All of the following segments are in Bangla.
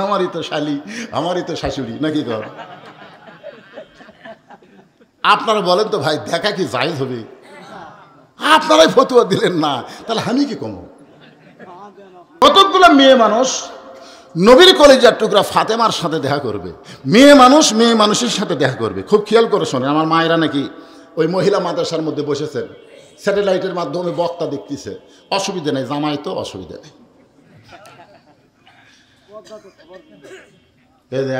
আমারই তো শালি, আমারই তো শাশুড়ি, নাকি কর? আপনারা বলেন তো ভাই, দেখা কি জায়েজ হবে? আপনারাই ফতুয়া দিলেন না, তাহলে আমি কি কমো? কতগুলো মেয়ে মানুষ নবীর কলেজার টুকরা ফাতেমার সাথে দেখা করবে, মেয়ে মানুষ মেয়ে মানুষের সাথে দেখা করবে। খুব খেয়াল করে শোনেন, আমার মায়েরা নাকি ওই মহিলা মাদ্রাসার মধ্যে বসেছেন, স্যাটেলাইটের মাধ্যমে বক্তা দেখতেছে, অসুবিধা নেই, জামাই তো অসুবিধা নেই।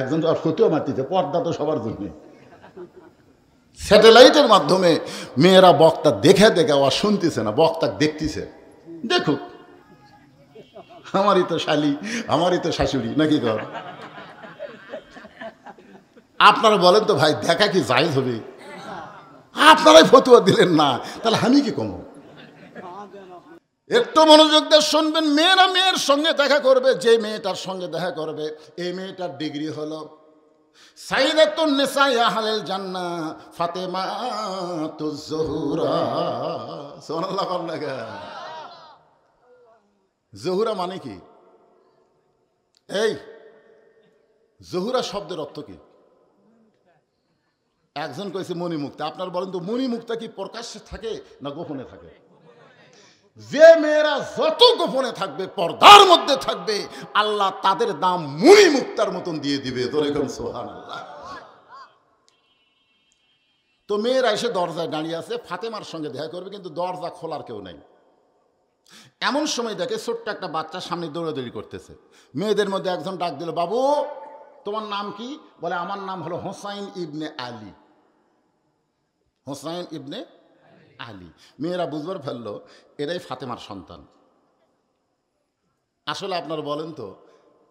একজন আর ফতুয়া মারতেছে, পর্দা তো সবার জন্য। স্যাটেলাইটের মাধ্যমে মেয়েরা বক্তা দেখে দেখে আবার শুনতেছে না, বক্তা দেখতেছে। দেখুক, আমারই তো শালি, আমারই তো শাশুড়ি, নাকি কর? আপনারা বলেন তো ভাই, দেখা কি জায়েজ হবে? আপনারাই ফতুয়া দিলেন না, তাহলে আমি কি কমো? একটু মনোযোগ দিয়ে শুনবেন। মেয়েরা মেয়ের সঙ্গে দেখা করবে, যে মেয়েটার সঙ্গে দেখা করবে এই মেয়েটার ডিগ্রি হলো সাইয়্যিদাতুন নিসা আহলিল জান্নাহ ফাতেমাতুজ জোহরা। সুবহানাল্লাহ। জোহরা মানে কি? এই জোহরা শব্দের অর্থ কি? একজন কইছে মণিমুক্তা। আপনার বলেন তো, মণিমুক্তা কি প্রকাশ্যে থাকে না গোপনে থাকে? যে মেয়েরা যত গোপনে থাকবে, পর্দার মধ্যে থাকবে, আল্লাহ তাদের দাম মণিমুক্তার মতন দিয়ে দিবে। সুবহানাল্লাহ। তো মেয়েরা এসে দরজায় দাঁড়িয়ে আছে, ফাতেমার সঙ্গে দেখা করবে, কিন্তু দরজা খোলার কেউ নাই। এমন সময় দেখে ছোট্ট একটা বাচ্চা সামনে দৌড়াদৌড়ি করতেছে। মেয়েদের মধ্যে একজন ডাক দিল, বাবু তোমার নাম কি? বলে, আমার নাম হলো হোসাইন ইবনে আলী। হোসাইন ইবনে আলী। মেয়েরা বুঝবার ফেললো এরাই ফাতেমার সন্তান। আসলে আপনারা বলেন তো,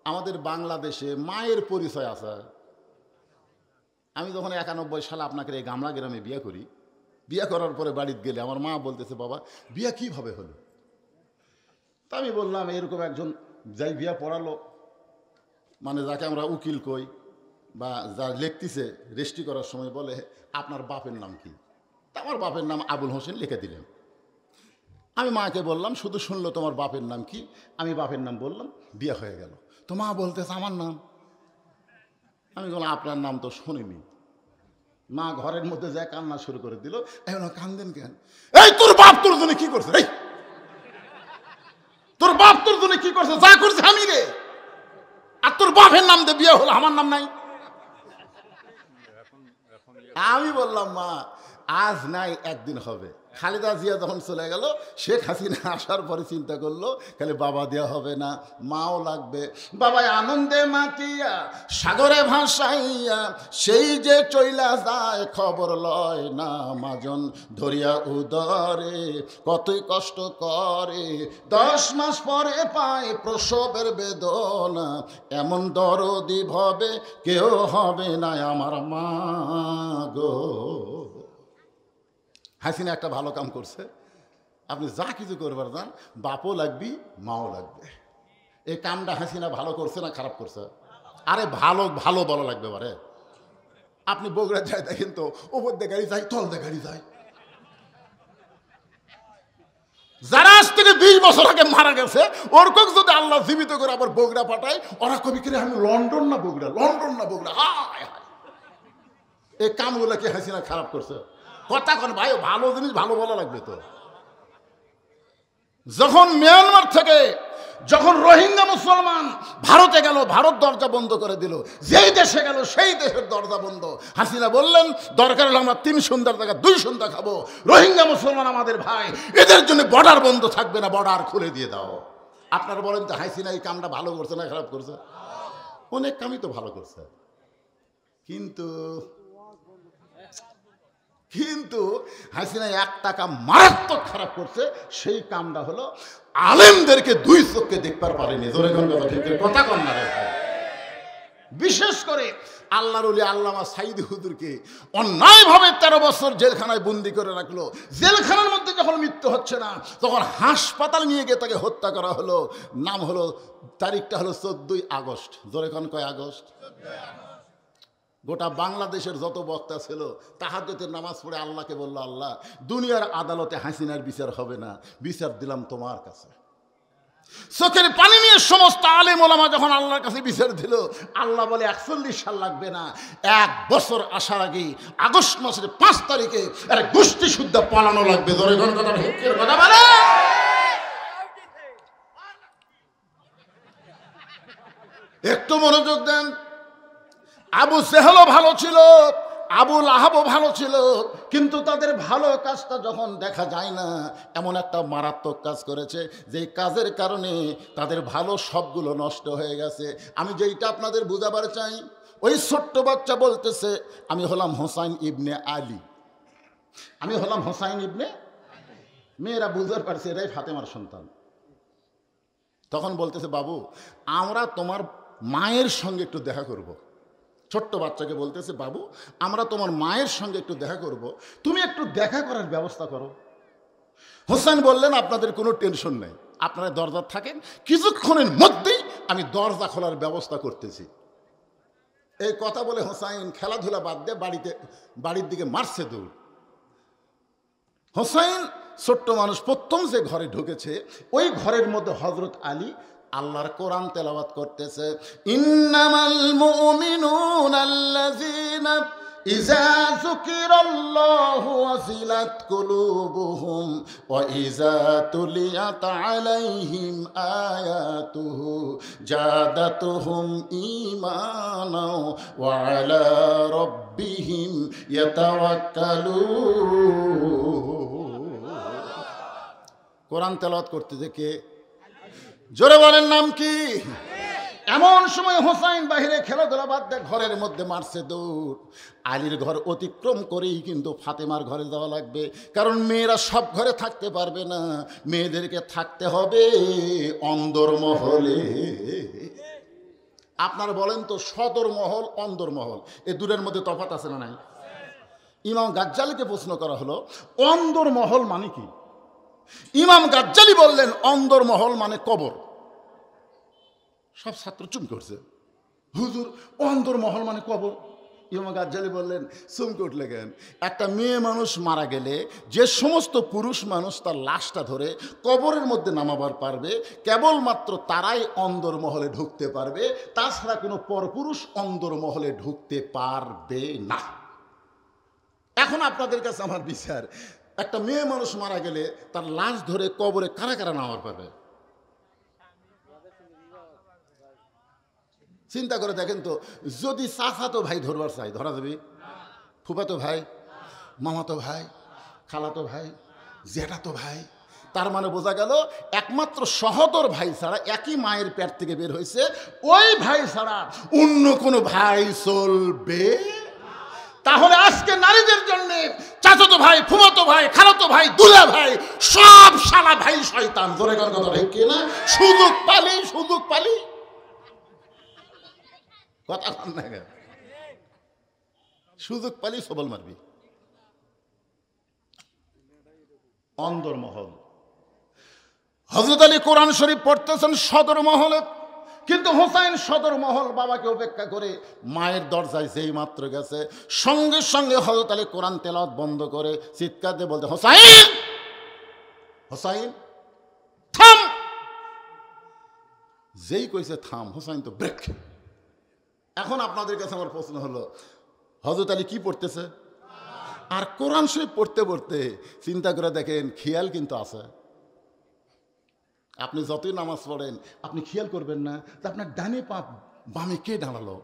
আমাদের বাংলাদেশে মায়ের পরিচয় আছে। আমি যখন 91 সালে আপনাকে এই গামলা গ্রামে বিয়ে করি, বিয়ে করার পরে বাড়িতে গেলে আমার মা বলতেছে, বাবা বিয়ে কিভাবে হলো? তা আমি বললাম, এরকম একজন যাই বিয়ে পড়ালো, মানে যাকে আমরা উকিল কই বা যা লিখতেছে রেজিস্ট্রি করার সময়, বলে আপনার বাপের নাম কি? তা আমার বাপের নাম আবুল হোসেন লিখে দিলেন। আমি মাকে বললাম, শুধু শুনলো তোমার বাপের নাম কি? আমি বাপের নাম বললাম, বিয়ে হয়ে গেল। তো মা বলতেছে আমার নাম। আমি বললাম, আপনার নাম তো শুনিনি। মা ঘরের মধ্যে যায় কান্না শুরু করে দিল। এখন কান্দেন কেন? এই তোর বাপ তোর জন্য কি করছে? এই তোর বাপ তোর জন্য কি করছে? যা করছে আমি রে। আর তোর বাপের নাম দিয়ে বিয়ে হলো, আমার নাম নাই। আমি বললাম, মা আজ নাই একদিন হবে। খালেদা জিয়া যখন চলে গেল, শেখ হাসিনা আসার পরে চিন্তা করলো, খালি বাবা দেওয়া হবে না, মাও লাগবে। বাবাই আনন্দে মাতিয়া সাগরে ভাসাইয়া সেই যে চইলা যায়, খবর লয় না মাজন ধরিয়া উদরে, কতই কষ্ট করে 10 মাস পরে পায় প্রসবের বেদনা, এমন দরদি ভবে কেউ হবে না আমার মা গো। হাসিনা একটা ভালো কাম করছে। আপনি যা কিছু করবার যান, বাপও লাগবি মাও লাগবে। এই কামটা হাসিনা ভালো করছে না খারাপ করছে? আরে ভালো ভালো বলা লাগবে। বারে আপনি বগুড়া যায় দেখেন তো, ওপর দিয়ে গাড়ি যায়, তল দিয়ে গাড়ি যায়। যারা আজ থেকে 20 বছর আগে মারা গেছে, ওরকম যদি আল্লাহ জীবিত করে আবার বগুড়া পাঠায়, ওরা কবি করে আমি লন্ডন না বগুড়া, লন্ডন না বগুড়া। হায় হায়, এই কামগুলো কি হাসিনা খারাপ করছে? কথা কোন ভাই, ভালো জিনিস ভালো বলা লাগবে তো। যখন মিয়ানমার থেকে যখন রোহিঙ্গা মুসলমান ভারতে গেল, ভারত দরজা বন্ধ করে দিল। যেই দেশে গেল সেই দেশের দরজা বন্ধ। হাসিনা বললেন, দরকার হলে আমরা 3 সন্ধ্যার জায়গায় 2 সন্ধ্যা খাবো। রোহিঙ্গা মুসলমান আমাদের ভাই, এদের জন্য বর্ডার বন্ধ থাকবে না, বর্ডার খুলে দিয়ে দাও। আপনারা বলেন তো, হাসিনা এই কামটা ভালো করছে না খারাপ করছে? অনেক কামই তো ভালো করছে, কিন্তু কিন্তু হাসিনা একটা কাম মারাত্মক খারাপ করছে। সেই কামটা হলো আলেমদেরকে 2 চোখে দেখবার পারেনি। কথা কন না। বিশেষ করে আল্লাহর ওলি আল্লামা সাইদি হুজুরকে অন্যায়ভাবে 13 বছর জেলখানায় বন্দি করে রাখলো। জেলখানার মধ্যে যখন মৃত্যু হচ্ছে না, তখন হাসপাতাল নিয়ে গিয়ে তাকে হত্যা করা হলো। নাম হলো, তারিখটা হলো 14ই আগস্ট। জোরে কোন কয় আগস্ট? গোটা বাংলাদেশের যত বক্তা ছিল তাহাজ্জুদের নামাজ পড়ে আল্লাহকে বলল, আল্লাহ দুনিয়ার আদালতে হাসিনার বিচার হবে না, বিচার দিলাম তোমার কাছে। চোখের পানি নিয়ে সমস্ত আলেম ওলামা যখন আল্লাহর কাছে বিচার দিল, আল্লাহ বলে 41 সাল লাগবে না, 1 বছর আসার আগে আগস্ট মাসের 5 তারিখে একটা গোষ্ঠী শুদ্ধ পালানো লাগবে। ধরে কোন কথা হুকের কথা বলে। একটু মনোযোগ দেন। আবু জেহেলও ভালো ছিল, আবু লাহাবও ভালো ছিল, কিন্তু তাদের ভালো কাজটা যখন দেখা যায় না, এমন একটা মারাত্মক কাজ করেছে যে কাজের কারণে তাদের ভালো সবগুলো নষ্ট হয়ে গেছে। আমি যেইটা আপনাদের বুঝাবার চাই, ওই ছোট্ট বাচ্চা বলতেছে আমি হলাম হোসাইন ইবনে আলী, আমি হলাম হোসাইন ইবনে, মেয়েরা বুঝতে পারছে এরাই ফাতেমার সন্তান। তখন বলতেছে বাবু আমরা তোমার মায়ের সঙ্গে একটু দেখা করব। ছোট্ট বাচ্চাকে বলতেছে বাবু আমরা তোমার মায়ের সঙ্গে একটু দেখা করব, তুমি একটু দেখা করার ব্যবস্থা করো। হোসেন বললেন আপনাদের কোনো টেনশন নেই, আপনারা দরজা থাকেন, কিছুক্ষণের মধ্যেই আমি দরজা খোলার ব্যবস্থা করতেছি। এই কথা বলে হোসাইন খেলাধুলা বাদ দিয়ে বাড়ির দিকে মারছে দৌড়। হোসাইন ছোট্ট মানুষ, প্রথম যে ঘরে ঢুকেছে ওই ঘরের মধ্যে হযরত আলী আল্লাহর কোরআন তেলাওয়াত করতেছে। ইন্নামাল মুমিনুনা আল্লাযীনা ইযা যুকিরাল্লাহু ওয়াজিলাত কুলুবুহুম ওয়া ইযা তুলিয়াত আলাইহিম আয়াতুহু জাদাতুহুম ঈমানা ওয়া আলা রাব্বিহিম ইয়াতাওয়াক্কালুন। কোরআন তেলাওয়াত করতেছে কে? জোরে বলেন নাম কি? এমন সময় হোসাইন বাহিরে খেলাধুলা বাদ দিয়ে ঘরের মধ্যে মারছে দৌড়। আলীর ঘর অতিক্রম করেই কিন্তু ফাতেমার ঘরে যাওয়া লাগবে, কারণ মেয়েরা সব ঘরে থাকতে পারবে না, মেয়েদেরকে থাকতে হবে অন্দরমহলে। আপনারা বলেন তো সদর মহল অন্দরমহল এই দুটোর মধ্যে তফাৎ আছে না নাই? ইমাম গাজ্জালিকে প্রশ্ন করা হলো অন্দরমহল মানে কি? ইমাম গাজ্জালি বললেন অন্দরমহল মানে কবর। সব ছাত্র চুপ করছে, হুজুর অন্দরমহল মানে কবর? ইমাম গাজ্জালি বললেন চমকে উঠলে কেন? একটা মেয়ে মানুষ মারা গেলে যে সমস্ত পুরুষ মানুষ তার লাশটা ধরে কবরের মধ্যে নামাবার পারবে, কেবলমাত্র তারাই অন্দরমহলে ঢুকতে পারবে, তাছাড়া কোনো পরপুরুষ অন্দরমহলে ঢুকতে পারবে না। এখন আপনাদের কাছে আমার বিচার, একটা মেয়ে মানুষ মারা গেলে তার লাশ ধরে কবরে কারা কারা নামার পাবে? চিন্তা করে দেখেন তো, যদি চাচাতো ভাই ধরবার চাই ধরা যাবে? ফুফাতো ভাই, মামাতো ভাই, খালাতো ভাই, জ্যাঠাতো ভাই, তার মানে বোঝা গেল একমাত্র সহোদর ভাই ছাড়া, একই মায়ের পেট থেকে বের হয়েছে ওই ভাই ছাড়া অন্য কোনো ভাই চলবে। তাহলে আজকে নারীদের জন্য চাচাতো ভাই, ফুফাতো ভাই, খালাতো ভাই, দুলা ভাই, সব শালা ভাই শয়তান। জোরে কথা ঠিক কিনা? সুযোগ পালি কথা কন না, সুযোগ পালি সবল মারবি। অন্দরমহল। হযরত আলী কোরআন শরীফ পড়তেছেন সদর মহলে, কিন্তু হোসাইন সদর মহল বাবাকে উপেক্ষা করে মায়ের দরজায় যেই মাত্র গেছে, সঙ্গে সঙ্গে হযরত আলী কোরআন তেলাওয়াত বন্ধ করে চিৎকার দিয়ে বলতে, হোসাইন হোসাইন থাম। যেই কইছে থাম, হোসাইন তো ব্রেক। এখন আপনাদের কাছে আমার প্রশ্ন হলো, হযরত আলী কি পড়তেছে? আর কোরআন শরীফ পড়তে পড়তে চিন্তা করে দেখেন, খেয়াল কিন্তু আছে। আপনি যতই নামাজ পড়েন আপনি খেয়াল করবেন না যে আপনার ডানে পা বামে কে দাঁড়ালো।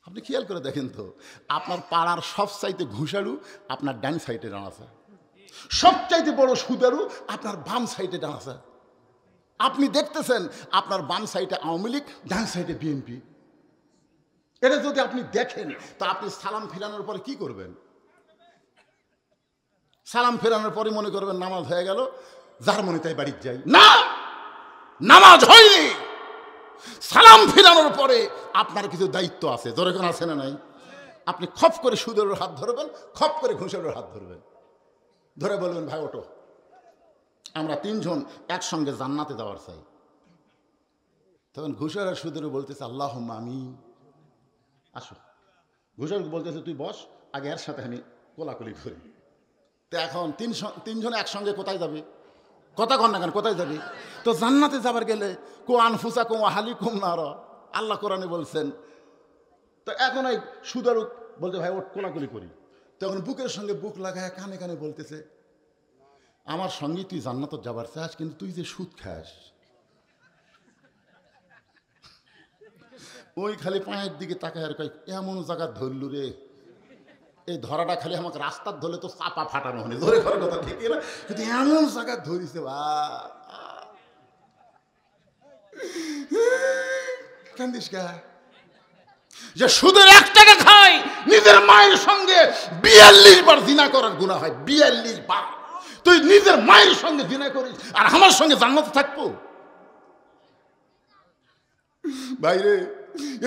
আপনি খেয়াল করে দেখেন তো, আপনার পাড়ার সবচাইতে ঘুষারু আপনার ডান সাইডে দাঁড়াছে, সবচাইতে বড় সুদারু আপনার বাম সাইডে দাঁড়াছে। আপনি দেখতেছেন আপনার বাম সাইডে আওয়ামী লীগ, ডান সাইডে বিএনপি। এটা যদি আপনি দেখেন তা আপনি সালাম ফিরানোর পরে কি করবেন? সালাম ফেরানোর পরে মনে করবেন নামাজ হয়ে গেল, যার মনে তাই বাড়িতে যাই। না, নামাজ হয়নি। সালাম ফিরানোর পরে আপনার কিছু দায়িত্ব আছে। যখন আছে না নাই? আপনি খপ করে সুদের হাত ধরবেন, খপ করে ঘুষের হাত ধরবেন, ধরে বলবেন ভাই ওঠো, আমরা তিনজন একসঙ্গে জান্নাতে যাওয়ার চাই। তখন ঘুষের আর সুদের বলতেছে আল্লাহুম্মা আমিন। আসো, ঘুষের বলতেছে তুই বস, আগে এর সাথে আমি কোলাকুলি করি। তো এখন তিনজন একসঙ্গে কোথায় যাবে? কথা কন না কেন, কোথায় যাবি? তো জান্নাতে যাবার গেলে কো আনফুসাকুম ওয়া আহলিকুম নার, আল্লাহ কোরআনে বলছেন। তো এখন এই সুদারু বলতে ভাই ওট কোলাকুলি করি, তখন বুকের সঙ্গে বুক লাগায় কানে কানে বলতেছে, আমার সঙ্গে তুই জান্নাত যাবার চাস, কিন্তু তুই যে সুদ খাস। ওই খালি পায়ের দিকে তাকায় আর কয়, এমন জায়গা ধরলু রে, এই ধরাটা খালি আমাকে রাস্তার ধরলে তো চাপা ফাটানো হয়নি, ধরে করার কথা ঠিক না, কিন্তু এমন জায়গা ধরিছে কান্দিস কা, যে সুদের 1 টাকা খায় নিজের মায়ের সঙ্গে 42 বার জিনা করার গুনাহ হয়, 42 বার। তুই নিজের মায়ের সঙ্গে জিনা করিস আর আমার সঙ্গে জান্নাতে থাকবো? ভাইরে,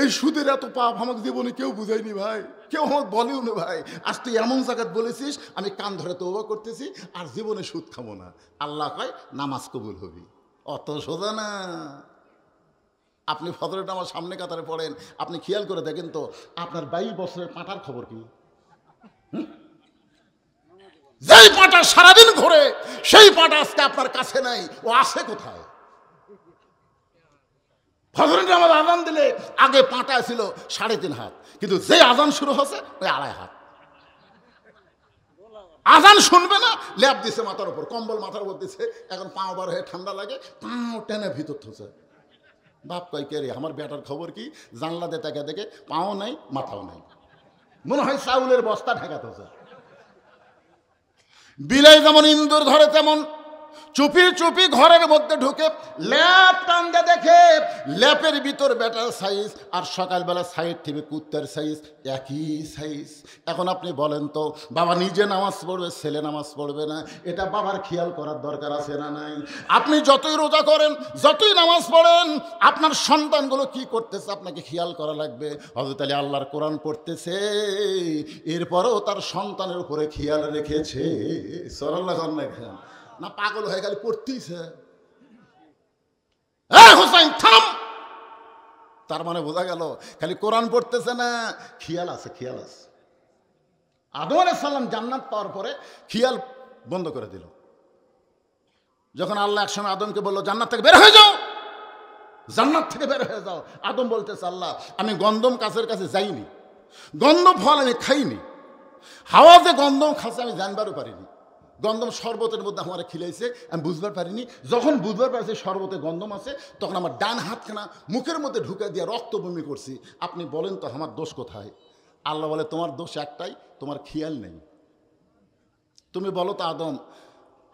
এই সুদের এত পাপ আমাকে জীবনে কেউ বুঝায়নি ভাই, কেউ আমাকে বলেও না ভাই। আজ তুই এমন জায়গায় বলেছিস, আমি কান ধরে তওবা করতেছি আর জীবনে সুদ খাবো না। আল্লাহ কয় নামাজ কবুল হবি, অত সোজা না। আপনি ফজরের নামাজ সামনে কাতারে পড়েন, আপনি খেয়াল করে দেখেন তো আপনার 22 বছরের পাঁটার খবর কি? যেই পাঁটা সারাদিন ঘুরে সেই পাঁটা আজকে আপনার কাছে নাই, ও আসে কোথায়? ফজরের নামাজ আজান দিলে আগে পাঁটা ছিল 3.5 হাত, কিন্তু যে আজান শুরু হচ্ছে ওই 2.5 হাত। আজান শুনবে না, ল্যাপ দিছে মাথার উপর, কম্বল মাথার উপর দিছে, এখন পাও বার হয়ে ঠান্ডা লাগে, পাও টেনে ভিতর থুছে। বাপ কয় কে রে, আমার বেটার খবর কি? জানলা দিয়ে তাকে দেখে পাও নাই মাথাও নাই, মনে হয় চাউলের বস্তা ঢাকা থুছে। বিলাই যেমন ইন্দুর ধরে তেমন চুপি চুপি ঘরের মধ্যে ঢুকে ল্যাপ টাঙ্গা দেখে, ল্যাপের ভিতর বেটার সাইজ আর সকালবেলা সাইড টিভি কুত্তার সাইজ, একই সাইজ। এখন আপনি বলেন তো, বাবা নিজে নামাজ পড়বে, ছেলে নামাজ পড়বে না, এটা বাবার খেয়াল করার দরকার আছে না নাই? আপনি যতই রোজা করেন, যতই নামাজ পড়েন, আপনার সন্তানগুলো কি করতেছে আপনাকে খেয়াল করা লাগবে। হযরত আলী আল্লাহর কোরআন পড়তেছে, এরপরেও তার সন্তানের উপরে খেয়াল রেখেছে। সাল্লাল্লাহু আলাইহি ওয়াসাল্লাম না পাগল হয়ে গেলে পড়তেইছে, হুসাইন থাম। তার মানে বোঝা গেল খালি কোরআন পড়তেছে না, খেয়াল আছে, খেয়াল আছে। আদম আলাইহিস সালাম জান্নাত পাওয়ার পরে খেয়াল বন্ধ করে দিল। যখন আল্লাহ একসময় আদমকে বলল জান্নাত থেকে বের হয়ে যাও, জান্নাত থেকে বের হয়ে যাও, আদম বলতেছে আল্লাহ আমি গন্ধম গাছের কাছে যাইনি, গন্ধম ফল আমি খাইনি, হাওয়া যে গন্ধম খাচ্ছে আমি জানবারও পারিনি, গন্ধম শরবতের মধ্যে আমার খিলাইছে আমি বুঝবার পারিনি। যখন বুঝবার পারছি শরবতে গন্ধম আছে, তখন আমার ডান হাতখানা মুখের মধ্যে ঢুকে দিয়ে রক্ত বমি করছি। আপনি বলেন তো আমার দোষ কোথায়? আল্লাহ বলে তোমার দোষ একটাই, তোমার খেয়াল নেই। তুমি বলো তো আদম,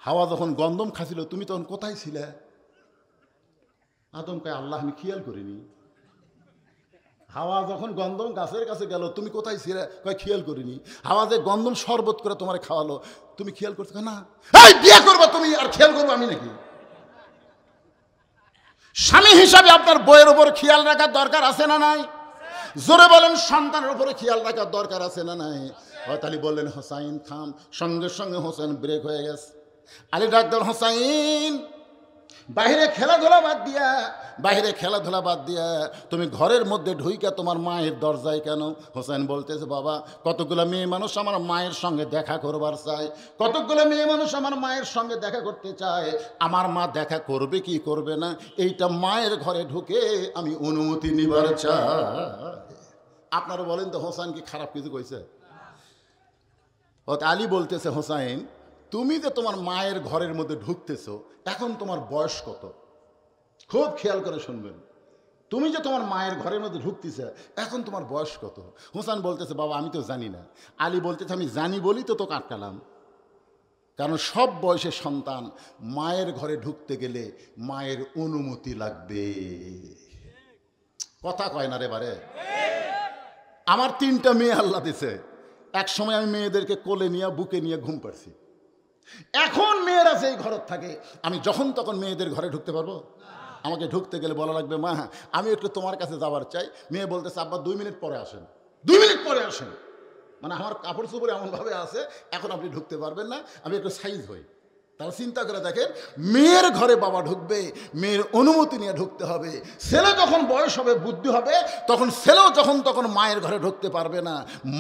হাওয়া যখন গন্ধম খাচ্ছিল তুমি তখন কোথায় ছিলে? আদম কয় আল্লাহ আমি খেয়াল করিনি। হাওয়া যখন গন্ধম গাছের কাছে গেল তুমি কোথায় ছিলে? কয় খেয়াল করিনি। হাওয়া যে গন্ধম শরবত করে তোমার খাওয়ালো তুমি খেয়াল করছো না? এই বিয়ে করবা তুমি আর খেয়াল করবো আমি নাকি? স্বামী হিসাবে আপনার বইয়ের উপর খেয়াল রাখার দরকার আছে না নাই? জোরে বলেন, সন্তানের উপরে খেয়াল রাখার দরকার আছে না নাই? হয়তো আলী বললেন হোসাইন থাম, সঙ্গে সঙ্গে হোসেন ব্রেক হয়ে গেছে। আলী ডাক দেন হোসাইন, বাহিরে খেলাধুলা বাদ দিয়া তুমি ঘরের মধ্যে ঢুইকা তোমার মায়ের দরজায় কেন? হোসেন বলতেছে বাবা কতগুলো মেয়ে মানুষ আমার মায়ের সঙ্গে দেখা করবার চায়, কতগুলো মেয়ে মানুষ আমার মায়ের সঙ্গে দেখা করতে চায়, আমার মা দেখা করবে কি করবে না এইটা মায়ের ঘরে ঢুকে আমি অনুমতি নিবার চাই। আপনারা বলেন তো হোসেন কি খারাপ কিছু কইছে? আলী বলতেছে হোসাইন তুমি যে তোমার মায়ের ঘরের মধ্যে ঢুকতেছো, এখন তোমার বয়স কত? খুব খেয়াল করে শুনবেন, তুমি যে তোমার মায়ের ঘরের মধ্যে ঢুকতেছে এখন তোমার বয়স কত? হোসেন বলতেছে বাবা আমি তো জানি না। আলী বলতেছে আমি জানি বলি তো তোকে আটকালাম, কারণ সব বয়সের সন্তান মায়ের ঘরে ঢুকতে গেলে মায়ের অনুমতি লাগবে। কথা কয় না রে বারে। আমার 3টা মেয়ে আল্লাহ দিছে, এক সময় আমি মেয়েদেরকে কোলে নিয়ে বুকে নিয়ে ঘুম পাড়ছি। এখন মেয়েরা যেই ঘর থাকে আমি যখন তখন মেয়েদের ঘরে ঢুকতে পারবো? আমাকে ঢুকতে গেলে বলা লাগবে মা আমি একটু তোমার কাছে যাবার চাই। মেয়ে বলতেছে আব্বা 2 মিনিট পরে আসেন, 2 মিনিট পরে আসেন, মানে আমার কাপড় চোপড় এমনভাবে আছে এখন আপনি ঢুকতে পারবেন না, আমি একটু সাইজ হই। তাহলে চিন্তা করে দেখেন, মেয়ের ঘরে বাবা ঢুকবে, মেয়ের অনুমতি নিয়ে ঢুকতে হবে। ছেলে যখন বয়স হবে বুদ্ধি হবে তখন ছেলেও যখন তখন মায়ের ঘরে ঢুকতে পারবে না,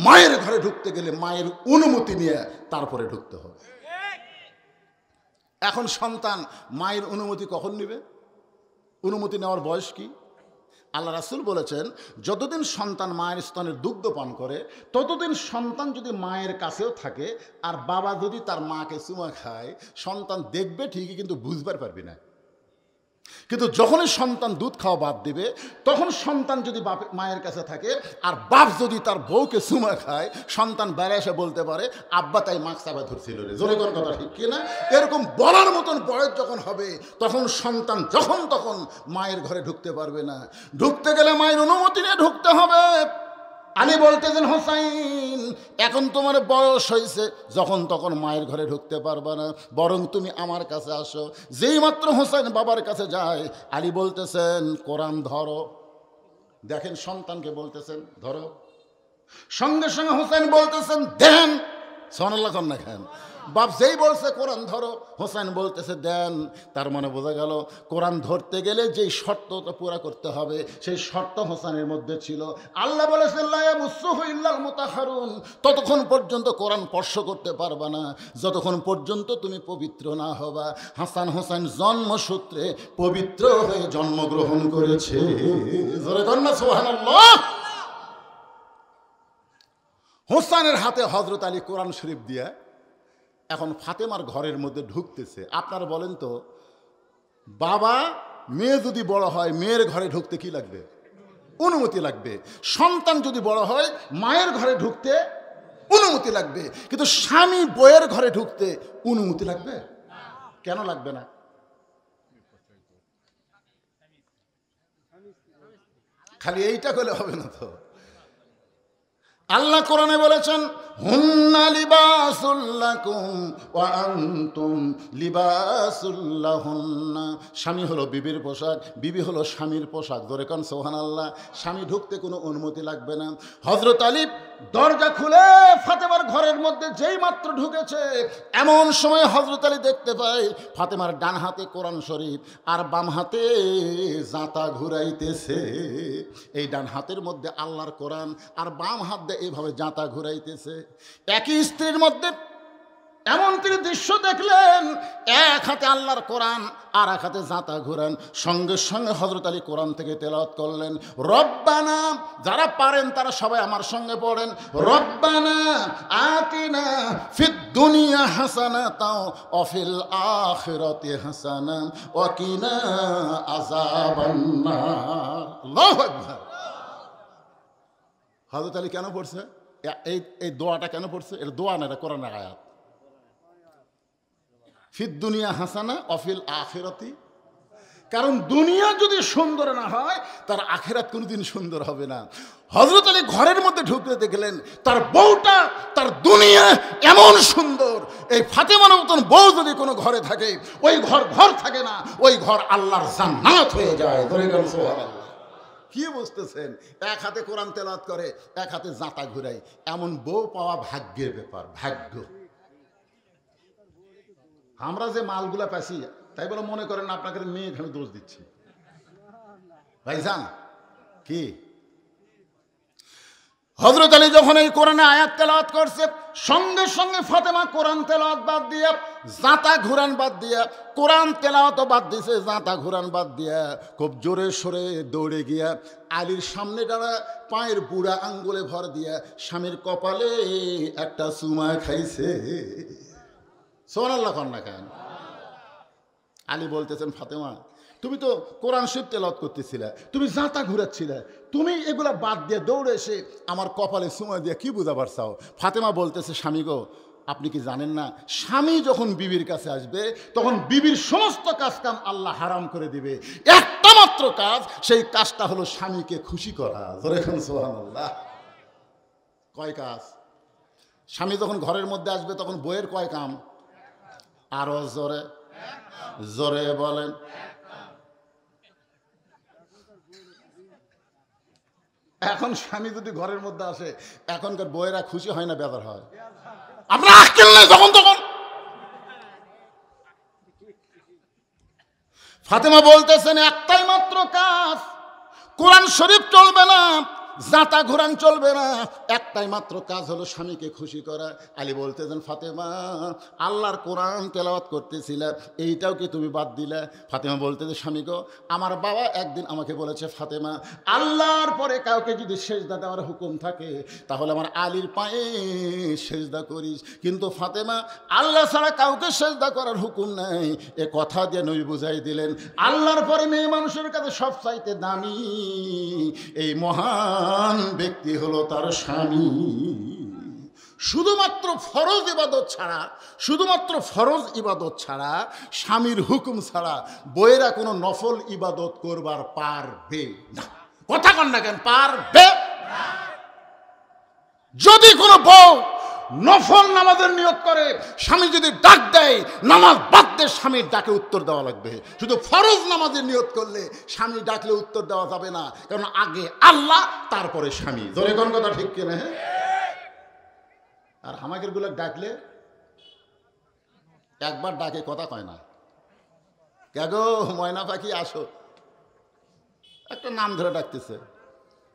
মায়ের ঘরে ঢুকতে গেলে মায়ের অনুমতি নিয়ে তারপরে ঢুকতে হবে। এখন সন্তান মায়ের অনুমতি কখন নেবে? অনুমতি নেওয়ার বয়স কি? আল্লাহ রাসূল বলেছেন, যতদিন সন্তান মায়ের স্তনের দুগ্ধ পান করে ততদিন সন্তান যদি মায়ের কাছেও থাকে আর বাবা যদি তার মাকে চুমা খায়, সন্তান দেখবে ঠিকই কিন্তু বুঝবার পারবে না। কিন্তু যখনই সন্তান দুধ খাওয়া বাদ দিবে, তখন সন্তান যদি মায়ের কাছে থাকে আর বাপ যদি তার বউকে চুমা খায়, সন্তান বেড়ে এসে বলতে পারে, আব্বা তাই মাছ চাপা ধরছিল রে। জোরে কোন কথা ঠিক কিনা? এরকম বলার মতন বয়স যখন হবে, তখন সন্তান যখন তখন মায়ের ঘরে ঢুকতে পারবে না। ঢুকতে গেলে মায়ের অনুমতি নিয়ে ঢুকতে হবে। আলী বলতেছেন, হোসাইন এখন তোমার বয়স হয়েছে, যখন তখন মায়ের ঘরে ঢুকতে পারবে না, বরং তুমি আমার কাছে আসো। যেই মাত্র হোসাইন বাবার কাছে যায়, আলী বলতেছেন, কোরআন ধরো। দেখেন সন্তানকে বলতেছেন ধরো, সঙ্গে সঙ্গে হোসাইন বলতেছেন দেন। সুবহানাল্লাহ কন্যা খান। বাপ যেই বলছে কোরআন ধরো, হোসেন বলতেছে দেন। তার মানে বোঝা গেল কোরআন ধরতে গেলে যেই শর্তটা পুরা করতে হবে, সেই শর্ত হোসেনের মধ্যে ছিল। আল্লাহ বলেছেন লা ইয়ামুসসুহু ইল্লাল মুতাহহারুন, ততক্ষণ পর্যন্ত কোরআন স্পর্শ করতে পারবা না যতক্ষণ পর্যন্ত তুমি পবিত্র না হবা। হাসান হোসেন জন্মসূত্রে পবিত্র হয়ে জন্মগ্রহণ করেছে। জোরে কন্যা সুবহানাল্লাহ। হোসেনের হাতে হযরত আলী কোরআন শরীফ দিয়ে এখন ফাতেমার ঘরের মধ্যে ঢুকতেছে। আপনারা বলেন তো, বাবা মেয়ে যদি বড় হয়, মেয়ের ঘরে ঢুকতে কি লাগবে? অনুমতি লাগবে। সন্তান যদি বড় হয়, মায়ের ঘরে ঢুকতে অনুমতি লাগবে। কিন্তু স্বামী বউয়ের ঘরে ঢুকতে অনুমতি লাগবে? কেন লাগবে না? খালি এইটা করলে হবে না তো। আল্লাহ কোরআনে বলেছেন, হুন্না লিবাসুল লাকুম ওয়া আনতুম লিবাসুল লাহুন্না। স্বামী হলো বিবির পোশাক, বিবি হলো স্বামীর পোশাক। জোরে কোন সুবহানাল্লাহ। স্বামী ঢুকতে কোনো অনুমতি লাগবে না। হযরত আলী দরজা খুলে ফাতেমার ঘরের মধ্যে যেই মাত্র ঢুকেছে, এমন সময় হযরত আলী দেখতে পায় ফাতেমার ডান হাতে কোরআন শরীফ আর বাম হাতে জাঁতা ঘুরাইতেছে। এই ডান হাতের মধ্যে আল্লাহর কোরআন আর বাম হাত দিয়ে এইভাবে জাঁতা ঘুরাইতেছে। একই স্ত্রীর মধ্যে এমন তিনি দৃশ্য দেখলেন, এক হাতে আল্লাহর কোরআন আর এক হাতে জাঁতা ঘুরান। সঙ্গে সঙ্গে হযরত আলী কোরআন থেকে তেলাওয়াত করলেন, রব্বানা। যারা পারেন তারা সবাই আমার সঙ্গে পড়েন, রব্বানা আতিনা ফিদ দুনিয়া হাসানাতাও ওয়া ফিল আখিরাতি হাসানা ওয়া কিনা আযাবান্নার। আল্লাহু আকবার। হযরত আলী কেন পড়ছে এই দোয়াটা? কেন পড়ছে? এটা দোয়া না, এটা কোরআনের আয়াত। ফিদ দুনিয়া হাসানা অফিল আখিরাতি। কারণ দুনিয়া যদি সুন্দর না হয়, তার আখিরাত কোনোদিন সুন্দর হবে না। হযরত আলী ঘরের মধ্যে ঢুকতে দেখলেন তার বউটা, তার দুনিয়া এমন সুন্দর। এই ফাতেমার মতন বউ যদি কোনো ঘরে থাকে, ওই ঘর ঘর থাকে না, ওই ঘর আল্লাহর জান্নাত হয়ে যায়। সুবহানাল্লাহ। কি বুঝতেছেন? এক হাতে কোরআন তেলাওয়াত করে, এক হাতে জাঁতা ঘুরাই। এমন বউ পাওয়া ভাগ্যের ব্যাপার, ভাগ্য। আমরা যে মালগুলা পাইছি, তাই বলে মনে করেন আপনাকে মেয়ে এখানে দোষ দিচ্ছি ভাইজান। কি হযরত আলী যখন এই কোরআনে আয়াত তেলাওয়াত করছে, সঙ্গে সঙ্গে ফাতেমা কোরআন তেলাওয়াত বাদ দিয়া, জাঁতা ঘুরান বাদ দিয়া, কোরআন তেলাওয়াত বাদ দিয়েছে, জাঁতা ঘুরান বাদ দিয়া খুব জোরে সরে দৌড়ে গিয়া আলীর সামনে দাঁড়া পায়ের বুড়া আঙ্গুলে ভর দিয়া স্বামীর কপালে একটা চুমা খাইছে। সুবহানাল্লাহ কন্যা খান। আলী বলতেছেন, ফাতেমা তুমি তো কোরআন শরীফ তেলাওয়াত করতেছিলে, তুমি জাঁতা ঘুরাচ্ছিলে, তুমি এগুলা বাদ দিয়ে দৌড়ে এসে আমার কপালে চুমা দিয়ে কি বুঝাবার চাও? ফাতেমা বলতেছে, স্বামী গো, আপনি কি জানেন না, স্বামী যখন বিবির কাছে আসবে তখন বিবির সমস্ত কাজ কাম আল্লাহ হারাম করে দিবে। একটা মাত্র কাজ, সেই কাজটা হলো স্বামীকে খুশি করা। সুবহানাল্লাহ। কয় কাজ? স্বামী যখন ঘরের মধ্যে আসবে তখন বইয়ের কয় কাম? আরো জোরে জোরে বলেন। এখন স্বামী যদি ঘরের মধ্যে আসে, এখনকার বইয়েরা খুশি হয় না বেজার হয়? আপনার আক্কেল নেই যখন তখন। ফাতেমা বলতেছেন একটাই মাত্র কাজ, কোরআন শরীফ চলবে না, জাতা ঘোরান চলবে না, একটাই মাত্র কাজ হলো স্বামীকে খুশি করা। আলী বলতেছেন, ফাতেমা আল্লাহর কোরআন তেলাওয়াত করতেছিলে, এইটাও কি তুমি বাদ দিলে? ফাতেমা বলতেছে, স্বামী গো, আমার বাবা একদিন আমাকে বলেছে, ফাতেমা আল্লাহর পরে কাউকে যদি সেজদা দেওয়ার হুকুম থাকে তাহলে আমার আলীর পায়ে সেজদা করিস, কিন্তু ফাতেমা আল্লাহ ছাড়া কাউকে সেজদা করার হুকুম নাই। এ কথা দিয়ে নবী বুঝাই দিলেন, আল্লাহর পরে মেয়ে মানুষের কাছে সবচাইতে দামি এই মহান ব্যক্তি হলো তার স্বামী। শুধুমাত্র ফরজ ইবাদত ছাড়া, শুধুমাত্র ফরজ ইবাদত ছাড়া, স্বামীর হুকুম ছাড়া বইয়েরা কোনো নফল ইবাদত করবার পারবে না। কথা কন না কেন? পারবে না। যদি কোনো বউ নফল নামাজের নিয়ত করে, স্বামী যদি ডাক দেয়, নামাজ বাদ দিয়ে স্বামীর ডাকে উত্তর দেওয়া লাগবে। শুধু ফরজ নামাজের নিয়ত করলে স্বামী ডাকলে উত্তর দেওয়া যাবে না, কারণ আগে আল্লাহ, তারপরে স্বামী। জোরে কোন কথা ঠিক কিনা? আর আমাদের গুলো ডাকলে একবার ডাকে কথা কয় না। কে গো ময়না পাখি আসো, একটা নাম ধরে ডাকতেছে,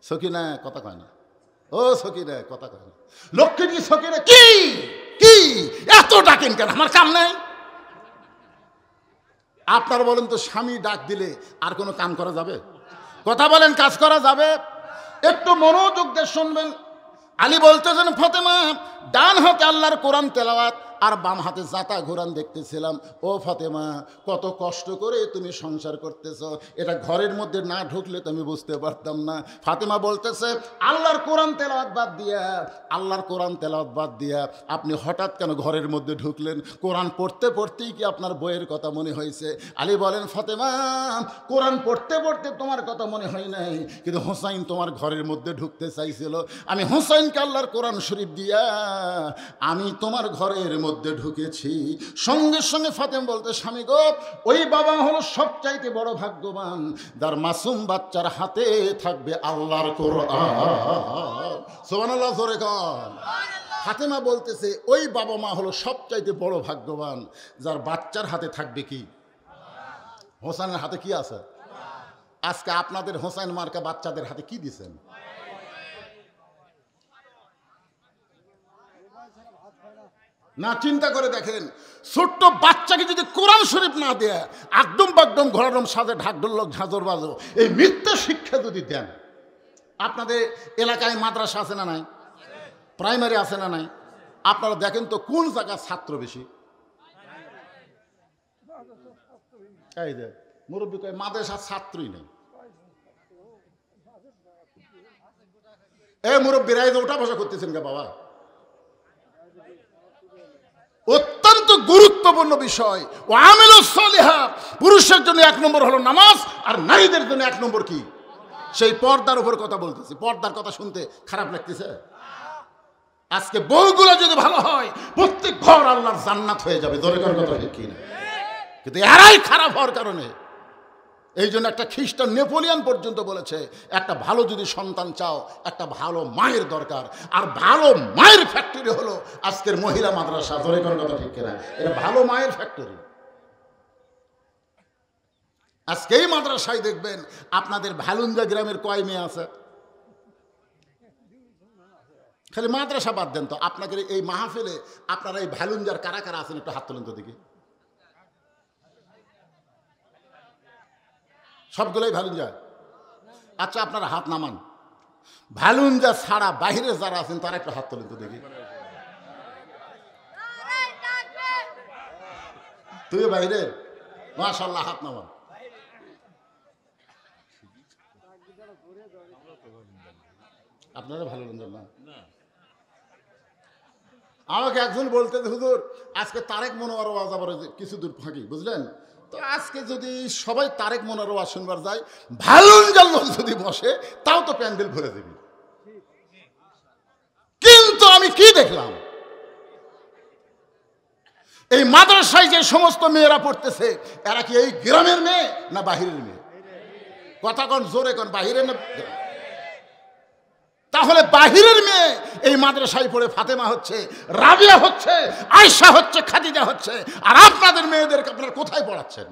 সকিনা, কথা কয় না। ও সকিনা, কথা কয় না। লক্ষ্মী সকিনা, কি কি এত ডাকেন কেন? আমার কাম নাই? আপনারা বলেন তো, স্বামী ডাক দিলে আর কোনো কাম করা যাবে? কথা বলেন, কাজ করা যাবে? একটু মনোযোগ দিয়ে শুনবেন। আলী বলতেছেন, ফাতেমা ডান হাতে আল্লাহর কোরআন তেলাওয়াত আর বাম হাতে জাতা ঘোরান দেখতেছিলাম। ও ফাতেমা, কত কষ্ট করে তুমি সংসার করতেছ, এটা ঘরের মধ্যে না ঢুকলে তুমি বুঝতে পারতাম না। ফাতেমা বলতেছে, আল্লাহর কোরআন তেলাওয়াত বাদ দিয়া, আল্লাহর কোরআন তেলাওয়াত বাদ দিয়া আপনি হঠাৎ কেন ঘরের মধ্যে ঢুকলেন? কোরআন পড়তে পড়তেই কি আপনার বইয়ের কথা মনে হয়েছে? আলী বলেন, ফাতেমা কোরআন পড়তে পড়তে তোমার কথা মনে হয় নাই, কিন্তু হোসাইন তোমার ঘরের মধ্যে ঢুকতে চাইছিল, আমি হোসাইনকে আল্লাহর কোরআন শরীফ দিয়া আমি তোমার ঘরের মধ্যে ঢুকেছি। সঙ্গে সঙ্গে ফাতেমা বলতে, স্বামী গো, ওই বাবা হলো সবচাইতে বড় ভাগ্যবান যার মাসুম বাচ্চার হাতে থাকবে আল্লাহর কোরআন। সুবহানাল্লাহ, জোরে কর। ফাতেমা বলতেছে, ওই বাবা মা হলো সবচাইতে বড় ভাগ্যবান যার বাচ্চার হাতে থাকবে কি? হোসেনের হাতে কি আছে? আজকে আপনাদের হোসেন মার্কা বাচ্চাদের হাতে কি দিছেন? না, চিন্তা করে দেখেন, ছোট্ট বাচ্চাকে যদি কোরআন শরীফ না দেয়, একদম বাকদম ঘোরারম সাজে ঢাকঢোলক ঝাঁঝর বাজো, এই মিথ্যা শিক্ষা যদি দেন। আপনাদের এলাকায় মাদ্রাসা আছে না নাই? প্রাইমারি আছে না নাই? আপনারা দেখেন তো কোন জায়গার ছাত্র বেশি? এই যে মুরব্বী কয় মাদ্রাসার ছাত্রই নেই। এ মুরব্বীরা এই যে ওঠা বসা করতেছেন কে বাবা? অত্যন্ত গুরুত্বপূর্ণ বিষয়। ও আমিলুস সালিহা, পুরুষের জন্য 1 নম্বর হলো নামাজ, আর নারীদের জন্য 1 নম্বর কি? সেই পর্দার উপর কথা বলতেছি। পর্দার কথা শুনতে খারাপ লাগতেছে? আজকে বউগুলো যদি ভালো হয়, প্রত্যেক ঘর আল্লাহর জান্নাত হয়ে যাবে। দরকার কথা ঠিক কিনা? কিন্তু এরাই খারাপ হওয়ার কারণে, এই জন্য একটা খ্রিস্টান নেপোলিয়ান পর্যন্ত বলেছে, একটা ভালো যদি সন্তান চাও, একটা ভালো মায়ের দরকার। আর ভালো মায়ের ফ্যাক্টরি হলো আজকের মহিলা মাদ্রাসা। দরকার কথা ঠিক কিনা? এটা ভালো মায়ের ফ্যাক্টরি। আজকে এই মাদ্রাসায় দেখবেন আপনাদের ভালুন্দা গ্রামের কয় মেয়ে আছে? খালি মাদ্রাসা বাদ দেন তো, আপনাদের এই মাহফিলে আপনারা এই ভালুন্দার কারা কারা আছেন একটু হাত তোলেন তো দেখি। সবগুলোই ভালুঞ্জা? আচ্ছা, আপনারা হাত নামান। ভালুঞ্জা ছাড়া বাইরে যারা আছেন তারা একটু হাত তোলেন তো দেখি। তুই বাইরে? মাশাআল্লাহ, হাত নামান। আপনারা ভালুঞ্জা না? আমাকে একজন বলতে, হুজুর আজকে তারেক মনোয়ার ওয়াজ আবার কিছু দূর ফাঁকি, বুঝলেন তো, আজকে যদি সবাই তারেক মনোয়ার ওয়াজ শুনবার যায়, ভালুঞ্জার লোক যদি বসে তাও তো প্যান্ডেল ভরে দেবে। কিন্তু আমি কি দেখলাম, এই মাদ্রাসায় যে সমস্ত মেয়েরা পড়তেছে, এরা কি এই গ্রামের মেয়ে না বাহিরের মেয়ে? কথা কোন জোরে কোন, বাহিরের না? তাহলে বাহিরের মেয়ে এই মাদ্রাসায় পড়ে ফাতেমা হচ্ছে, রাবিয়া হচ্ছে, আয়েশা হচ্ছে, খাদিজা হচ্ছে, আর আপনাদের মেয়েদেরকে আপনারা কোথায় পড়াচ্ছেন?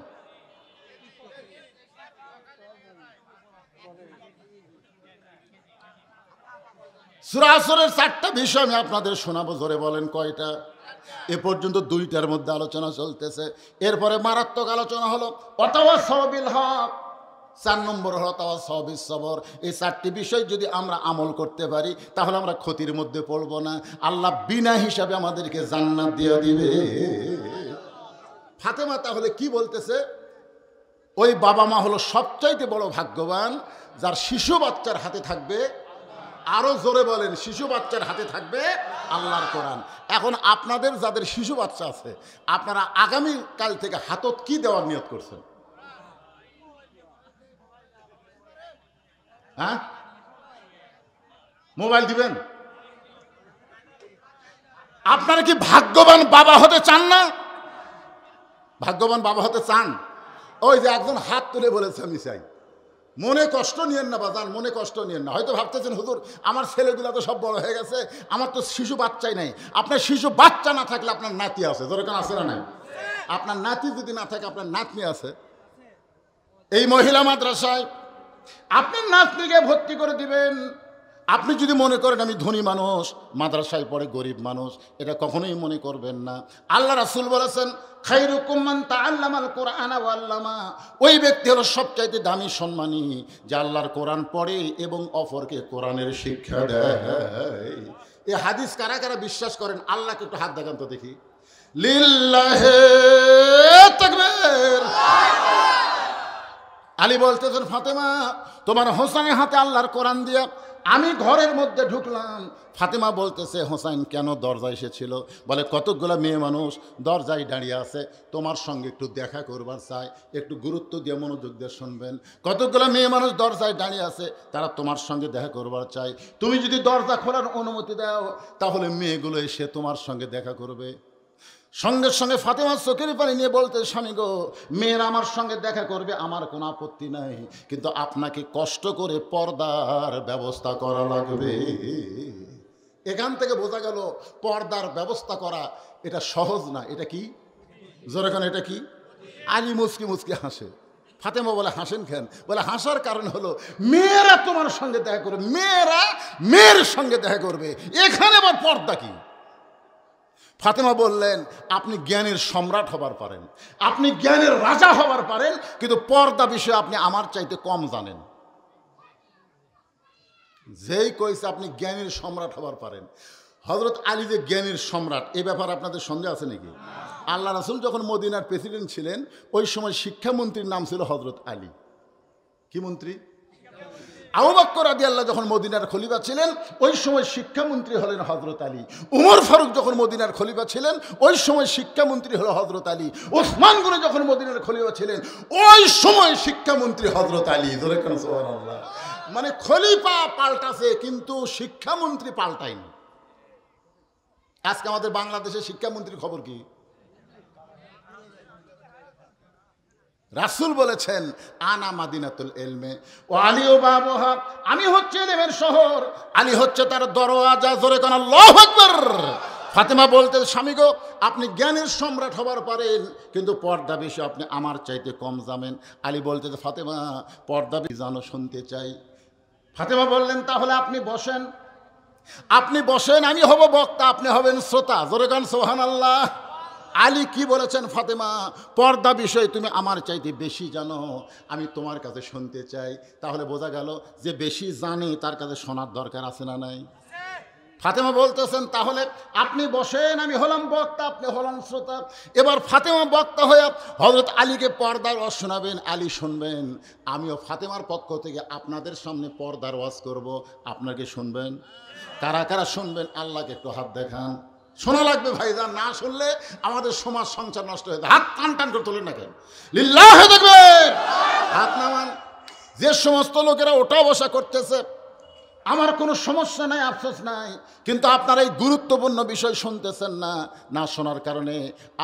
সূরা আসরের 4টা বিষয় আমি আপনাদের শোনাবো, জোরে বলেন কয়টা? এ পর্যন্ত 2টার মধ্যে আলোচনা চলতেছে, এরপরে মারাত্মক আলোচনা হলো ওয়াতাওয়াসাউ বিল হক, 4 নম্বর হলো ওয়াতাওয়াসাউ বিস সবর। এই 4টি বিষয় যদি আমরা আমল করতে পারি তাহলে আমরা ক্ষতির মধ্যে পড়ব না, আল্লাহ বিনা হিসাবে আমাদেরকে জান্নাত দিয়ে দিবে। ফাতেমা তাহলে কি বলতেছে? ওই বাবা মা হলো সবচাইতে বড় ভাগ্যবান যার শিশু বাচ্চার হাতে থাকবে, আরো জোরে বলেন, শিশু বাচ্চার হাতে থাকবে আল্লাহর কোরআন। এখন আপনাদের যাদের শিশু বাচ্চা আছে, আপনারা আগামী কাল থেকে হাতত কি দেওয়ার নিয়ত করছেন? হ্যাঁ, মোবাইল দিবেন? আপনারা কি ভাগ্যবান বাবা হতে চান না? ভাগ্যবান বাবা হতে চান? ওই যে একজন হাত তুলে বলেছে আমি চাই। মনে কষ্ট নিয়েন না বাজান, মনে কষ্ট নিয়েন না। হয়তো ভাবতেছেন হুজুর আমার ছেলেগুলো তো সব বড় হয়ে গেছে, আমার তো শিশু বাচ্চাই নাই। আপনার শিশু বাচ্চা না থাকলে আপনার নাতি আছে, যেরকম আছে না নাই? আপনার নাতি যদি না থাকে আপনার নাতনি আছে। এই মহিলা মাদ্রাসায় আপনার নাতনিকে ভর্তি করে দিবেন। আপনি যদি মনে করেন আমি ধনী মানুষ, মাদ্রাসায় পড়ে গরিব মানুষ, এটা কখনোই মনে করবেন না। আল্লাহ রাসূল বলেছেন খায়রুকুম মান তাআল্লামাল কুরআনা ওয়া আল্লামা, ওই ব্যক্তি হলো সবচাইতে দামি সম্মানী যে আল্লাহর কোরআন পড়ে এবং অপরকে কোরআনের শিক্ষা দেয়। এই হাদিস কারা কারা বিশ্বাস করেন? আল্লাহকে একটু হাত দেখান তো দেখি। লিল্লাহি তাকবীর। আলী বলতেছেন ফাতেমা তোমার হোসেনের হাতে আল্লাহর কোরআন দিয়া আমি ঘরের মধ্যে ঢুকলাম। ফাতেমা বলতেছে হোসাইন কেন দরজায় এসেছিল? বলে কতকগুলো মেয়ে মানুষ দরজায় দাঁড়িয়ে আছে, তোমার সঙ্গে একটু দেখা করবার চাই, একটু গুরুত্ব দিয়ে মনোযোগ দিয়ে শুনবেন। কতকগুলো মেয়ে মানুষ দরজায় দাঁড়িয়ে আছে, তারা তোমার সঙ্গে দেখা করবার চাই। তুমি যদি দরজা খোলার অনুমতি দাও তাহলে মেয়েগুলো এসে তোমার সঙ্গে দেখা করবে। সঙ্গে সঙ্গে ফাতেমা চোখের পানি নিয়ে বলতে, স্বামী গো, মেয়েরা আমার সঙ্গে দেখা করবে, আমার কোনো আপত্তি নাই, কিন্তু আপনাকে কষ্ট করে পর্দার ব্যবস্থা করা লাগবে। এখান থেকে বোঝা গেল পর্দার ব্যবস্থা করা এটা সহজ না। এটা কি যেরকম, এটা কি? আলী মুচকি মুচকি হাসে। ফাতেমা বলে হাসেন কেন? বলে হাসার কারণ হলো মেয়েরা তোমার সঙ্গে দেখা করবে, মেয়েরা মেয়ের সঙ্গে দেখা করবে, এখানে আবার পর্দা কি? ফাতেমা বললেন আপনি জ্ঞানের সম্রাট হবার পারেন, আপনি জ্ঞানের রাজা হবার পারেন, কিন্তু পর্দা বিষয়ে আপনি আমার চাইতে কম জানেন। যেই কইছে আপনি জ্ঞানের সম্রাট হবার পারেন, হযরত আলী যে জ্ঞানের সম্রাট, এ ব্যাপারে আপনাদের সন্দেহ আছে নাকি? আল্লাহ রাসূল যখন মদিনার প্রেসিডেন্ট ছিলেন ওই সময় শিক্ষামন্ত্রীর নাম ছিল হযরত আলী। কি মন্ত্রী? আবু বকর রাদিয়াল্লাহু যখন মদিনার খলিফা ছিলেন ওই সময় শিক্ষামন্ত্রী হলেন হযরত আলী। উমর ফারুক যখন মদিনার খলিফা ছিলেন ওই সময় শিক্ষামন্ত্রী হলো হযরত আলী। ওসমান গনি যখন মদিনার খলিফা ছিলেন ওই সময় শিক্ষামন্ত্রী হযরত আলী। জোরে কেন সুবহানাল্লাহ। মানে খলিফা পাল্টাছে কিন্তু শিক্ষামন্ত্রী পাল্টায়নি। আজকে আমাদের বাংলাদেশের শিক্ষামন্ত্রীর খবর কি? রাসূল বলেছেন আনা মাদিনাতুল ইলমে ও আলী ও বাবুহা, আমি হচ্ছে ইলমের শহর, আলী হচ্ছে তার দরওয়াজা। জোরে কোন আল্লাহু আকবার। ফাতেমা বলতে, স্বামী গো, আপনি জ্ঞানের সম্রাট হবার পারেন কিন্তু পর্দা বিষয়ে আপনি আমার চাইতে কম জানেন। আলী বলতে, ফাতেমা পর্দা জানো, শুনতে চাই। ফাতেমা বললেন তাহলে আপনি বসেন, আপনি বসেন, আমি হব বক্তা, আপনি হবেন শ্রোতা। জোরে কোন সুবহানাল্লাহ। আলী কি বলেছেন? ফাতেমা পর্দা বিষয়ে তুমি আমার চাইতে বেশি জানো, আমি তোমার কাছে শুনতে চাই। তাহলে বোঝা গেল যে বেশি জানে তার কাছে শোনার দরকার আছে না নাই? ফাতেমা বলতেছেন তাহলে আপনি বসেন, আমি হলাম বক্তা, আপনি হলাম শ্রোতা। এবার ফাতেমা বক্তা হয়ে হযরত আলীকে পর্দার ওয়াজ শোনাবেন, আলী শুনবেন। আমিও ফাতেমার পক্ষ থেকে আপনাদের সামনে পর্দার ওয়াজ করব, আপনাকে শুনবেন। কারা কারা শুনবেন আল্লাহকে একটু হাত দেখান। শোনা লাগবে ভাইজান, না শুনলে আমাদের সমাজ সংসার নষ্ট হয়ে যায়। হাত টান টান করে তোলেন না কেন? লিল্লাহি তাকবীর। হাত নামান। যে সমস্ত লোকেরা ওঠা বসা করতেছে আমার কোনো সমস্যা নাই, আফসোস নাই, কিন্তু আপনারা এই গুরুত্বপূর্ণ বিষয় শুনতেছেন না, না শোনার কারণে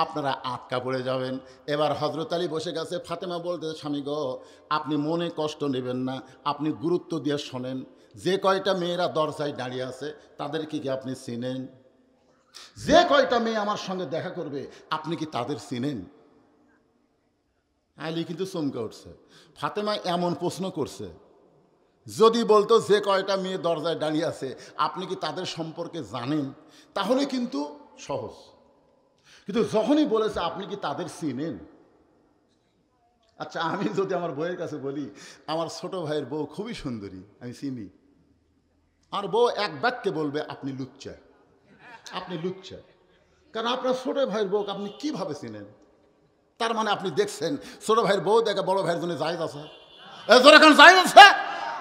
আপনারা আটকা পড়ে যাবেন। এবার হযরত আলী বসে গেছে। ফাতেমা বলতে, স্বামী গো, আপনি মনে কষ্ট নেবেন না, আপনি গুরুত্ব দিয়ে শোনেন। যে কয়টা মেয়েরা দরজায় দাঁড়িয়ে আছে তাদেরকে কি আপনি চিনেন? যে কয়টা মেয়ে আমার সঙ্গে দেখা করবে আপনি কি তাদের চিনেন? আলী কিন্তু চমকে উঠছে। ফাতেমা এমন প্রশ্ন করছে যদি বলতো যে কয়টা মেয়ে দরজায় দাঁড়িয়ে আছে আপনি কি তাদের সম্পর্কে জানেন, তাহলে কিন্তু সহজ। কিন্তু যখনই বলেছে আপনি কি তাদের চিনেন, আচ্ছা আমি যদি আমার বউয়ের কাছে বলি আমার ছোট ভাইয়ের বউ খুবই সুন্দরী, আমি চিনি, আর বউ এক বাক্যে বলবে আপনি লুচ্চা, আপনি লুচ্চা। কারণ আপনার ছোট ভাইয়ের বউকে আপনি কিভাবে চিনেন? তার মানে আপনি দেখছেন ছোট ভাইয়ের বউ দেখে বড় ভাইয়ের জন্য জায়েজ আছে, জায়েজ আছে।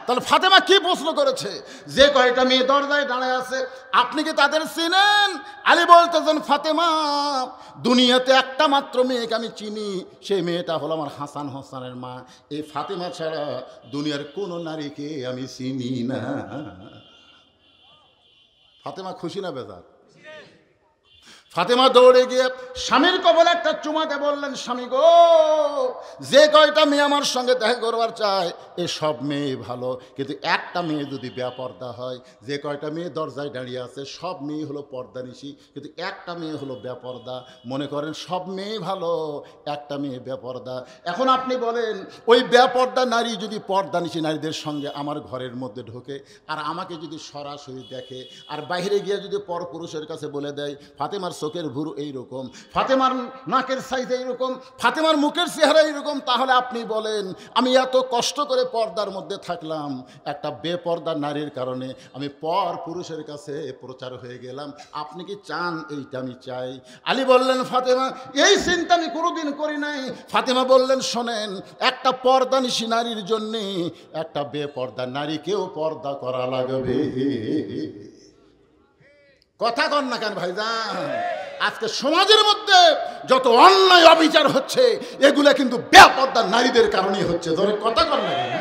তাহলে ফাতেমা কি প্রশ্ন করেছে, যে কয়টা মেয়ে দরজায় দাঁড়ায় আছে আপনি কি তাদের চিনেন? আলী বলতেছেন ফাতেমা, দুনিয়াতে একটা মাত্র মেয়েকে আমি চিনি, সেই মেয়েটা হলো আমার হাসান হোসেনের মা। এই ফাতেমা ছাড়া দুনিয়ার কোনো নারীকে আমি চিনি না। ফাতেমা খুশি না বেজার? ফাতেমা দৌড়ে গিয়ে স্বামীর কপালে একটা চুমাতে বললেন, স্বামী গো, যে কয়টা মেয়ে আমার সঙ্গে দেখা করবার চায় এ সব মেয়ে ভালো, কিন্তু একটা মেয়ে যদি বেপর্দা হয়, যে কয়টা মেয়ে দরজায় দাঁড়িয়ে আছে সব মেয়ে হলো পর্দানিশী, কিন্তু একটা মেয়ে হলো বেপর্দা। মনে করেন সব মেয়ে ভালো, একটা মেয়ে বেপর্দা। এখন আপনি বলেন ওই বেপর্দা নারী যদি পর্দানিশী নারীদের সঙ্গে আমার ঘরের মধ্যে ঢোকে আর আমাকে যদি সরাসরি দেখে আর বাইরে গিয়ে যদি পরপুরুষের কাছে বলে দেয় ফাতেমার চোখের ভুরু এইরকম, ফাতেমার নাকের সাইজ এইরকম, ফাতেমার মুখের চেহারা এইরকম, তাহলে আপনি বলেন আমি এত কষ্ট করে পর্দার মধ্যে থাকলাম, একটা বেপর্দা নারীর কারণে আমি পর পুরুষের কাছে প্রচার হয়ে গেলাম, আপনি কি চান এইটা? আমি চাই। আলী বললেন ফাতেমা, এই চিন্তা আমি কোনোদিন করি নাই। ফাতেমা বললেন শোনেন, একটা পর্দানিশী নারীর জন্যে একটা বেপর্দা নারীকেও পর্দা করা লাগবে। কথা কন না কেন ভাইজান? আজকে সমাজের মধ্যে যত অন্যায় অবিচার হচ্ছে এগুলা কিন্তু বেপর্দা নারীদের কারণেই হচ্ছে। ধরে কথা কন না কেন?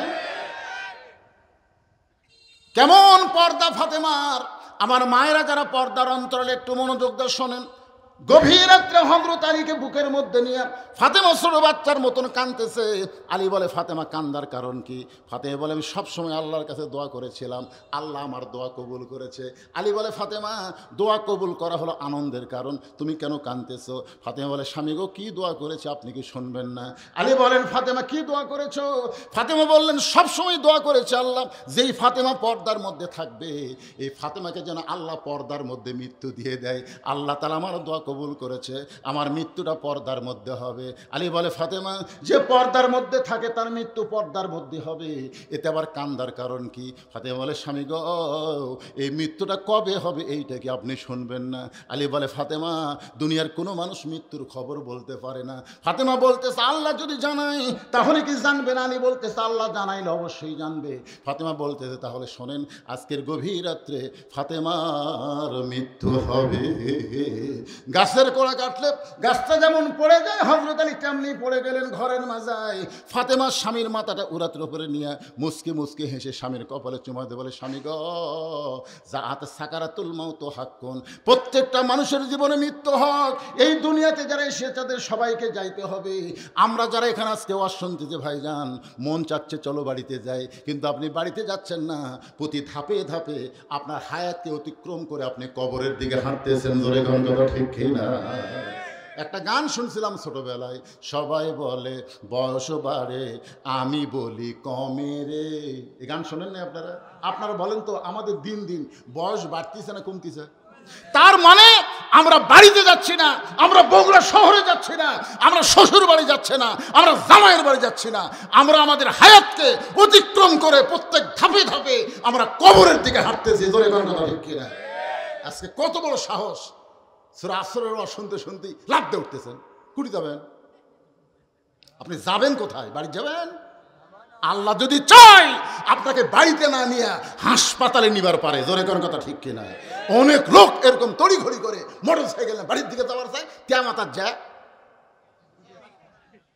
কেমন পর্দা ফাতেমার! আমার মায়েরা যারা পর্দার অন্তরালে একটু মনোযোগ দিয়ে শোনেন, গভীর রাত্রে হযরত আলীকে বুকের মধ্যে নিয়ে ফাতেমা ছোট বাচ্চার মতন কাঁদতেছে। আলী বলে ফাতেমা কান্দার কারণ কি? ফাতেমা বলে আমি সবসময় আল্লাহর কাছে দোয়া করেছিলাম, আল্লাহ আমার দোয়া কবুল করেছে। আলী বলে ফাতেমা দোয়া কবুল করা হলো আনন্দের কারণ, তুমি কেন কাঁদতেছো? ফাতেমা বলে স্বামী গো, কি দোয়া করেছে আপনি কি শুনবেন না? আলী বলেন ফাতেমা কি দোয়া করেছো? ফাতেমা বললেন সবসময় দোয়া করেছে আল্লাহ যেই ফাতেমা পর্দার মধ্যে থাকবে এই ফাতেমাকে যেন আল্লাহ পর্দার মধ্যে মৃত্যু দিয়ে দেয়। আল্লাহ তাআলা আমার দোয়া কবুল করেছে, আমার মৃত্যুটা পর্দার মধ্যে হবে। আলী বলে ফাতেমা যে পর্দার মধ্যে থাকে তার মৃত্যু পর্দার মধ্যে হবে, এতে আবার কান্দার কারণ কি? ফাতেমা বলে স্বামী গো, এই মৃত্যুটা কবে হবে এইটা কি আপনি শুনবেন না? আলী বলে ফাতেমা দুনিয়ার কোনো মানুষ মৃত্যুর খবর বলতে পারে না। ফাতেমা বলতেছে আল্লাহ যদি জানায় তাহলে কি জানবে না? আলী বলতেছে আল্লাহ জানাইলে অবশ্যই জানবে। ফাতেমা বলতেছে তাহলে শোনেন, আজকের গভীর রাত্রে ফাতেমার মৃত্যু হবে। গাছের কোড়া কাটলে গাছটা যেমন পড়ে যায় হযরত আলী তেমনি পড়ে গেলেন ঘরের মাজায়। ফাতেমা স্বামীর মাথাটা উরাতের উপরে নিয়ে মুসকে মুসকে হেসে স্বামীর কপালে চুমা দিয়ে বলে স্বামী গো, জাআত সাকারাতুল মাউত হাক্কুন, প্রত্যেকটা মানুষের জীবনে মৃত্যু হক। এই দুনিয়াতে যারা এসে তাদের সবাইকে যাইতে হবে। আমরা যারা এখানে আজকে ওয়াজ শুনতেছি ভাইজান, মন চাচ্ছে চলো বাড়িতে যাই, কিন্তু আপনি বাড়িতে যাচ্ছেন না, প্রতি ধাপে ধাপে আপনার হায়াতকে অতিক্রম করে আপনি কবরের দিকে হাঁটতেছেন। জোরে কথা ঠিক কিনা? একটা গান শুনছিলাম ছোটবেলায়, সবাই বলে বয়স বাড়ে আমি বলি কমে রে। এই গান শোনেন না আপনারা? আপনারা বলেন তো আমাদের দিন দিন বয়স বাড়তিছে না কমতিছে? তার মানে আমরা বাড়িতে যাচ্ছি না, আমরা বগুড়া শহরে যাচ্ছি না, আমরা শ্বশুর বাড়ি যাচ্ছি না, আমরা জামাইয়ের বাড়ি যাচ্ছি না, আমরা আমাদের হায়াতকে অতিক্রম করে প্রত্যেক ধাপে ধাপে আমরা কবরের দিকে হাঁটতেছি। জোরে কথা ঠিক কিনা? আজকে কত বড় সাহস! সূরা আসরের ওয়াজ শুনতে শুনতে লাফ দিয়ে উঠতেছেন। কুড়ি যাবেন? আপনি যাবেন কোথায়? বাড়ি যাবেন? আল্লাহ যদি চায় আপনাকে বাড়িতে না নিয়ে হাসপাতালে নিবার পারে। জোরে কোন কথা ঠিক কিনা? অনেক লোক এরকম তড়িঘড়ি করে মোটর সাইকেলে বাড়ির দিকে যাওয়ার চায়, কিয়ামত যায়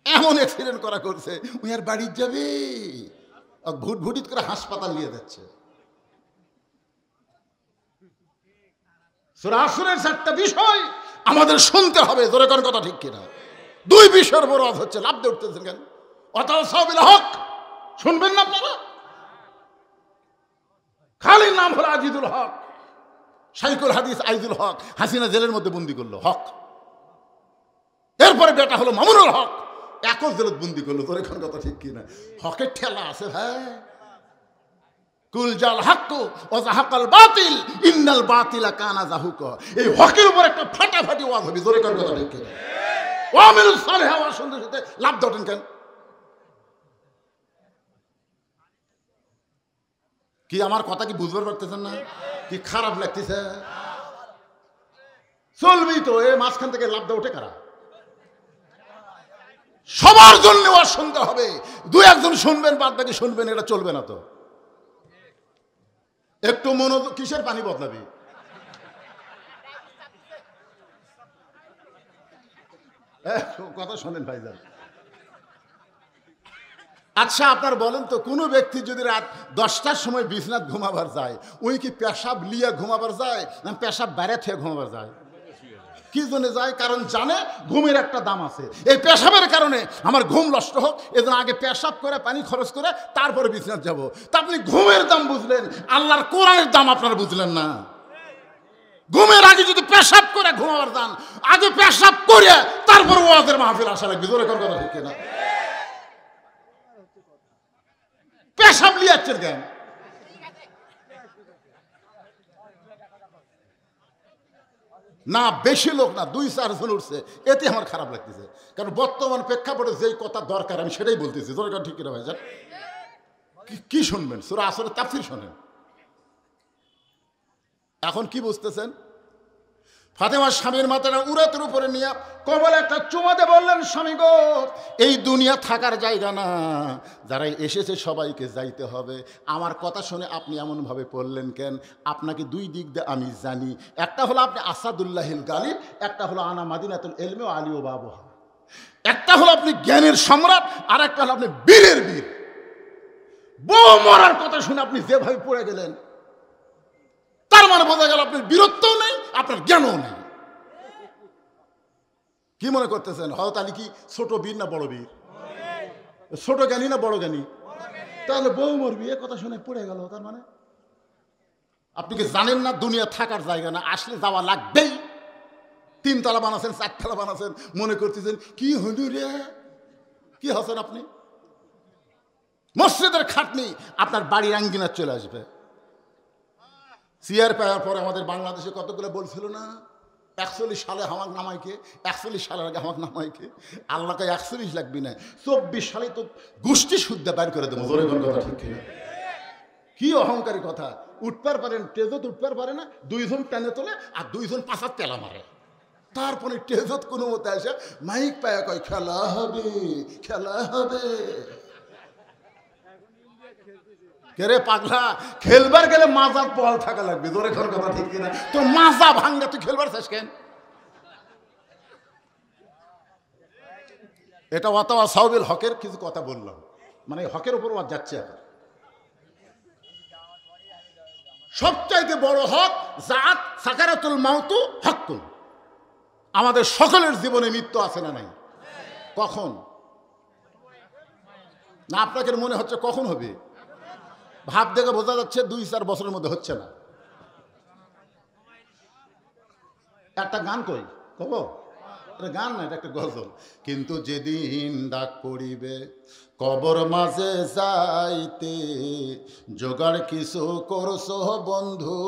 এমন অ্যাক্সিডেন্ট করা করছে উনি আর বাড়ি যাবে, ভুট ভুটিত করে হাসপাতাল নিয়ে যাচ্ছে। সূরা আসরের 4টা বিষয় আমাদের শুনতে হবে। জোরে কোন কথা ঠিক কিনা? 2 বিষয়ের বড় হচ্ছে লাভ দিয়ে উঠতেছেন কেন? ওয়াতাওয়াসাউ বিল হক শুনবেন না আপনারা? খালির নাম হলো আজিজুল হক, শাইখুল হাদিস আইজুল হক। হাসিনা জেলের মধ্যে বন্দি করলো, হক। এরপরে বেটা হলো মামুনুল হক, একই জেলত বন্দি করলো। তোর এখন কথা ঠিক কিনা? হকের ঠেলা আছে ভাই। কুল জাল হাক্কু ওয়া যাহাকাল বাতিল ইন্নাল বাতিলা কানা যাহুকা। এই হকের উপর একটা ফাটাফাটি ওয়াজ হবে, জোরে করে কথা ঠিক কিনা? ওয়ামিলুস সালিহা ওয়াজ শুনতে শুনতে লাভ দাওটেন কেন? কি আমার কথা কি বুঝতে পারতেছেন না? কি খারাপ লাগতেছে? চলবেই তো, এ মাঝখান থেকে লাভ দাও ওঠে কারা? সবার জন্য ওয়াজ শুনতে হবে। দুই একজন শুনবেন, বাদ বাকি শুনবেন, এটা চলবে না তো। একটু মনোযোগ। কিসের পানি বদলাবি? কথা শোনেন ভাইজান। আচ্ছা আপনার বলেন তো, কোনো ব্যক্তি যদি রাত 10টার সময় বিছনাত ঘুমাবার যায়, ওই কি পেশাব লিয়া ঘুমাবার যায় না পেশাব বাইরে থেকে ঘুমাবার যায়? কি জন্য যায়? কারণ জানে ঘুমের একটা দাম আছে। এই পেশাবের কারণে আমার ঘুম নষ্ট হোক, এজন্য আগে পেশাব করে পানি খরচ করে তারপরে বিছনাত যাব। তা আপনি ঘুমের দাম বুঝলেন, আল্লাহর কোরআনের দাম আপনারা বুঝলেন না। ঘুমের আগে যদি পেশাব করে ঘুমাবার যান, আগে পেশাব করে তারপর ওয়াজের মাহফিল আসা লাগবে। জোরে কথা ঠিক কিনা? পেশাব লিয়াচ্ছেন কেন? না বেশি লোক না, 2-4 জন উঠছে, এতে আমার খারাপ লাগতেছে। কারণ বর্তমান প্রেক্ষাপটে যেই কথা দরকার আমি সেটাই বলতেছি। দরকার ঠিক কিনা ভাইজান? কি শুনবেন? সূরা আসরের তাফসীর শোনেন। এখন কি বুঝতেছেন? ফাতেমার স্বামীর মাথাটা উরাতের উপরে নিয়ে কবলে একটা চুমাতে বললেন, স্বামী গো, এই দুনিয়া থাকার জায়গা না, যারা এসেছে সবাইকে যাইতে হবে। আমার কথা শুনে আপনি এমনভাবে পড়লেন কেন? আপনাকে দুই দিক দিয়ে আমি জানি। একটা হলো আপনি আসাদুল্লাহিল গালিব, একটা হলো আনা মাদিনাতুল ইলমি ওয়া আলী ওয়া বাবুহা। একটা হলো আপনি জ্ঞানের সম্রাট, আর একটা হলো আপনি বীরের বীর। বউ মরার কথা শুনে আপনি যেভাবে পড়ে গেলেন, তার মানে বোঝা গেল আপনার বীরত্বও নেই, আপনার জ্ঞানও নেই। কি মনে করতেছেন হযরত আলী কি ছোট বীর না বড় বীর? ছোট জ্ঞানী না বড় জ্ঞানী? তাহলে বউ মরবি এ কথা শুনে পড়ে গেল। তার মানে আপনি কি জানেন না দুনিয়া থাকার জায়গা না, আসলে যাওয়া লাগবেই। 3 তলা বানাচ্ছেন, 4 তলা বানাচ্ছেন, মনে করতেছেন কি হলু রে? কি হচ্ছেন আপনি? মসজিদের খাটনি আপনার বাড়ির আঙ্গিনা চলে আসবে। চেয়ার পাওয়ার পরে আমাদের বাংলাদেশে কতগুলো বলছিল না, 41 সালে হামাক নামাইকে, 41 সালের আগে হামাক নামাইকে। আল্লাহকে 41 লাগবি না, 24 সালে তো গোষ্ঠী শুদ্ধ বাইর করে দেবো। জোরে কথা ঠিক কিনা? কি অহংকারী কথা! উঠবার পারেন, টেজত উঠবার পারে না, 2 জন টানে তোলে আর 2 জন পাশার তেলা মারে। তারপরে টেজত কোনো মতে আসে মাইক পায়া কয় খেলা হবে, খেলা হবে। কেরে পাগলা, খেলবার গেলে মাজার পল থাকা লাগবে। জোরে কথা ঠিক কিনা? তো মাজা ভাঙ্গা তুই খেলবার চাস কেন? এটা ওয়াতাওয়া সাওবিল হকের কিছু কথা বললাম, মানে হকের উপর ওয়াজ যাচ্ছে। এখন সবচাইতে বড় হক জাত সাকারাতুল মাউতু হকুন। আমাদের সকলের জীবনে মৃত্যু আছে না নাই? কখন না আপনাকে মনে হচ্ছে কখন হবে? ভাব দেখে বোঝা যাচ্ছে 2-4 বছরের মধ্যে হচ্ছে না। একটা গান কই কব, এটা গান না, এটা একটা গজল। কিন্তু যেদিন ডাক পড়িবে কবর মাঝে যাইতে, জোগাড় কিছু করছো বন্ধু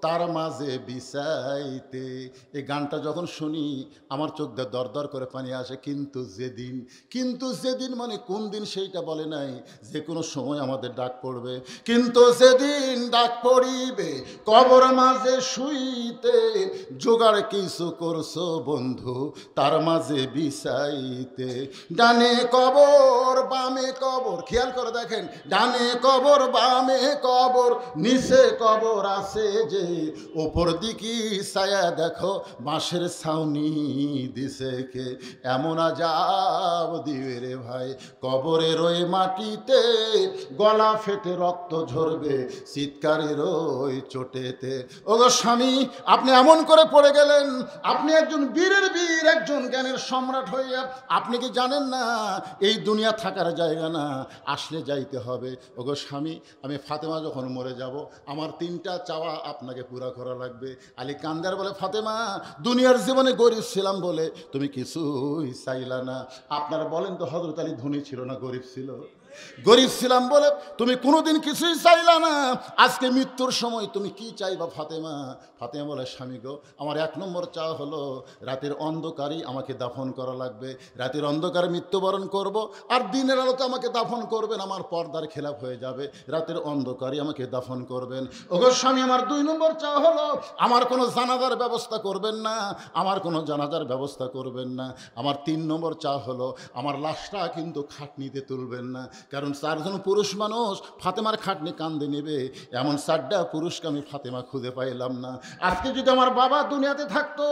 তার মাঝে বিছাইতে। এই গানটা যখন শুনি আমার চোখ দিয়ে দর দর করে পানি আসে। কিন্তু যেদিন, কিন্তু যেদিন মানে কোন দিন সেইটা বলে নাই, যে কোনো সময় আমাদের ডাক পড়বে। কিন্তু যেদিন ডাক পড়িবে কবর মাঝে শুইতে, জোগাড় কিছু করছো বন্ধু তার মাঝে বিছাইতে। ডানে কবর বামে কবর, খেয়াল করে দেখেন, ডানে কবর বামে কবর, নিচে কবর আছে যে, ওপর দিকে ছায়া দেখো বাঁশের ছাউনি দিছে কে। এমন আজাব দিবে রে ভাই কবরের ওই মাটিতে, গলা ফেটে রক্ত ঝরবে চিৎকারের ওই চোটেতে। ওগো স্বামী, আপনি এমন করে পড়ে গেলেন, আপনি একজন বীরের বীর, একজন জ্ঞানের সম্রাট হইয়া আপনি কি জানেন না এই দুনিয়া থাকার জায়গা না, আসলে যাইতে হবে। ওগো স্বামী, আমি ফাতেমা যখন মরে যাব, আমার 3টা চাওয়া আপনাকে পুরা করা লাগবে। আলী কান্দার বলে, ফাতেমা, দুনিয়ার জীবনে গরিব ছিলাম বলে তুমি কিছুই চাইলা না। আপনারা বলেন তো হযরত আলী ধনী ছিল না গরিব ছিল? গরিব ছিলাম বলে তুমি কোনোদিন কিছুই চাইলা না, আজকে মৃত্যুর সময় তুমি কি চাইবা ফাতেমা? ফাতেমা বলে, স্বামী গো, আমার 1 নম্বর চাওয়া হলো রাতের অন্ধকারেই আমাকে দাফন করা লাগবে। রাতের অন্ধকারে মৃত্যুবরণ করব, আর দিনের আলোতে আমাকে দাফন করবেন, আমার পর্দার খেলাপ হয়ে যাবে। রাতের অন্ধকারেই আমাকে দাফন করবেন। ওগো স্বামী, আমার 2 নম্বর চাওয়া হলো আমার কোনো জানাজার ব্যবস্থা করবেন না, আমার কোনো জানাজার ব্যবস্থা করবেন না। আমার 3 নম্বর চাওয়া হলো আমার লাশটা কিন্তু খাটনিতে তুলবেন না, কারণ 4 জন পুরুষ মানুষ ফাতেমার খাটনি কান্দে নেবে, এমন 4টা পুরুষকে আমি ফাতেমা খুঁজে পাইলাম না। আজকে যদি আমার বাবা দুনিয়াতে থাকতো,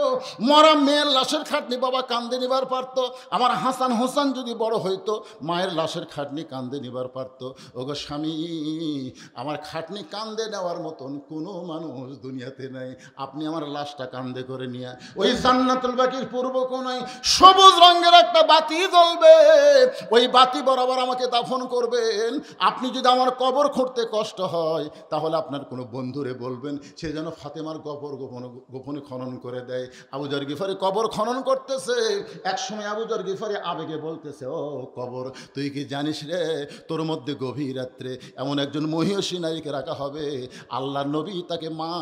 মরা মেয়ের লাশের খাটনি বাবা কান্দে নিবার পারতো। আমার হাসান হোসেন যদি বড় হইতো, মায়ের লাশের খাটনি কান্দে নিবার পারতো। ওগো স্বামী, আমার খাটনি কান্দে নেওয়ার মতন কোনো মানুষ দুনিয়াতে নাই। আপনি আমার লাশটা কান্দে করে নিয়ে ওই জান্নাতুল বাকির পূর্ব কোণায় সবুজ রঙের একটা বাতি জ্বলবে, ওই বাতি বরাবর আমাকে দাফন করবেন। আপনি যদি আমার কবর খুঁড়তে কষ্ট হয়, তাহলে আপনার কোনো বন্ধুরে বলবেন সে যেন ফাতেমার কবর গোপনে খনন করে দেয়। আবু যর গিফারি কবর খনন করতেছে, একসময় আবু যর গিফারি আবেগে বলতেছে, ও কবর, তুই কি জানিস রে, তোর মধ্যে গভীর রাত্রে এমন একজন মহিষী নারীকে রাখা হবে, আল্লাহর নবী তাকে মা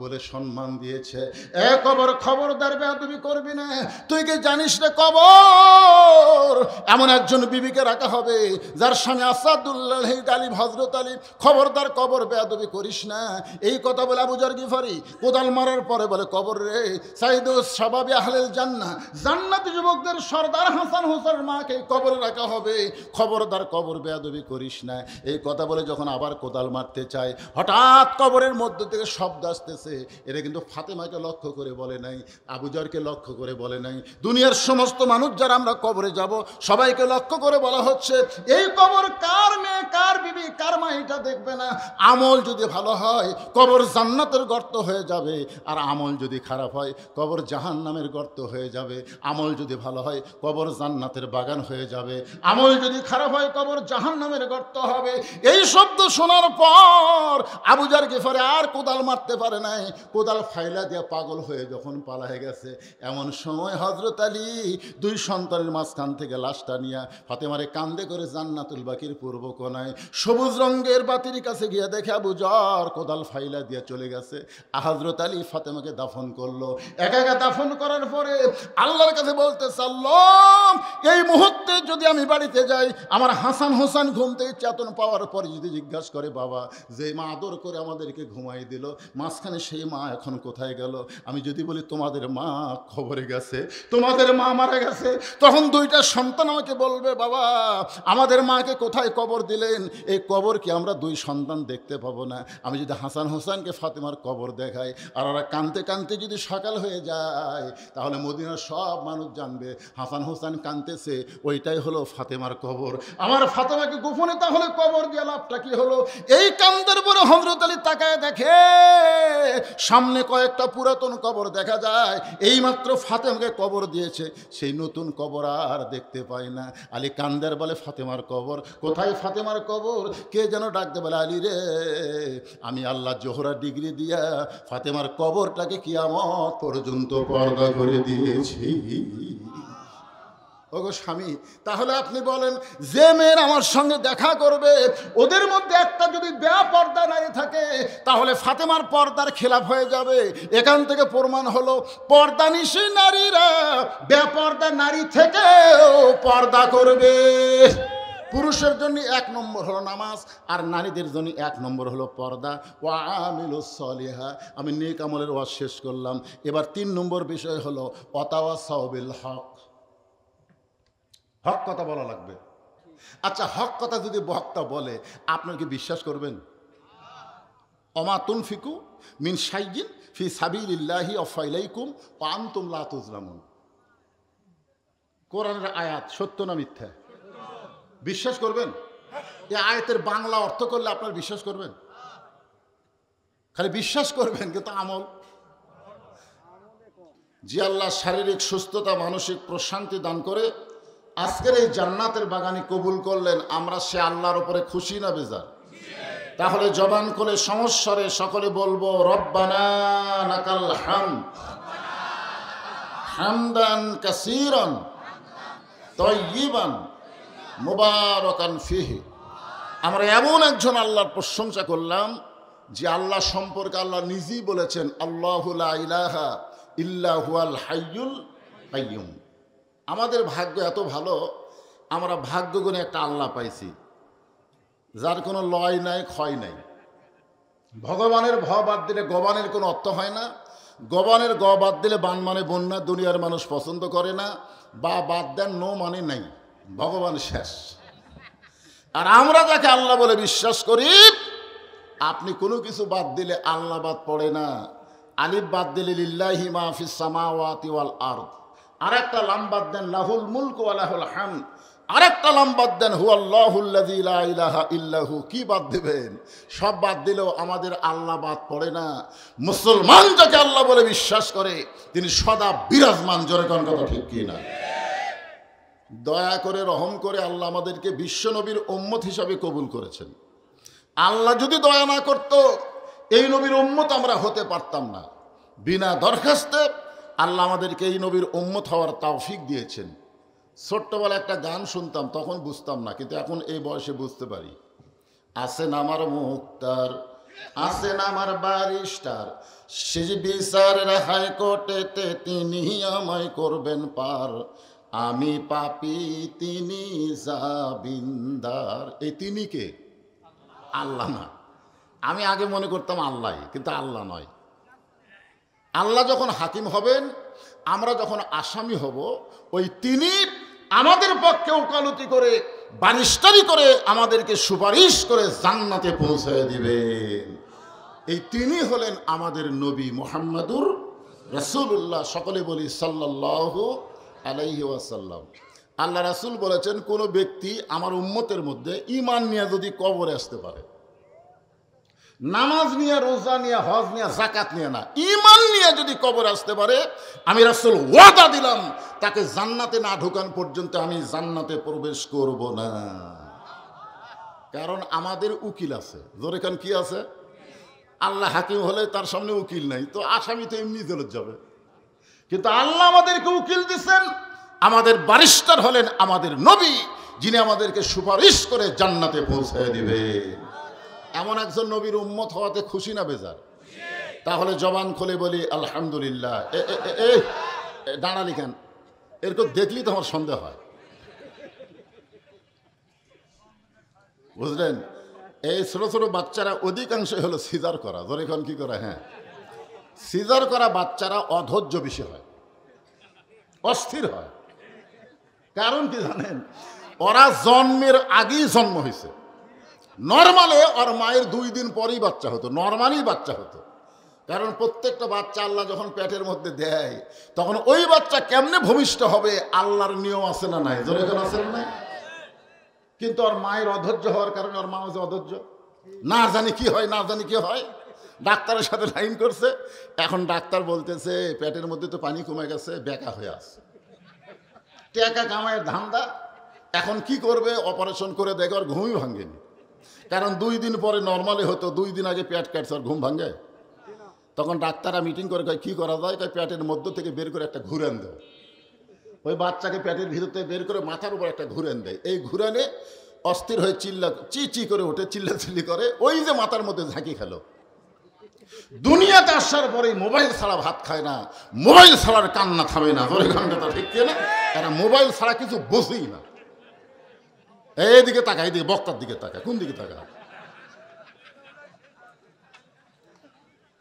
বলে সম্মান দিয়েছে। এ কবর, খবরদার বেয়াদবি করবি না। তুই কি জানিস রে কবর, এমন একজন বিবিকে রাখা হবে যার স্বামী আসাদুল্লাহ আলী, হযরত আলী। খবরদার কবর, বেয়াদবি করিস না। এই কথা বলে আবু যর গিফারি কোদাল মারার পরে বলে, কবর রে, সাইদুস শাবাবি আহলিল জান্নাহ, জান্নাতি যুবকদের সর্দার হাসান হোসেনের মাকে কবরে রাখা হবে। খবরদার কবর, বেয়াদবি করিস না। এই কথা বলে যখন আবার কোদাল মারতে চায়, হঠাৎ কবরের মধ্য থেকে শব্দ আসতেছে। এটা কিন্তু ফাতেমাকে লক্ষ্য করে বলে নাই, আবু যরকে লক্ষ্য করে বলে নাই, দুনিয়ার সমস্ত মানুষ যারা আমরা কবরে যাব সবাইকে লক্ষ্য করে বলা হচ্ছে, এই কবর কার মেয়ে, কার বিবি, কার মা, এটা দেখবে না। আমল যদি ভালো হয় কবর জান্নাতের গর্ত হয়ে যাবে, আর আমল যদি খারাপ হয় কবর জাহান্নামের গর্ত হয়ে যাবে। আমল যদি ভালো হয় কবর জান্নাতের বাগান হয়ে যাবে, আমল যদি খারাপ হয় কবর জাহান্নামের গর্ত হবে। এই শব্দ শোনার পর আবু যর গিফারি আর কোদাল মারতে পারে নাই, কোদাল ফাইলা দিয়ে পাগল হয়ে যখন পালায়ে গেছে, এমন সময় হযরত আলী 2 সন্তানের মাঝখান থেকে লাশটা নিয়ে ফাতেমারে কান্দে করে জান্নাতুল বাকির পূর্ব কোণায় সবুজ রঙের বাতির কাছে গিয়ে দেখে আবু যর কোদাল ফাইলা দিয়ে চলে গেছে। হযরত আলী ফাতেমাকে দাফন করলো। একা একা দাফন করার পরে আল্লাহর কাছে বলতেছে, আল্লাহ, এই মুহূর্তে যদি আমি বাড়িতে যাই, আমার হাসান হোসেন ঘুম থেকে চেতন পাওয়ার পরে যদি জিজ্ঞাসা করে, বাবা, যে মা আদর করে আমাদেরকে ঘুমাই দিল, মাঝখানে সেই মা এখন কোথায় গেল? আমি যদি বলি তোমাদের মা খবরে গেছে, তোমাদের মা মারা গেছে, তখন 2টা সন্তান আমাকে বলবে, বাবা, আমাদের মাকে কোথায় কবর দিলেন? এই কবর কি আমরা 2 সন্তান দেখতে পাবো না? আমি যদি হাসান হোসেনকে ফাতেমার কবর দেখাই, আর ওরা কাঁদতে কাঁদতে যদি সকাল হয়ে যায়, তাহলে মদিনার সব মানুষ জানবে হাসান হোসেন কাঁদতেছে, ওইটাই হলো ফাতেমার কবর। আমার ফাতেমাকে গোপনে তাহলে কবর দিয়ে লাভটা কি হলো? এই কান্দের পরে হযরত আলী তাকায় দেখে সামনে কয়েকটা পুরাতন কবর দেখা যায়। এইমাত্র ফাতেমাকে কবর দিয়েছে, সেই নতুন কবর আর দেখতে পায় না। আলী কান্দের বলে, ফাতেমার কবর কোথায়? ফাতেমার কবর। কে যেন ডাকতে বলে, আলী রে, আমি আল্লাহ জোহরা ডিগ্রি দিয়া ফাতেমার কবরটাকে কিয়ামত পর্যন্ত পর্দা করে দিয়েছি। ওগো স্বামী, তাহলে আপনি বলেন, যে মেয়ের আমার সঙ্গে দেখা করবে, ওদের মধ্যে একটা যদি বেপর্দা নারী থাকে, তাহলে ফাতেমার পর্দার খেলাফ হয়ে যাবে। এখান থেকে প্রমাণ হলো, পর্দানিশী নারীরা বেপর্দা নারী থেকেও পর্দা করবে। পুরুষের জন্য 1 নম্বর হলো নামাজ, আর নারীদের জন্য 1 নম্বর হলো পর্দা। ওয়া আমিলুস সলিহা। আমি নেক আমলের ওয়াজ শেষ করলাম। এবার 3 নম্বর বিষয় হলো ওয়াতাওয়াসাউ বিল হক। হক কথা বলা লাগবে। আচ্ছা, হক কথা যদি বক্তা বলে, আপনার কি বিশ্বাস করবেন? ওমা তুনফিকু মিন শাইইন ফি সাবিলিল্লাহি আফাইলাইকুম ওয়া আনতুম লা তুজলামুন। কোরআনের আয়াত, সত্য না মিথ্যা? বিশ্বাস করবেন? এই আয়াতের বাংলা অর্থ করলে আপনার বিশ্বাস করবেন? খালি বিশ্বাস করবেন, কিন্তু আমল? যে আল্লাহ শারীরিক সুস্থতা, মানসিক প্রশান্তি দান করে আজকের এই জান্নাতের বাগানে কবুল করলেন, আমরা সে আল্লাহর উপরে খুশি না বেজার? তাহলে জবান খুলে সমস্বরে সকলে বলবো, রব্বানা লাকাল হামদ হামদান কাসীরান তাইয়িবান মুবারাকান ফিহি। আমরা এমন একজন আল্লাহর প্রশংসা করলাম যে আল্লাহ সম্পর্কে আল্লাহ নিজেই বলেছেন, আল্লাহু লা ইলাহা ইল্লা হুয়াল হাইয়ুল কাইয়ুম। আমাদের ভাগ্য এত ভালো, আমরা ভাগ্য গুণে একটা আল্লাহ পাইছি যার কোনো লয় নাই, ক্ষয় নাই। ভগবানের ভ বাদ দিলে গবানের কোনো অর্থ হয় না, গবানের গ বাদ দিলে বান মানে বন্যা, দুনিয়ার মানুষ পছন্দ করে না, বা বাদ দেন নো মানে নাই, ভগবান শেষ। আর আমরা যাকে আল্লাহ বলে বিশ্বাস করি, আপনি কোনো কিছু বাদ দিলে আল্লাহ বাদ পড়ে না। আলিফ বাদ দিলে লিল্লাহি মা ফিস সামাওয়াতি ওয়াল আরদ, আরেকটা লাম বাদ দেন লাহুল মুলকু ওয়া লাহুল হামদ, আরেকটা লাম বাদ দেন হুয়াল্লাহুল্লাযী লা ইলাহা ইল্লাহু। কি বাদ দিবেন? সব বাদ দিলেও আমাদের আল্লাহ বাদ পড়ে না। মুসলমান যাকে আল্লাহ বলে বিশ্বাস করে তিনি সদা বিরাজমান। জোরে কোন কথা ঠিক কি না? দয়া করে রহম করে আল্লাহ আমাদেরকে বিশ্ব নবীর উম্মত হিসাবে কবুল করেছেন। আল্লাহ যদি দয়া না করত এই নবীর উম্মত আমরা হতে পারতাম না। বিনা দরখাস্তে আল্লাহ আমাদেরকে এই নবীর উম্মত হওয়ার তৌফিক দিয়েছেন। ছোট্টবেলা একটা গান শুনতাম, তখন বুঝতাম না, কিন্তু এখন এই বয়সে বুঝতে পারি। আসেন আমার মুক্তার, আসেন আমার ব্যারিস্টার, সে বিচারের হাইকোর্টেতে তিনি আমায় করবেন পার। আমি পাপী, তিনি জামিনদার। এই তিনি কে? আল্লাহ না। আমি আগে মনে করতাম আল্লাহ, কিন্তু আল্লাহ নয়। আল্লাহ যখন হাকিম হবেন, আমরা যখন আসামি হব, ওই তিনি আমাদের পক্ষে ওকালতি করে, বারিস্টারি করে, আমাদেরকে সুপারিশ করে জান্নাতে পৌঁছে দিবেন। এই তিনি হলেন আমাদের নবী মুহাম্মাদুর রাসূলুল্লাহ। সকলে বলি সাল্লাল্লাহু আলাইহি ওয়াসাল্লাম। আল্লাহ রাসূল বলেছেন, কোনো ব্যক্তি আমার উম্মতের মধ্যে ঈমান নিয়ে যদি কবরে আসতে পারে, নামাজ নিয়ে, রোজা নিয়ে, হজ নিয়ে, যাকাত নিয়ে না, ঈমান নিয়ে যদি কবরে আসতে পারে, আমি রাসূল ওয়াদা দিলাম তাকে জান্নাতে না ঢোকান পর্যন্ত আমি জান্নাতে প্রবেশ করব না। কারণ আমাদের উকিল আছে। জোরে কান কি আছে? আল্লাহ হাকিম হলে তার সামনে উকিল নাই, তো আসামি তো এমনি জেলে যাবে। কিন্তু আল্লাহ আমাদেরকে উকিল দিচ্ছেন। আমাদের ব্যারিস্টার হলেন আমাদের নবী, যিনি আমাদেরকে সুপারিশ করে জান্নাতে পৌঁছে দিবেন। এমন একজন নবীর উম্মত হওয়াতে খুশি না বেজার? তাহলে জবান খুলে বলি আলহামদুলিল্লাহ। দাঁড়ালি কেন? এরকম দেখলি তো আমার সন্দেহ হয়, বুঝলেন? এই ছোট ছোট বাচ্চারা অধিকাংশ হলো সিজার করা। ধরে এখন কি করা? হ্যাঁ, সিজার করা বাচ্চারা অধৈর্য বেশি হয়, অস্থির হয়। কারণ কি জানেন? ওরা জন্মের আগেই জন্ম হয়েছে। নর্মালে ওর মায়ের 2 দিন পরেই বাচ্চা হতো, নর্মালি বাচ্চা হতো। কারণ প্রত্যেকটা বাচ্চা আল্লাহ যখন পেটের মধ্যে দেয়, তখন ওই বাচ্চা কেমনে ভূমিষ্ঠ হবে আল্লাহর নিয়ম আছে না নাই? জোরে কেন আছে না নাই? কিন্তু ওর মায়ের অধৈর্য হওয়ার কারণে ওর মা যে অধৈর্য, না জানি কি হয়, না জানি কি হয়। ডাক্তারের সাথে লাইন করছে, এখন ডাক্তার বলতেছে পেটের মধ্যে তো পানি কমে গেছে, বেকা হয়ে আছে, টাকা কামায় ধান্দা। এখন কি করবে? অপারেশন করে দেখে ওর ঘুমই ভাঙেনি। কারণ 2 দিন পরে নর্মালি হতো, 2 দিন আগে পেট কাটছে, আর ঘুম ভাঙে। তখন ডাক্তাররা মিটিং করে কয় কি করা যায়? কয় পেটের মধ্য থেকে বের করে একটা ঘুরান দেয়। ওই বাচ্চাকে পেটের ভিতর থেকে বের করে মাথার উপর একটা ঘুরান দেয়। এই ঘুরানে অস্থির হয়ে চি চি করে ওঠে, চিল্লাচিল্লি করে। ওই যে মাথার মধ্যে ঝাঁকি খেলো। দুনিয়াতে আসার পরে মোবাইল ছাড়া ভাত খায় না, মোবাইল ছাড়ার কান্না থামে না। ধরে ঘন্টা ঠিক না? এরা মোবাইল ছাড়া কিছু বোঝেই না। এইদিকে তাকা, এইদিকে বক্তার দিকে তাকা, কোন দিকে তাকা?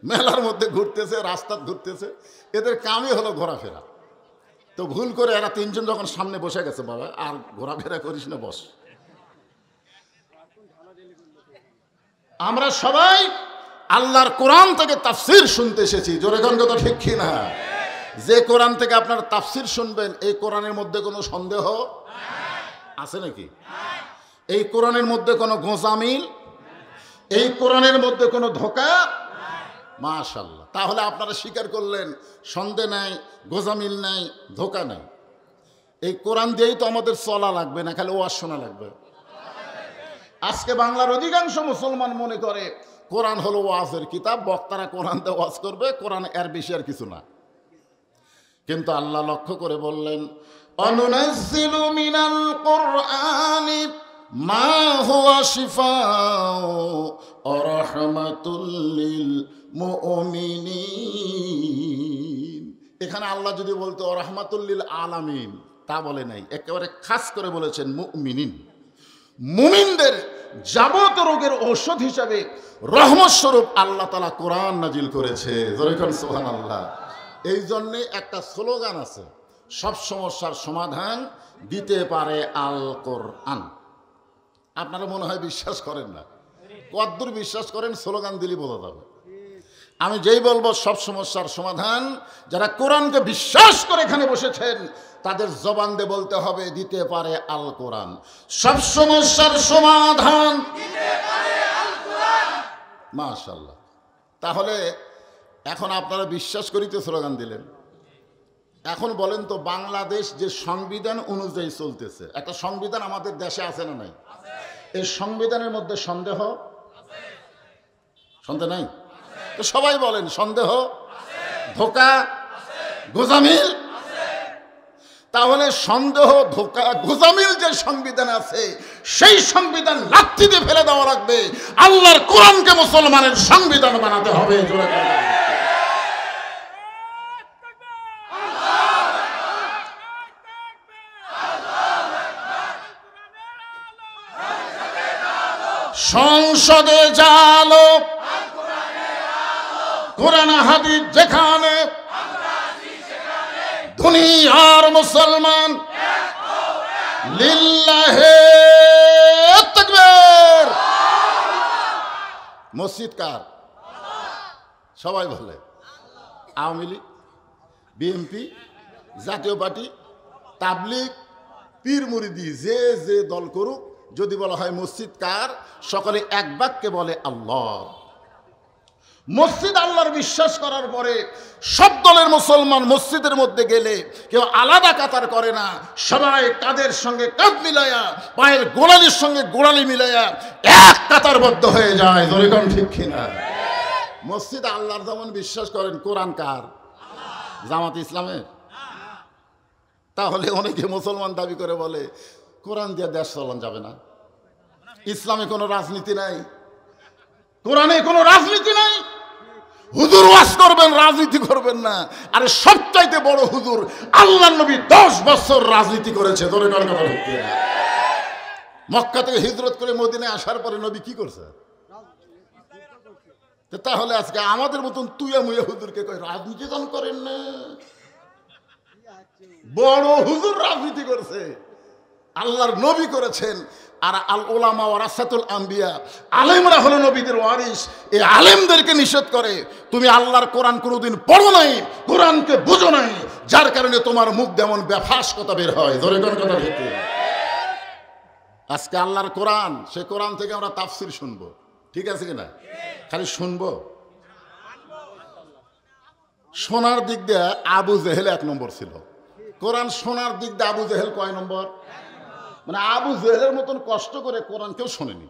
মেলার মধ্যে ঘুরতেছে, রাস্তায় ঘুরতেছে, এদের কামই হলো ঘোরাফেরা। তো ভুল করে এরা 3 জন যখন সামনে বসে গেছে, বাবা আর ঘোরাফেরা করিস না, বস। আমরা সবাই আল্লাহর কোরআন থেকে তাফসীর শুনতে এসেছি। জোরে গান কথা ঠিক কি না? যে কোরআন থেকে আপনার তাফসীর শুনবেন, এই কোরআনের মধ্যে কোনো সন্দেহ আছে নাকি? এই কোরআনের মধ্যে কোনো গোঁজামিল, এই কোরআনের মধ্যে কোনো ধোঁকা? মাশাআল্লাহ। তাহলে আপনারা স্বীকার করলেন সন্দেহ নাই, গোঁজামিল নাই, ধোঁকা নাই। এই কোরআন দিয়েই তো আমাদের চলা লাগবে না, খালি ওয়াজ শোনা লাগবে। আজকে বাংলার অধিকাংশ মুসলমান মনে করে কোরআন হলো ওয়াজের কিতাব, বক্তারা কোরআন দিয়ে ওয়াজ করবে, কোরআন এর বেশি আর কিছু না। কিন্তু আল্লাহ লক্ষ্য করে বললেন, অনুনাজ্জিলু মিনাল কুরআনি মা হুয়া শিফাউ ওয়া রাহমাতুল লিল মুমিনিন। এখানে আল্লাহ যদি বলতো রাহমাতুল লিল আলামিন, তা বলে নাই, একেবারে খাস করে বলেছেন মুমিনিন। মুমিনদের যাবতীয় রোগের ঔষধ হিসাবে রহমত স্বরূপ আল্লাহ তাআলা কোরআন নাজিল করেছে। যেরকম সুবহানাল্লাহ। এই জন্যে একটা স্লোগান আছে, সব সমস্যার সমাধান দিতে পারে আল কোরআন। আপনারা মনে হয় বিশ্বাস করেন না, কদ্দূর বিশ্বাস করেন স্লোগান দিলে বোঝা যাবে। আমি যেই বলবো সব সমস্যার সমাধান, যারা কোরআনকে বিশ্বাস করে এখানে বসেছেন তাদের জবান দিয়ে বলতে হবে দিতে পারে আল কোরআন। সব সমস্যার সমাধান দিতে পারে আল কোরআন। মাশাআল্লাহ। তাহলে এখন আপনারা বিশ্বাস করিতে স্লোগান দিলেন। এখন বলেন তো, বাংলাদেশ যে সংবিধান অনুযায়ী চলতেছে, একটা সংবিধান আমাদের দেশে আছে না নাই? এই সংবিধানের মধ্যে সন্দেহ সন্দেহ নাই? তো সবাই বলেন সন্দেহ, ধোঁকা, গোজামিল। তাহলে সন্দেহ, ধোঁকা, গোজামিল যে সংবিধান আছে সেই সংবিধান লাথি দিয়ে ফেলে দেওয়া লাগবে। আল্লাহর কোরআনকে মুসলমানের সংবিধান বানাতে হবে। সংসদে জালো কোরআন হাদিস যেখানে, দুনিয়ার মুসলমান লিল্লাহে তাকবীর। মসজিদ কার? সবাই বলে আওয়ামী লীগ, বিএনপি, জাতীয় পার্টি, তাবলিগ, পীর মুরিদি, যে যে দল করুক, যদি বলা হয় মসজিদ কার, সকলে এক বাক্যে বলে আল্লাহ। মসজিদ আল্লাহর বিশ্বাস করার পরে সব দলের মুসলমান মসজিদের মধ্যে গেলে কেউ আলাদা কাতার করে না, সবাই কাদের সঙ্গে কাঁধ মিলাইয়া, পায়ের গোড়ালির সঙ্গে গোড়ালি মিলাইয়া এক কাতারবদ্ধ হয়ে যায়। যেরকম ঠিক কিনা? মসজিদ আল্লাহর যেমন বিশ্বাস করেন, কোরআন কার? জামাত ইসলামের? তাহলে অনেকে মুসলমান দাবি করে বলে কোরআন দিয়ে দেশ চালানো যাবে না, ইসলামে কোনো রাজনীতি নাই, কোরআনে কোনো রাজনীতি নাই, হুজুর ওয়াজ করবেন, রাজনীতি করবেন না। আরে সবচাইতে বড় হুজুর আল্লাহর নবী 10 বছর রাজনীতি করেছে। ধরে কথা বলতে, মক্কা থেকে হিজরত করে মদিনায় আসার পরে নবী কি করছে? তাহলে আজকে আমাদের মতন তুইয়া মুইয়া হুজুরকে কয় রাজনীতি যখন করেন না, বড় হুজুর রাজনীতি করছে, আল্লাহর নবী করেছেন। আর আল উলামা ওয়ারাসাতুল আম্বিয়া, আলেমরা হলো নবীদের ওয়ারিস। এই আলেমদেরকে নিষেধ করে তুমি আল্লাহর কোরআন কোনোদিন পড়ো নাই, কোরআনকে বুঝো নাই, যার কারণে তোমার মুখ যেমন বেফাস কথা বের হয়। ধরে কোন কথা ঠিক? আজকে আল্লাহর কোরআন, সে কোরআন থেকে আমরা তাফসির শুনবো, ঠিক আছে কিনা? খালি শুনবো। শোনার দিক দিয়ে আবু জেহেল 1 নম্বর ছিল। কোরআন শোনার দিক দিয়ে আবু জেহেল কয় নম্বর? মানে আবু জেহেলের মতন কষ্ট করে কোরআন কেউ শোনেনি।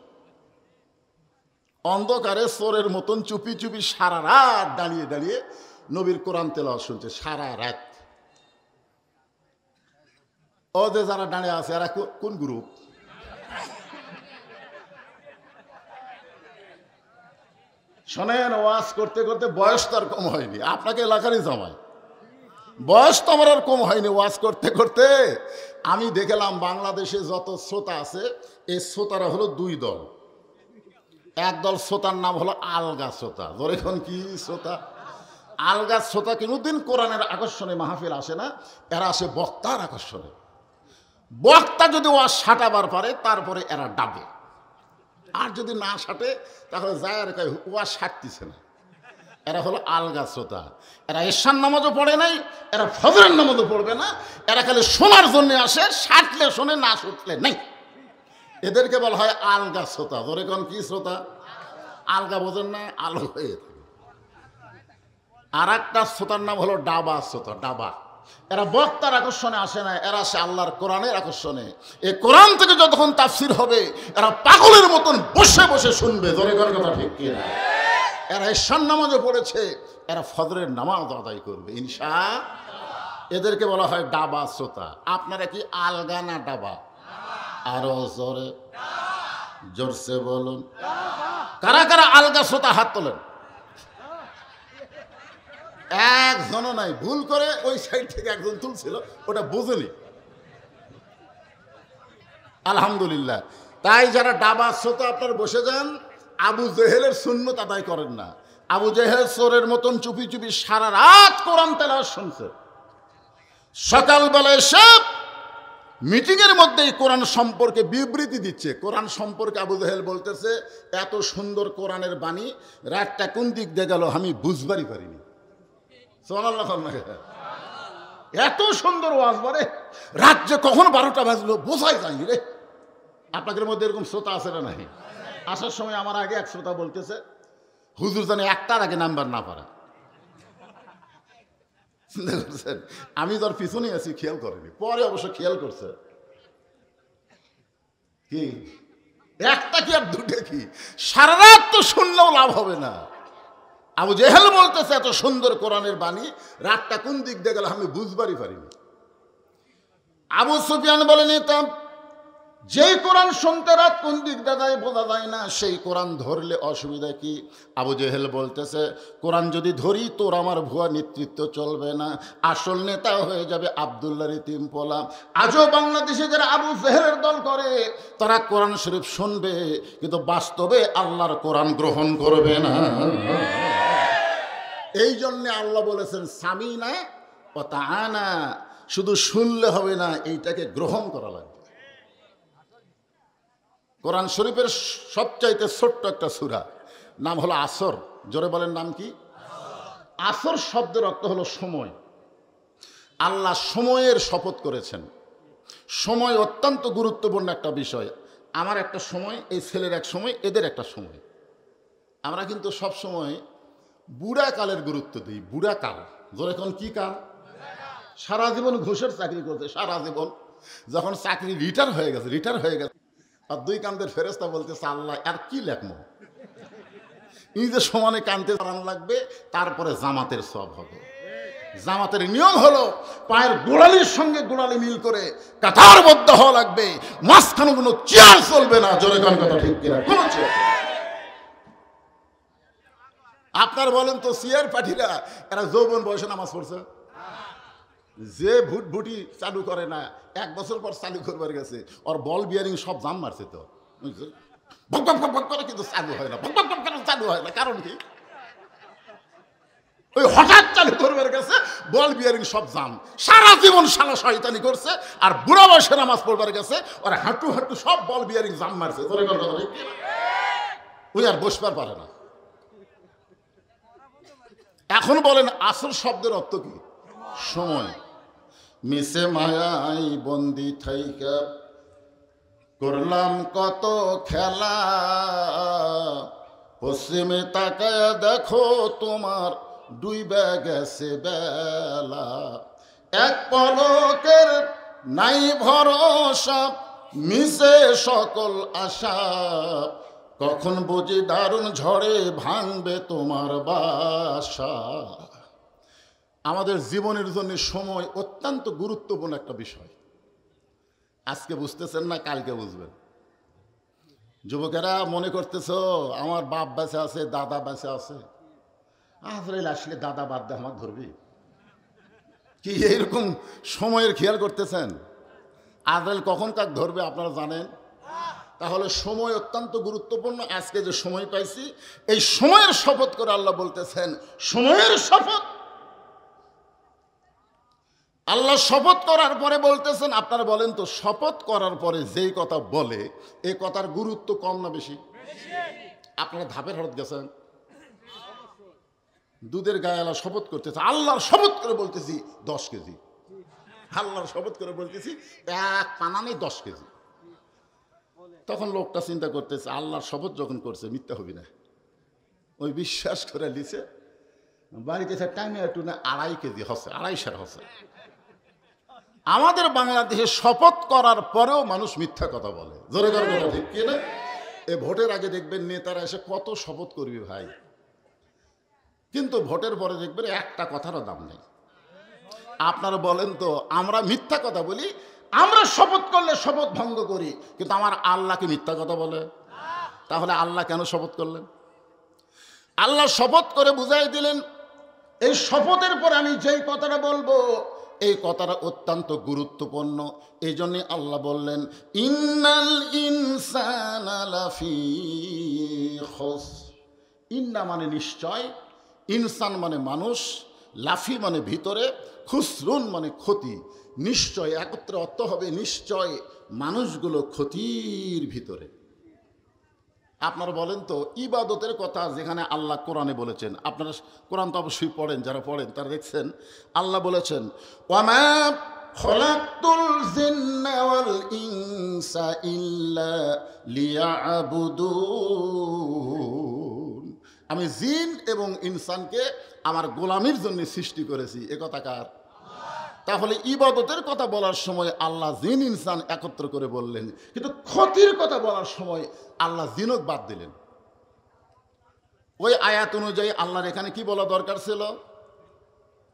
অন্ধকারে চোরের মতন চুপি চুপি সারা রাত দাঁড়িয়ে দাঁড়িয়ে নবীর কোরআন তেলাওয়াত শুনছে, সারা রাত। ও যে যারা দাঁড়িয়ে আছে এরা কোন গ্রুপ? শোনেন, ওয়াজ করতে করতে বয়স তো আর কম হয়নি, আপনাকে এলাকারই জামাই, বয়স তো আমার আর কম হয়নি। ওয়াজ করতে করতে আমি দেখলাম বাংলাদেশে যত শ্রোতা আছে, এই শ্রোতারা হলো 2 দল। এক দল শ্রোতার নাম হলো আলগা শ্রোতা। এখন কি শ্রোতা? আলগা শ্রোতা কোনোদিন কোরআনের আকর্ষণে মাহফিল আসে না, এরা আসে বক্তার আকর্ষণে। বক্তা যদি ওয়াজ সাঁটাবার পারে তারপরে এরা ডাবে, আর যদি না সাঁটে তাহলে যায় আর কয় ওয়াজ সাঁটতেছে না। এরা হলো আলগা শ্রোতা। এরা এশার নামাজও পড়ে নাই, এরা ফজরের নামাজও পড়বে না, এরা খালি শোনার জন্য আসে, সাঁটলে শোনে, না শুটলে নেই। এদেরকে বলা হয় আলগা শ্রোতা। ধরে কোন কি শ্রোতা? আলগা বোঝেন না, আলো হয়ে থাকে। আর একটা শ্রোতার নাম হলো ডাবা শ্রোতা। ডাবা, এরা বক্তার আকর্ষণে আসে না, এরা আসে আল্লাহর কোরআনের আকর্ষণে। এই কোরআন থেকে যতক্ষণ তাফসির হবে এরা পাগলের মতন বসে বসে শুনবে। ধরে কোন কথা ঠিক কিনা? এরা এশার নামাজও পড়েছে, এরা ফজরের নামাজ আদায় করবে ইনশাআল্লাহ। এদেরকে বলা হয় ডাবা শ্রোতা। আপনারা কি আলগা না ডাবা? আরো জোরে, জোরসে বলুন। কারা কারা আলগা শ্রোতা হাত তোলেন। একজনও নাই। ভুল করে ওই সাইড থেকে একজন তুলছিল, ওটা বুঝেনি। আলহামদুলিল্লাহ। তাই যারা ডাবা শ্রোতা আপনার বসে যান, আবু জেহেলের সুন্নত আদায় করেন না। আবু জেহেল চোরের মতন চুপি চুপি সারা রাত কোরআন তেলাওয়াত শুনছে। সকালবেলায় সব মিটিংয়ের মধ্যেই কোরআন সম্পর্কে বিবৃতি দিচ্ছে। কোরআন সম্পর্কে আবু জেহেল বলতেছে, এত সুন্দর কোরআনের বাণী, রাতটা কোন দিক দিয়ে গেল আমি বুঝবারই পারিনি। এত সুন্দর ওয়াজ, বলে রাত যে কখন 12টা বাজলো বোঝাই যায়নি রে। আপনাদের মধ্যে এরকম শ্রোতা আছে না নাই? আসার সময় আমার আগে এক শ্রোতা বলতেছে, হুজুর জানে একটার আগে নাম্বার না পারা। চিন্তা করছেন? আমি তোর পিছনে আছি, খেয়াল করেনি, পরে অবশ্য খেয়াল করছে। কি একটা কি আর দুটো কি? সারা রাত তো শুনলেও লাভ হবে না। আবু জেহেল বলতেছে এত সুন্দর কোরআনের বাণী, রাতটা কোন দিক দিয়ে গেল আমি বুঝবারই পারিনি। আবু সুফিয়ান বলেন, তা যেই কোরআন শুনতে রাত কোন দিক দাদায় বোঝা যায় না, সেই কোরআন ধরলে অসুবিধা কি? আবু জেহেল বলতেছে, কোরআন যদি ধরি তোর আমার ভুয়া নেতৃত্ব চলবে না, আসল নেতা হয়ে যাবে আব্দুল্লাহ ইতিম পোলা। আজও বাংলাদেশে যারা আবু জেহেলের দল করে, তারা কোরআন শরীফ শুনবে কিন্তু বাস্তবে আল্লাহর কোরআন গ্রহণ করবে না। এই জন্যে আল্লাহ বলেছেন সামিনা ও তাআনা, শুধু শুনলে হবে না, এইটাকে গ্রহণ করা লাগবে। কোরআন শরীফের সবচাইতে ছোট্ট একটা সূরা, নাম হলো আসর। জোরে বলেন, নাম কি? আসর শব্দের অর্থ হলো সময়। আল্লাহ সময়ের শপথ করেছেন। সময় অত্যন্ত গুরুত্বপূর্ণ একটা বিষয়। আমার একটা সময়, এই ছেলের এক সময়, এদের একটা সময়। আমরা কিন্তু সব সময় বুড়া কালের গুরুত্ব দিই। বুড়া কাল, জোরে কোন কি কাল? সারা জীবন ঘুষের চাকরি করছে, সারা জীবন। যখন চাকরি রিটায়ার হয়ে গেছে, আর দুই কান্দের ফেরেস্তা বলতেছে, আল্লাহ আর কি লেখমো, নিজের সমানে কানতে চালান লাগবে, তারপরে জামাতের সব হবে। জামাতের নিয়ম হলো পায়ের গোড়ালির সঙ্গে গোড়ালি মিল করে কাতারবদ্ধ হওয়া লাগবে, মাঝখানে কোনো চেয়ার চলবে না। জোরে কোন কথা ঠিক কিনা? কোন চেয়ার। আপনার বলেন তো, চেয়ার পাঠিরা এরা যৌবন বয়সে নামাজ পড়ছে? যে ভুটভুটি চালু করে না, 1 বছর পর চালু করবার গেছে, ওর বল বিয়ারিং সব জাম মারছে, তো ভক ভক ভক ভক করে কিন্তু চালু হয় না, ভক ভক ভক করে চালু হয় না। কারণ কি? ওই হঠাৎ চালু করবার গেছে, বল বিয়ারিং সব জাম। সারা জীবন শালা শয়তানি করছে, আর বুড়া বয়সে নামাজ পড়বার গেছে, ওর হাঁটু হাঁটু সব বল বিয়ারিং জাম মারছে। ওই আর বসবার পারে না। এখন বলেন, আসর শব্দের অর্থ কি? সময়। মিশে মায়াই বন্দি থাইকা করলাম কত খেলা, পশ্চিমে তাকায় দেখো তোমার ডুইবা গেছে বেলা, এক পলকের নাই ভরসা, মিশে সকল আশা, কখন বুঝি দারুণ ঝড়ে ভাঙবে তোমার বাসা। আমাদের জীবনের জন্য সময় অত্যন্ত গুরুত্বপূর্ণ একটা বিষয়। আজকে বুঝতেছেন না, কালকে বুঝবেন। যুবকেরা মনে করতেছ আমার বাপ বেঁচে আছে, দাদা বেঁচে আছে, আজরাইল আসলে দাদা বাদ দিয়ে আমার ধরবি কি? এইরকম সময়ের খেয়াল করতেছেন? আজরাইল কখন কাক ধরবে আপনারা জানেন? তাহলে সময় অত্যন্ত গুরুত্বপূর্ণ। আজকে যে সময় পাইছি, এই সময়ের শপথ করে আল্লাহ বলতেছেন, সময়ের শপথ। আল্লাহ শপথ করার পরে বলতেছেন, আপনারা বলেন তো, শপথ করার পরে যেই কথা বলে, এই কথার গুরুত্ব কম না বেশি? আপনারা ধাপের হরত গেছেন, দুধের গায়ে আল্লাহ শপথ করতেছে, আল্লাহর শপথ করে বলতেছি 10 কেজি। আল্লাহর শপথ করে বলতেছি 1 পানা নেই 10 কেজি। তখন লোকটা চিন্তা করতেছে, আল্লাহর শপথ যখন করছে মিথ্যা হবি না, ওই বিশ্বাস করে লিছে, বাড়িতে টাইমে একটু না 2.5 কেজি হচ্ছে, 2.5 হচ্ছে। আমাদের বাংলাদেশে শপথ করার পরেও মানুষ মিথ্যা কথা বলে। জোরে জোরে কথা ঠিক কিনা? এই ভোটের আগে দেখবেন নেতারা এসে কত শপথ করবি ভাই, কিন্তু ভোটের পরে দেখবেন একটা কথারও দাম নেই। আপনারা বলেন তো, আমরা মিথ্যা কথা বলি, আমরা শপথ করলে শপথ ভঙ্গ করি, কিন্তু আমার আল্লাহকে মিথ্যা কথা বলে? তাহলে আল্লাহ কেন শপথ করলেন? আল্লাহ শপথ করে বুঝাই দিলেন, এই শপথের পরে আমি যেই কথাটা বলবো এই কথাটা অত্যন্ত গুরুত্বপূর্ণ। এই জন্যে আল্লাহ বললেন, ইন্নাল ইনসানা লাফি খুসর। ইন্না মানে নিশ্চয়, ইনসান মানে মানুষ, লাফি মানে ভিতরে, খুসরুন মানে ক্ষতি। নিশ্চয় একত্রে অর্থ হবে নিশ্চয় মানুষগুলো ক্ষতির ভিতরে। আপনারা বলেন তো, ইবাদতের কথা যেখানে আল্লাহ কোরআনে বলেছেন, আপনারা কোরআন তো অবশ্যই পড়েন, যারা পড়েন তারা দেখছেন আল্লাহ বলেছেন, ওয়ামা খলাকতুল জিন্না ওয়াল ইনসা ইল্লা লিয়াবুদুন। আমি জিন এবং ইনসানকে আমার গোলামির জন্য সৃষ্টি করেছি। এ কথা কার? তাহলে ইবাদতের কথা বলার সময় আল্লাহ জিন ইনসান একত্র করে বললেন, কিন্তু ক্ষতির কথা বলার সময় আল্লাহ জিনক বাদ দিলেন। ওই আয়াত অনুযায়ী আল্লাহর এখানে কি বলা দরকার ছিল?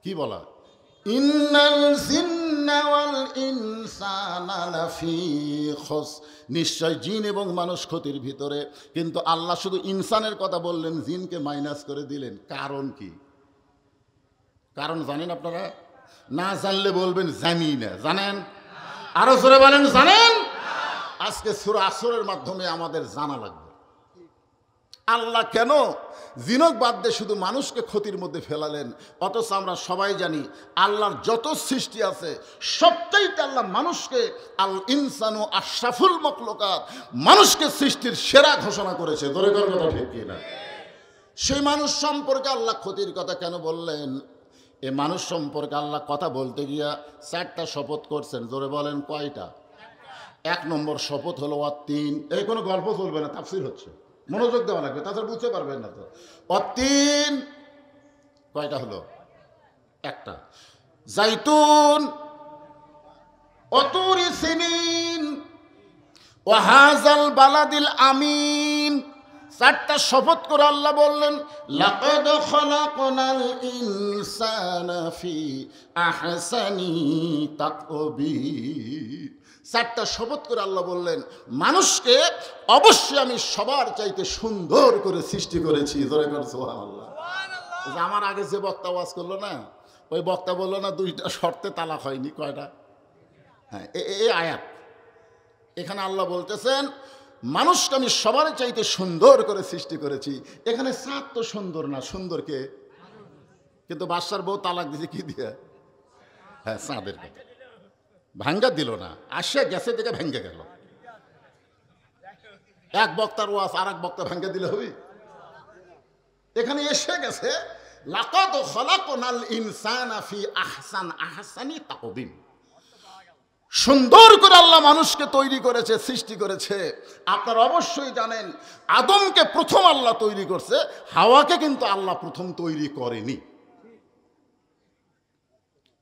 কি বলা? ইন্নাল জিন্না ওয়াল ইনসানা লাফি খুসর। নিশ্চয় জিন এবং মানুষ ক্ষতির ভিতরে। কিন্তু আল্লাহ শুধু ইনসানের কথা বললেন, জিনকে মাইনাস করে দিলেন। কারণ কি? কারণ জানেন আপনারা? না জানলে বলবেন জানি না। জানেন? আরো জোরে বলেন জানেন? আজকে সূরা আসরের মাধ্যমে আমাদের জানা লাগবে আল্লাহ কেন জিনক বাদ দিয়ে শুধু মানুষকে ক্ষতির মধ্যে ফেলালেন। অথচ আমরা সবাই জানি আল্লাহর যত সৃষ্টি আছে সবচাইতে আল্লাহ মানুষকে আল ইনসানু আশরাফুল মাখলুকাত, মানুষকে সৃষ্টির সেরা ঘোষণা করেছে। জোরে করে কথা ঠিক কিনা? সেই মানুষ সম্পর্কে আল্লাহ ক্ষতির কথা কেন বললেন? এ মানুষ সম্পর্কে আল্লাহ কথা বলতে গিয়া 4টা শপথ করছেন। জোরে বলেন কয়টা? 1 নম্বর শপথ হলো অতীন। এই কোনো গল্প চলবে না, তাফসীর হচ্ছে, মনোযোগ দেওয়া লাগবে, তাছাড়া বুঝতে পারবেন না তো। অতীন কয়টা হলো? 1টা। জাইতুন, অতুরি সিনিন, ওয়াহাজাল বালাদিল আমিন। 4টা শপথ করে আল্লাহ বললেন, লাকাদ খালাকনাল ইনসানা ফি আহসানি তাকবীর। 4টা শপথ করে আল্লাহ বললেন, মানুষকে অবশ্যই আমি সবার চাইতে সুন্দর করে সৃষ্টি করেছি। জোরে করে সুবহানাল্লাহ। আমার আগে যে বক্তা ওয়াজ করলো না, ওই বক্তা বললো না 2টা শর্তে তালাক হয়নি। কয়টা? হ্যাঁ, এই আয়াত এখানে আল্লাহ বলতেছেন মানুষকে আমি সবার চাইতে সুন্দর করে সৃষ্টি করেছি। এখানে চাঁদ তো সুন্দর না, সুন্দরকে, কিন্তু বাদশার বউ তালাক দিছে কি দিয়ে? হ্যাঁ, চাঁদের কথা ভাঙ্গা দিল না, আসে গেছে থেকে ভেঙ্গে গেল। এক বক্তার ওয়াজ আর এক বক্তা ভাঙ্গা দিলে হবে? এখানে এসে গেছে লাকাদ খালাকনাল ইনসানা ফি আহসানি তাকবীর। সুন্দর করে আল্লাহ মানুষকে তৈরি করেছে, সৃষ্টি করেছে। আপনারা অবশ্যই জানেন আদমকে প্রথম আল্লাহ তৈরি করছে, হাওয়াকে কিন্তু আল্লাহ প্রথম তৈরি করেনি।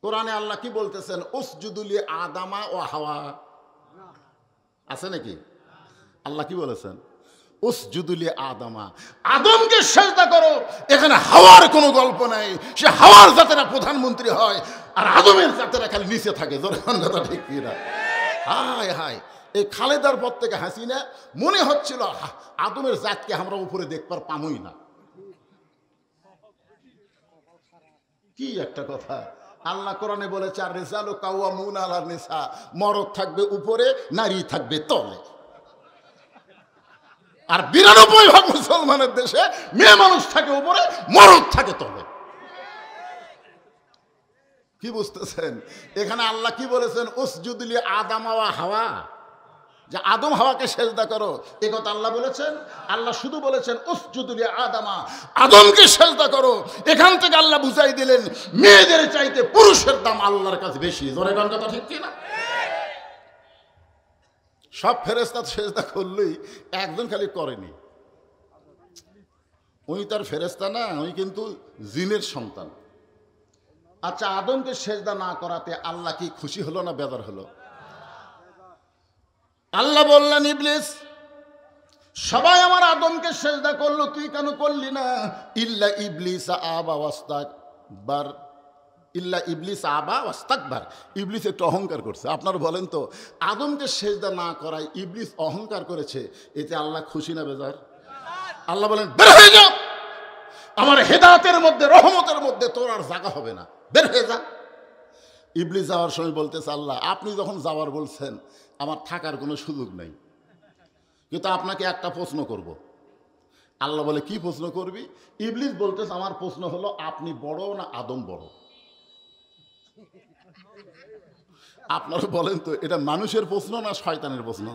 কোরআনে আল্লাহ কি বলতেছেন? উসজুদুলি আদামা ও হাওয়া। আছে নাকি? আল্লাহ কি বলেছেন? উসজুদুলি আদামা, আদমকে সিজদা করো। এখানে হাওয়ার কোনো গল্প নাই। সে হাওয়ার জাতেরা প্রধানমন্ত্রী হয় আর আদমের জাতেরা খালি নিচে থাকে। জোরে কথা ঠিক কি না? হায় হায়, এই খালেদার পর থেকে হাসিনা মনে হচ্ছিল আদমের জাতকে আমরা উপরে দেখবার পামই না। কি একটা কথা! আল্লাহ কোরআনে বলেছে, আর রিজালু কাওয়ামুনা আলান নিসা, মরদ থাকবে উপরে, নারী থাকবে তলে। আর 92% মুসলমানের দেশে মেয়ে মানুষ থাকে উপরে, মরদ থাকে তলে। কি বুঝতেছেন? এখানে আল্লাহ কি বলেছেন? উসজুদুলি আদামা ওয়া হাওয়া, যে আদম হাওয়াকে সেজদা করো। এ কথা আল্লাহ বলেছেন? আল্লাহ শুধু বলেছেন উসজুদুলি আদামা, আদমকে সেজদা করো। এখান থেকে আল্লাহ বুঝাই দিলেন মেয়েদের চাইতে পুরুষের দাম আল্লাহর কাছে বেশি। জোরে কথা ঠিক কি না? সব ফেরেশতা সেজদা করলেই একজন খালি করেনি। ওই তার ফেরেশতা না, ওই কিন্তু জিনের সন্তান। আচ্ছা, আদমকে সেজদা না করাতে আল্লাহ কি খুশি হলো না বেজার হলো? আল্লাহ বললেন, ইবলিস সবাই আমার আদমকে সেজদা করলো, তুই কেন করলি না? ইল্লা ইবলিস আবা ওয়াস্তাকবার। ইল্লা ইবলিস আবা ওয়াস্তাকবার, ইবলিস একটু অহংকার করছে। আপনারা বলেন তো, আদমকে সেজদা না করায় ইবলিস অহংকার করেছে, এতে আল্লাহ খুশি না বেজার? আল্লাহ বলেন বের হয়ে যাও, আমার হেদায়েতের মধ্যে, রহমতের মধ্যে তোর আর জায়গা হবে না, বের হয়ে যা। ইবলিস যাওয়ার সময় বলতেছে, আল্লাহ আপনি যখন যাওয়ার বলছেন আমার থাকার কোনো সুযোগ নেই, কিন্তু আপনাকে একটা প্রশ্ন করব। আল্লাহ বলে কি প্রশ্ন করবি? ইবলিস বলতেছে আমার প্রশ্ন হলো আপনি বড় না আদম বড়? আপনারা বলেন তো, এটা মানুষের প্রশ্ন না শয়তানের প্রশ্ন?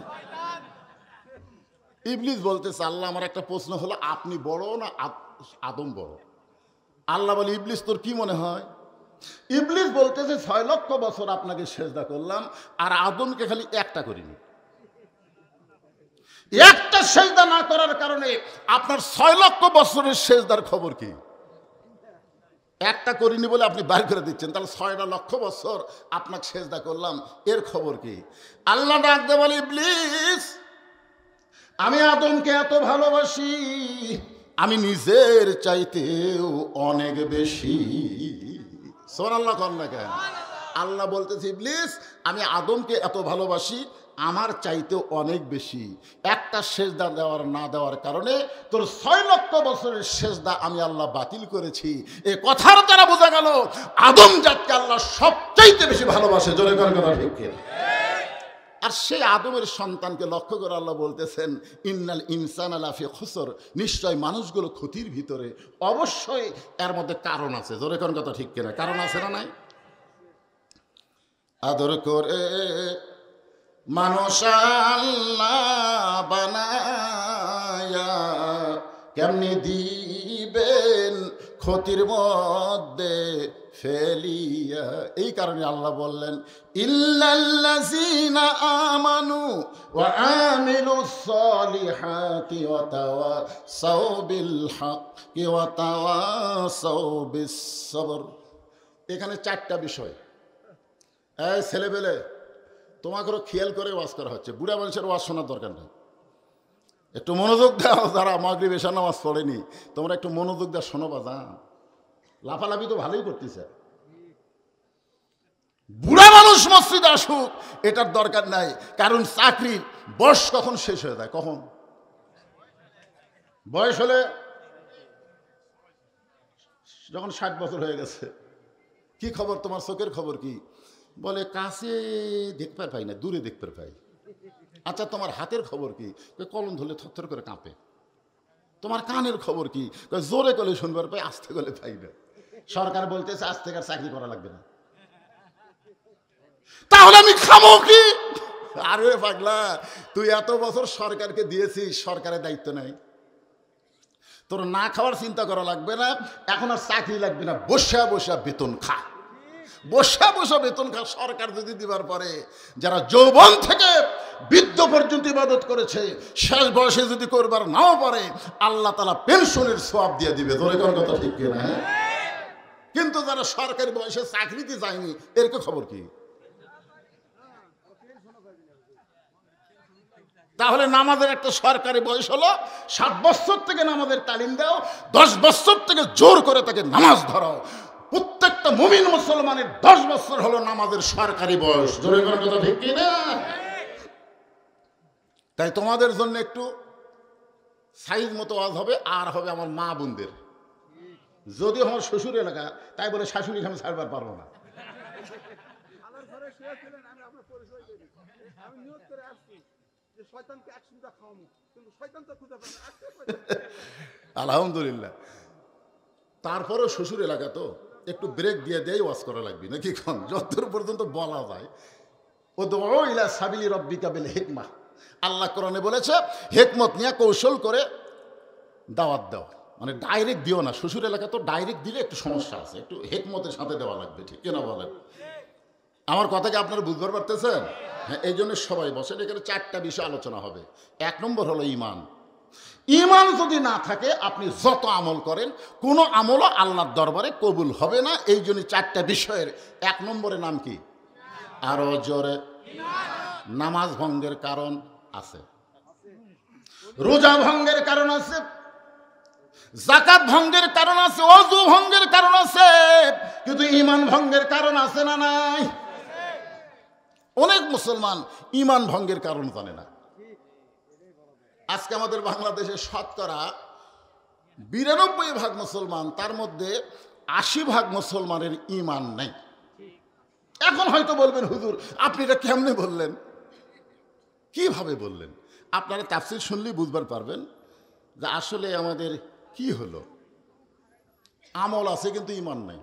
ইবলিস বলতেছে আল্লাহ আমার একটা প্রশ্ন হলো আপনি বড় না আদম বড়? আল্লাহ বলে ইবলিস তোর কি মনে হয়? ইবলিস বলতেছে 6 লক্ষ বছর আপনাকে সেজদা করলাম আর আদমকে খালি একটা করিনি। একটা সেজদা না করার কারণে আপনার 6 লক্ষ বছরের সেজদার খবর কি? একটা করিনি বলে আপনি বাইর করে দিচ্ছেন, তাহলে 6 লক্ষ বছর আপনাকে সেজদা করলাম, এর খবর কি? আল্লাহ ডাক দিয়ে বলে ইবলিস আমি আদমকে এত ভালোবাসি, আমি নিজের চাইতেও অনেক বেশি। সুবহানাল্লাহ কর না কেন? আল্লাহ বলতেছে ইবলিস আমি আদমকে এত ভালোবাসি, আমার চাইতেও অনেক বেশি। একটা সেজদা দেওয়ার না দেওয়ার কারণে তোর 6 লক্ষ বছরের সেজদা আমি আল্লাহ বাতিল করেছি। এই কথার দ্বারা বোঝা গেল আদম জাতকে আল্লাহ সবচাইতে বেশি ভালোবাসে। জোরে করে কথা ঠিক কিনা? আর সেই আদমের সন্তানকে লক্ষ্য করে আল্লাহ বলতেছেন ইন্নাল ইনসানা লাফি খুসর, নিশ্চয় মানুষগুলো ক্ষতির ভিতরে। অবশ্যই এর মধ্যে কারণ আছে। জোরে কোন কথা ঠিক কিনা? কারণ আছে না নাই? আদর করে মানুষ আল্লাহ বানায়া কেমনি দিবেন ক্ষতির মধ্যে ফেলিয়া। এই কারণে আল্লাহ বললেন ইল্লাল্লাযীনা আমানু ওয়া আমিলুস সালিহাতি ওয়া তাওয়াসাউ বিল হাক্কি ওয়া তাওয়াসাউ বিস সবর। এখানে 4টা বিষয়। এই ছেলেবেলে তোমাকেও খেয়াল করে ওয়াজ করা হচ্ছে, বুড়া মানুষের ওয়াজ শোনার দরকার নেই। একটু মনোযোগ দাও, যারা মাগরিব এশা নামাজ পড়েনি তোমরা একটু মনোযোগ দাও, শোনো বাজান। লাফালাফি তো ভালোই করতেছে। বুড়া মানুষ মসজিদে আসুক এটার দরকার নাই, কারণ চাকরির বয়স কখন শেষ হয়ে যায়? কখন? বয়স হলে যখন 60 বছর হয়ে গেছে। কি খবর তোমার? চোখের খবর কি? বলে কাছে দেখতে পাই না, দূরে দেখতে পাই। আচ্ছা তোমার হাতের খবর কি? কলম ধরলে থরথর করে কাঁপে। তোমার কানের খবর কি? জোরে গলে শুনবার পাই, আস্তে গলে পাই না। সরকার বলতেছে আজ থেকে আর চাকরি করা লাগবে না, তাহলে আমি খাবো কি? আরে পাগলা, তুই এত বছর সরকারকে দিয়েছিস, সরকারের দায়িত্ব নাই? তোর না খাওয়ার চিন্তা করা লাগবে না, এখন আর চাকরি লাগবে না, বসা বসা বেতন খা, বসা বসা বেতন খা। সরকার যদি দিবার পরে যারা যৌবন থেকে বৃদ্ধ পর্যন্ত ইবাদত করেছে, শেষ বয়সে যদি করবার নাও পারে আল্লাহ তাআলা পেনশনের সওয়াব দিয়ে দিবে। তোর কথা ঠিক কিনা? কিন্তু যারা সরকারি বয়সে চাকরিতে যায়নি এর কি খবর কি? তাহলে নামাজের একটা সরকারি বয়স হলো 7 বছর থেকে নামাজের তালিম দাও, 10 বছর থেকে জোর করে তাকে নামাজ ধরাও। প্রত্যেকটা মুমিন মুসলমানের 10 বছর হলো নামাজের সরকারি বয়স। জোরে করে কথা ঠিক কি না? তাই তোমাদের জন্য একটু সাইজ মতো ওয়াজ হবে, আর হবে আমার মা বোনদের। যদি আমার শ্বশুর এলাকা, তাই বলে শাশুড়ি আমি ছাড়বার পারবো না। আলহামদুলিল্লাহ। তারপরেও শ্বশুর এলাকা তো একটু ব্রেক দিয়ে দেয়, ওয়াজ করা লাগবে নাকি? কোন যতদূর পর্যন্ত বলা যায়। ও দো ইলা সাবিলি রাব্বিকা বিল হিকমা, আল্লাহ কোরআনে বলেছে হিকমত নিয়ে কৌশল করে দাওয়াত দাও, মানে ডাইরেক্ট দিও না। শ্বশুর এলাকা তো ডাইরেক্ট দিলে একটু সমস্যা আছে, একটু হিকমতের সাথে দেওয়া লাগবে। ঠিক কিনা বলেন? আমার কথাকে আপনারা বুঝতে পারতেছেন? হ্যাঁ, এই জন্য সবাই বসেন। এখানে 4টা বিষয় আলোচনা হবে। 1 নম্বর হলো ঈমান। ঈমান যদি না থাকে আপনি যত আমল করেন কোনো আমলও আল্লাহর দরবারে কবুল হবে না। এই জন্য 4টা বিষয়ের 1 নম্বরের নাম কি? আরো জোরে। নামাজ ভঙ্গের কারণ আছে, রোজা ভঙ্গের কারণ আছে, যাকাত ভঙ্গের কারণ আছে, ওযু ভঙ্গের কারণ আছে, কিন্তু ঈমান ভঙ্গের কারণ আছে না নাই? অনেক মুসলমান ঈমান ভঙ্গের কারণ জানে না। আজকে আমাদের বাংলাদেশে শতকরা 92% মুসলমান, তার মধ্যে 80% মুসলমানের ঈমান নাই। এখন হয়তো বলবেন, হুজুর আপনি এটা কেমনে বললেন, কিভাবে বললেন? আপনারা তাফসীর শুনলেই বুঝবার পারবেন যে আসলে আমাদের কি হলো। আমল আছে কিন্তু ঈমান নাই।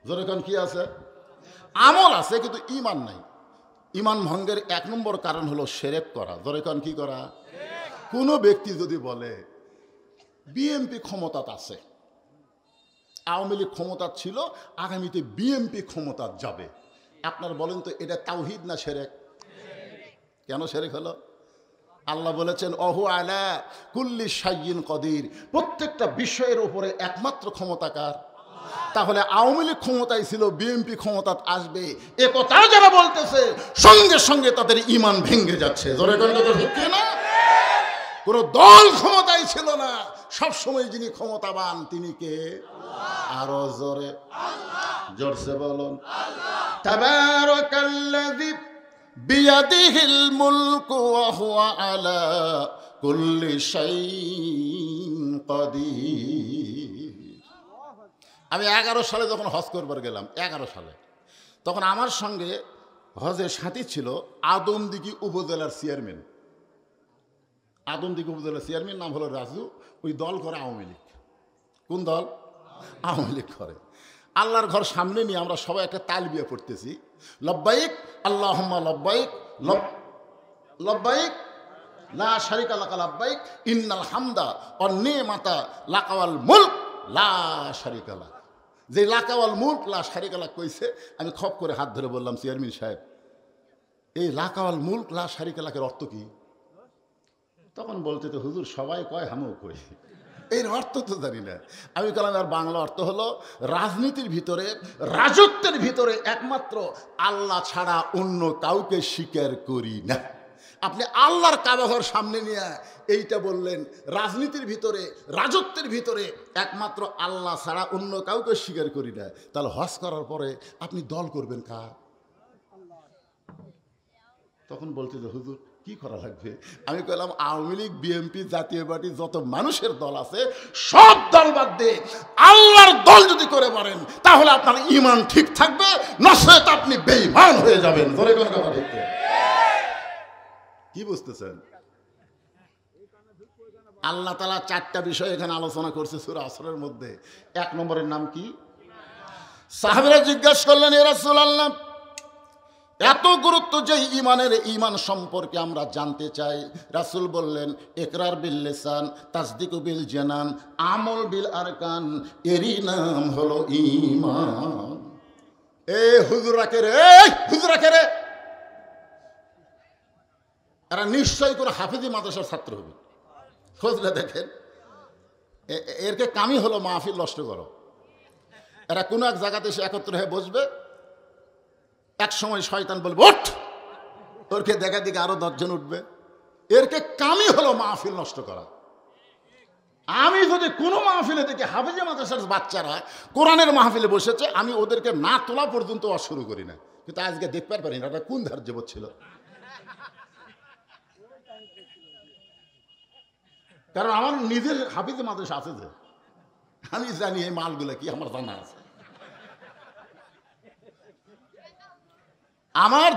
জোরে কোন কি আছে? আমল আছে কিন্তু ঈমান নাই। ঈমান ভঙ্গের 1 নম্বর কারণ হলো শিরক করা। জোরে কোন কি করা? কোনো ব্যক্তি যদি বলে বিএনপি ক্ষমতাত আছে, আওয়ামী লীগ ক্ষমতা ছিল, আগামীতে বিএনপি ক্ষমতা যাবে, আপনার বলেন তো এটা তাওহীদ না শিরক? কেন শিরক হলো? আল্লাহ বলেছেন অহু আলা কুল্লি শাইইন কদির, প্রত্যেকটা বিষয়ের উপরে একমাত্র ক্ষমতাকার। তাহলে আওয়ামী লীগ ক্ষমতায় ছিল, বিএনপি ক্ষমতাত আসবে, এ কথা যারা বলতেছে সঙ্গে সঙ্গে তাদের ঈমান ভেঙে যাচ্ছে। জোরে কোন কথা ঠিক না? কোন দল ক্ষমতায় ছিল না, সব সময় যিনি ক্ষমতাবান তিনি কে? আরো জোরে, জোরসে বলুন। তাবারাকাল্লাযী বিয়াদিহিল মুলকু ওয়া হুয়া আলা কুল্লি শাইইন কাদির। আমি 11 সালে যখন হজ করবার গেলাম, 11 সালে, তখন আমার সঙ্গে হজের সাথী ছিল আদমদিঘি উপজেলার চেয়ারম্যান। আদমদিঘি উপজেলার চেয়ারম্যান নাম হলো রাজু। ওই দল করে আওয়ামী লীগ। কোন দল? আওয়ামী লীগ করে। আল্লাহর ঘর সামনে নিয়ে আমরা সবাই একটা তালবিয়া পড়তেছি, লব্বাইক আল্লাহুম্মা লব্বাইক, লব্বাইক লা শারিকা লাকা লব্বাইক, ইন্নাল হামদা ওয়ান নিমাতা লাকা ওয়াল মুলক লা শারিকা লাক। যে লাকা ওয়াল মুলক লা শারিকা লাক কইছে, আমি খপ করে হাত ধরে বললাম, চেয়ারম্যান সাহেব এই লাকা ওয়াল মুলক লা শারিকা লাকের অর্থ কি? তখন বলতে তো হুজুর সবাই কয়, আমিও কই, এর অর্থ তো জানি না। আমি বললাম আর বাংলা অর্থ হলো রাজনীতির ভিতরে, রাজত্বের ভিতরে একমাত্র আল্লাহ ছাড়া অন্য কাউকে স্বীকার করি না। আপনি আল্লাহর কাবাঘর সামনে নিয়ে এইটা বললেন, রাজনীতির ভিতরে, রাজত্বের ভিতরে একমাত্র আল্লাহ ছাড়া অন্য কাউকে স্বীকার করি না, তাহলে হজ করার পরে আপনি দল করবেন কার? তখন বলতে যে হুজুর কি করা লাগবে? আমি বললাম আওয়ামী লীগ, বিএনপি, জাতীয় পার্টি, যত মানুষের দল আছে সব দল বাদ দিয়ে আল্লাহর দল যদি করে পারেন তাহলে আপনার ঈমান ঠিক থাকবে, নচেত আপনি বেঈমান হয়ে যাবেন। ধরে কোন কথা ঠিক কি বুঝতেছেন? আল্লাহ তাআলা 4টা বিষয় এখানে আলোচনা করছে সূরা আসরের মধ্যে। 1 নম্বরের নাম কি? সাহাবীরা জিজ্ঞাসা করলেন, ইয়া রাসূলুল্লাহ এত গুরুত্ব যে ঈমানের, ঈমান সম্পর্কে আমরা জানতে চাই। রাসূল বললেন ইকরার বিল লিসান, তাসদিকু বিল জানান, আমল বিল আরকান, এরই নাম হলো ঈমান। এ হুজুরা কে রে, হুজুরা কে রে? এরা নিশ্চয়ই করে হাফেজি মাদ্রাসার ছাত্র হবে। খোঁজলে দেখেন, এরকে কামই হলো মাহফিল নষ্ট করো। এরা কোনো এক জায়গাতে এসে একত্র হয়ে বসবে, এক সময় শয়তান বলবে ওঠ, ওরকে দেখা দিকে আরো 10 জন উঠবে। এরকে কামই হলো মাহফিল নষ্ট করা। আমি যদি কোনো মাহফিলে দেখি হাফেজি মাদ্রাসার বাচ্চারা কোরআনের মাহফিলে বসেছে, আমি ওদেরকে না তোলা পর্যন্ত শুরু করি না। কিন্তু আজকে দেখতে পারি না এটা কোন ধার্য ছিল, কারণ আমার নিজের হাফেজি মাদ্রাসা আছে যে, আমি জানি এই মালগুলো কি, আমার জানা আছে। আমার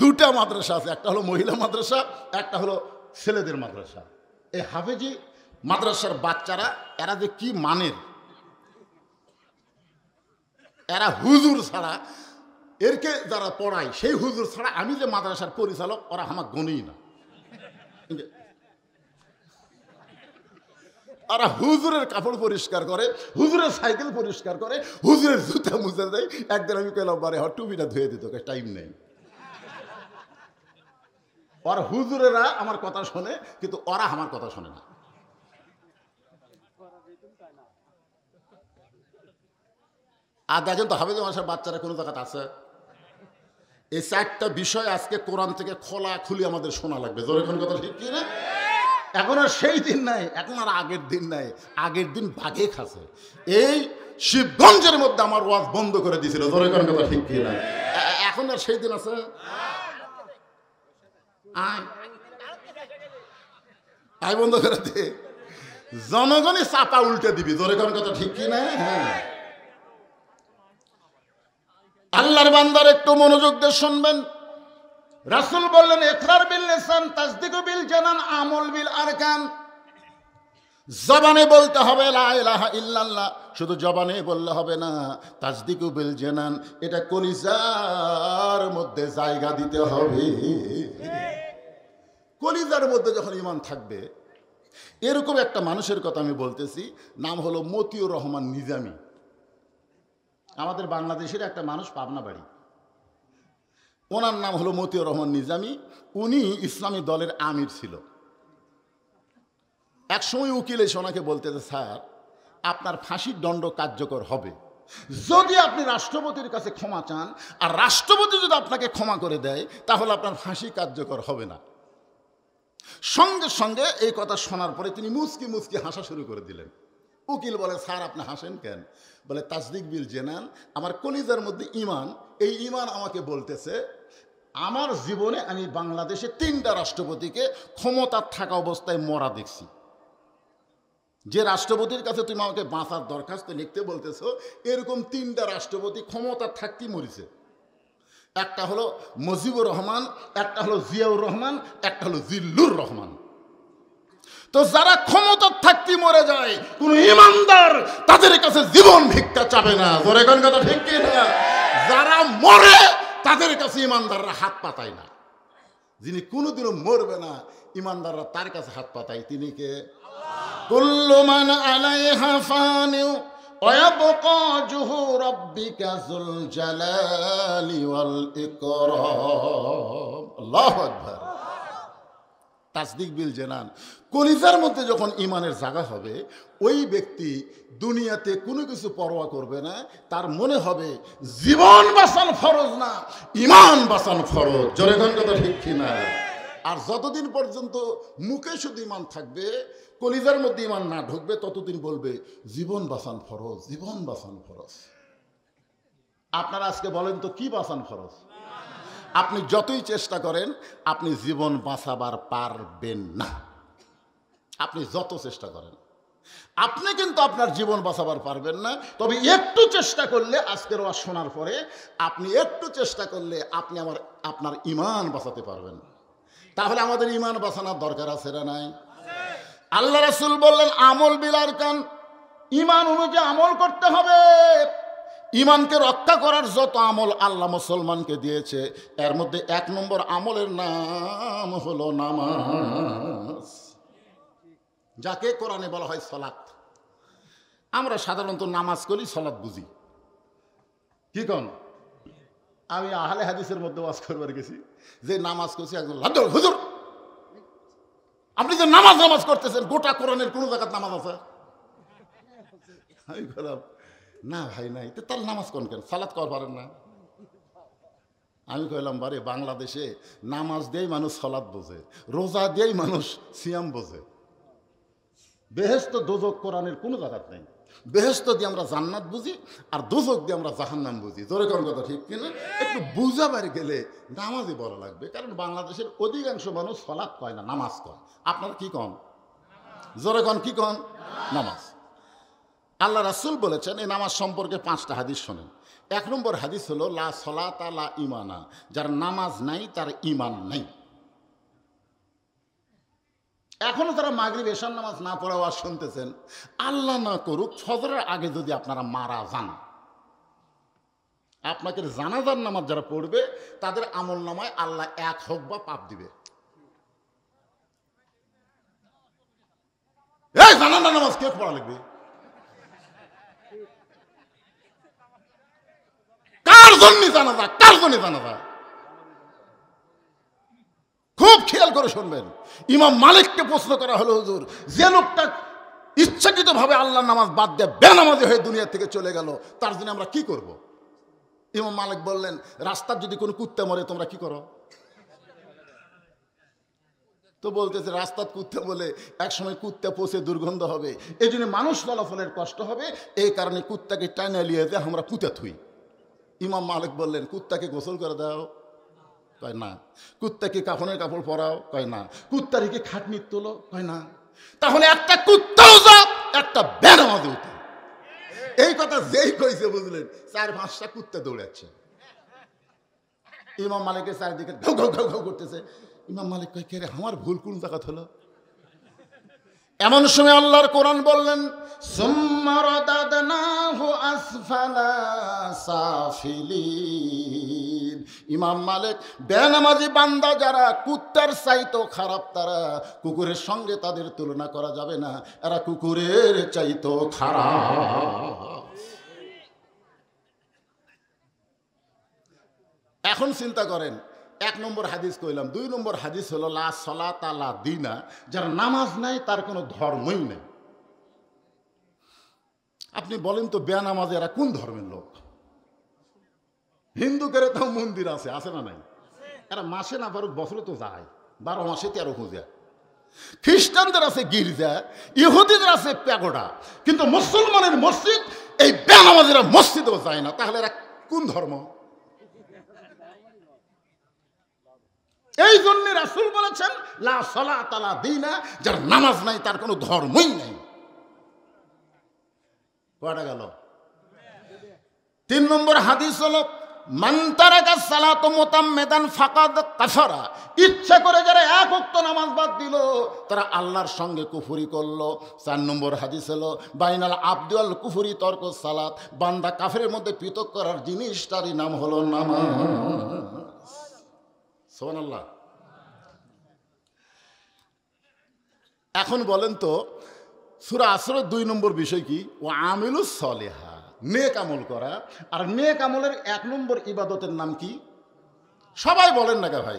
2টা মাদ্রাসা আছে, একটা হলো মহিলা মাদ্রাসা, একটা হলো ছেলেদের মাদ্রাসা। এই হাফেজি মাদ্রাসার বাচ্চারা এরা যে কি মানের, এরা হুজুর ছাড়া, এরকে যারা পড়ায় সেই হুজুর ছাড়া আমি যে মাদ্রাসার পরিচালক ওরা আমার গণেই না। ওরা হুজুরের কাপড় পরিষ্কার করে, হুজুরের সাইকেল পরিষ্কার করে, হুজুরের জুতা মুছে দেয়। একদিন আমি কইলাম বারে হর টুপিটা ধুয়ে দিত, টাইম নেই। ওরা হুজুরেরা আমার কথা শোনে কিন্তু ওরা আমার কথা শোনে না। আর দেখেন তো হাফেজ মাদ্রাসার বাচ্চারা কোনো জায়গাতে আছে? এই 4টা বিষয় আজকে কোরআন থেকে খোলা খুলি আমাদের শোনা লাগবে। জোরে কোন কথা ঠিক কি না? এখন আর সেই দিন নাই, এখন আর আগের দিন নাই, আগের দিন ভাগে খাচ্ছে। এই শিবগঞ্জের মধ্যে আমার ওয়াজ বন্ধ করে দিয়েছিল। জোরে করেন কথা ঠিক কি না? এখন আর সেই দিন আছে? আয় বন্ধ করে দে, জনগণই চাপা উল্টে দিবি। জোরে করেন কথা ঠিক কি না? হ্যাঁ, আল্লাহর বান্দার একটু মনোযোগ দিয়ে শুনবেন। রাসূল বললেন ইকরার বিল লিসান তাসদীকু বিল জানান আমল বিল আরকান। জবানে বলতে হবে লা ইলাহা ইল্লাল্লাহ, শুধু জবানে বললে হবে না, তাসদীকু বিল জানান, এটা কলিজার মধ্যে জায়গা দিতে হবে। কলিজার মধ্যে যখন ঈমান থাকবে, এরকম একটা মানুষের কথা আমি বলতেছি, নাম হলো মতিউর রহমান নিজামী। আমাদের বাংলাদেশের একটা মানুষ, পাবনা বাড়ি, ওনার নাম হলো মতিউর রহমান নিজামী। উনি ইসলামী দলের আমির ছিল। এক সময় উকিল এসে ওনাকে বলতেছে, স্যার আপনার ফাঁসির দণ্ড কার্যকর হবে যদি আপনি রাষ্ট্রপতির কাছে ক্ষমা চান, আর রাষ্ট্রপতি যদি আপনাকে ক্ষমা করে দেয় তাহলে আপনার ফাঁসি কার্যকর হবে না। সঙ্গে সঙ্গে এই কথা শোনার পরে তিনি মুচকি মুচকি হাসা শুরু করে দিলেন। উকিল বলে, স্যার আপনি হাসেন কেন? বলে, তাসদিক বিল জেনান, আমার কলিজার মধ্যে ঈমান, এই ঈমান আমাকে বলতেছে আমার জীবনে আমি বাংলাদেশে 3টা রাষ্ট্রপতিকে ক্ষমতার থাকা অবস্থায় মরা দেখছি। যে রাষ্ট্রপতির কাছে তুমি আমাকে বাঁচার দরখাস্ত লিখতে বলতেছো, এরকম 3টা রাষ্ট্রপতি ক্ষমতা থাকতেই মরিছে। একটা হলো মুজিবুর রহমান, একটা হলো জিয়াউর রহমান, একটা হলো জিল্লুর রহমান। তো যারা ক্ষমতা থাকতে মরে যায়, কোন ইমানদার তাদের কাছে জীবন ভিক্ষা চাবে না। জোরে কোন কথা ঠিক কি না? যারা মরে তাদের কাছে ইমানদাররা হাত পাতায় না। যিনি কোনোদিনও মরবে না, ইমানদাররা তার কাছে হাত পাতায়। তিনি কে? কুল্লু মান আলাইহা ফানিউ ওয়া ইয়াবকা ওয়াজহু রাব্বিকা যুল জালালি ওয়াল ইকরাম। আল্লাহু আকবার। তাসদিক বিল জানান, কলিজার মধ্যে যখন ঈমানের জায়গা হবে, ওই ব্যক্তি দুনিয়াতে কোনো কিছু পরোয়া করবে না। তার মনে হবে জীবন বাঁচান ফরজ না, ঈমান বাঁচান ফরজ। জোরে কোন কথা ঠিক কি না? আর যতদিন পর্যন্ত মুখে শুধু ঈমান থাকবে, কলিজার মধ্যে ঈমান না ঢুকবে, ততদিন বলবে জীবন বাঁচান ফরজ, জীবন বাঁচান ফরজ। আপনারা আজকে বলেন তো, কি বাঁচান ফরজ? আপনি যতই চেষ্টা করেন, আপনি জীবন বাঁচাবার পারবেন না। আপনি যত চেষ্টা করেন, আপনি কিন্তু আপনার জীবন বাঁচাবার পারবেন না। তবে একটু চেষ্টা করলে, আজকের ওয়াজ শোনার পরে আপনি একটু চেষ্টা করলে আপনি আপনার ঈমান বাঁচাতে পারবেন। তাহলে আমাদের ঈমান বাঁচানোর দরকার আছে না নাই? আল্লাহ রাসূল বললেন আমল বিল আরকান, ঈমান অনুযায়ী আমল করতে হবে। ঈমানকে রক্ষা করার যত আমল আল্লাহ মুসলমানকে দিয়েছে, এর মধ্যে 1 নম্বর আমলের নাম হলো নামাজ, যাকে কোরআনে বলা হয় সালাত। আমরা সাধারণত নামাজ করি, সালাত বুঝি। কি কোন? আমি আহলে হাদিসের মধ্যে ওয়াজ করবার গেছি, যে নামাজ করছি, একজন লাদ্দুর হুজুর আপনি যে নামাজ করতেছেন, গোটা কোরআনের কোন জায়গায় নামাজ আছে? আমি বললাম, না ভাই নাই। তো তার নামাজ কোন কেন? সালাত কর পারেন না? আমি কইলাম, বারে বাংলাদেশে নামাজ দিয়েই মানুষ সালাত বোঝে, রোজা দিয়েই মানুষ সিয়াম বোঝে। বেহেশত দোজক কোরআনের কোনো জায়গা নেই। বেহেশত দিয়ে আমরা জান্নাত বুঝি, আর দোজক দিয়ে আমরা জাহান্নাম বুঝি। জোরে কোন কথা ঠিক কিনা? একটু বুঝাবার গেলে নামাজই বড় লাগবে, কারণ বাংলাদেশের অধিকাংশ মানুষ সালাত কয় না, নামাজ কয়। আপনারা কি কন? জোরে কন, কি কন? নামাজ। আল্লাহ রাসূল বলেছেন এই নামাজ সম্পর্কে 5টা হাদিস শোনেন। 1 নম্বর হাদিস হলো লা সলাতা লা ঈমানা, যার নামাজ নাই তার ঈমান নাই। এখনো যারা মাগরিব এশার নামাজ না পড়া ওয়াজ শুনতেছেন, আল্লাহ না করুক ফজরের আগে যদি আপনারা মারা যান, আপনাকে জানাজার নামাজ যারা পড়বে তাদের আমল নামায় আল্লাহ 1 হোক বা পাপ দিবে। এই জানাজার নামাজ কে পড়া লাগবে? কার জন্য জানাজা? কার জন্য জানাজা? খুব খেয়াল করে শুনবেন। ইমাম মালিককে প্রশ্ন করা হলো, হুজুর যে লোকটা ইচ্ছাকৃতভাবে আল্লাহর নামাজ বাদ দিয়ে বেনামাজি হয়ে দুনিয়া থেকে চলে গেল, তার জন্য আমরা কি করব? ইমাম মালিক বললেন, রাস্তার যদি কোনো কুত্তা মরে তোমরা কি করো? তো বলতেছে রাস্তাত কুত্তা বলে একসময় কুত্তা পচে দুর্গন্ধ হবে, এই জন্য মানুষ চলাচলের কষ্ট হবে, এই কারণে কুত্তাকে টাইনা লিয়ে যে আমরা পুঁতে থুই। ইমাম মালিক বললেন কুত্তাকে গোসল করে দাও, কয় না। কুত্তাকে কাফনের কাপড় পরাও, কয় না। কুত্তারিকে খাটনির তোলো, কয় না। তাহলে একটা কুত্তাও যা, একটা বেনামাজি উঠে। এই কথা যেই কইছে বুঝলেন, 4-5টা কুত্তা দৌড়াচ্ছে। ইমাম মালিকের চারিদিকে ঘাউ ঘাউ ঘাউ ঘাউ করতেছে। ইমাম মালিক কয় কে রে, আমার ভুল কোন জায়গা হলো? এমন সময় আল্লাহর কোরআন বললেন, সুম্মা রাদাদনাহু আসফালা সাফিলিন। ইমাম মালিক, বেনামাজি বান্দা যারা কুত্তার চাইতো খারাপ, তারা কুকুরের সঙ্গে তাদের তুলনা করা যাবে না, এরা কুকুরের চাইতো খারাপ। এখন চিন্তা করেন, 1 নম্বর হাদিস কইলাম, 2 নম্বর হাদিস হলো লা সলাতা লা দিনা, যার নামাজ নাই তার কোনো ধর্মই নেই। আপনি বলেন তো বেনামাজি এরা কোন ধর্মের লোক? হিন্দুদের তো মন্দির আছে, আছে না নাই? এরা মাসে না পারুক বছরে তো যায়, 12 মাসে 13 পূজা। খ্রিস্টানদের আছে গির্জা, ইহুদিদের আছে প্যাগোডা, কিন্তু মুসলমানের মসজিদ, এই বেনামাজিরা মসজিদেও যায় না। তাহলে এরা কোন ধর্ম? এই জন্য রাসূল বলেছেন লা সলাতা লা দিনা, যার নামাজ নাই তার কোনো ধর্মই নেই। কয়টা গেল? 3 নম্বর হাদিস হলো মান তারাকা সালাতু মুতাম্মিদান ফাকাদ কাফারা। ইচ্ছা করে যারা 1 ওয়াক্ত নামাজ বাদ দিল, তারা আল্লাহর সঙ্গে কুফরি করলো। 4 নম্বর হাদিস হলো বাইনাল আবদি ওয়াল কুফরি তরকুস সালাত। বান্দা কাফেরের মধ্যে পৃথক করার জিনিসটারই নাম হলো নামাজ। সুবহানাল্লাহ। এখন বলেন তো, সূরা আসরের 2 নম্বর বিষয় কি? ও আমিলুস সলিহা, নেক আমল করা। আর নেক আমলের 1 নম্বর ইবাদতের নাম কি? সবাই বলেন না কে ভাই?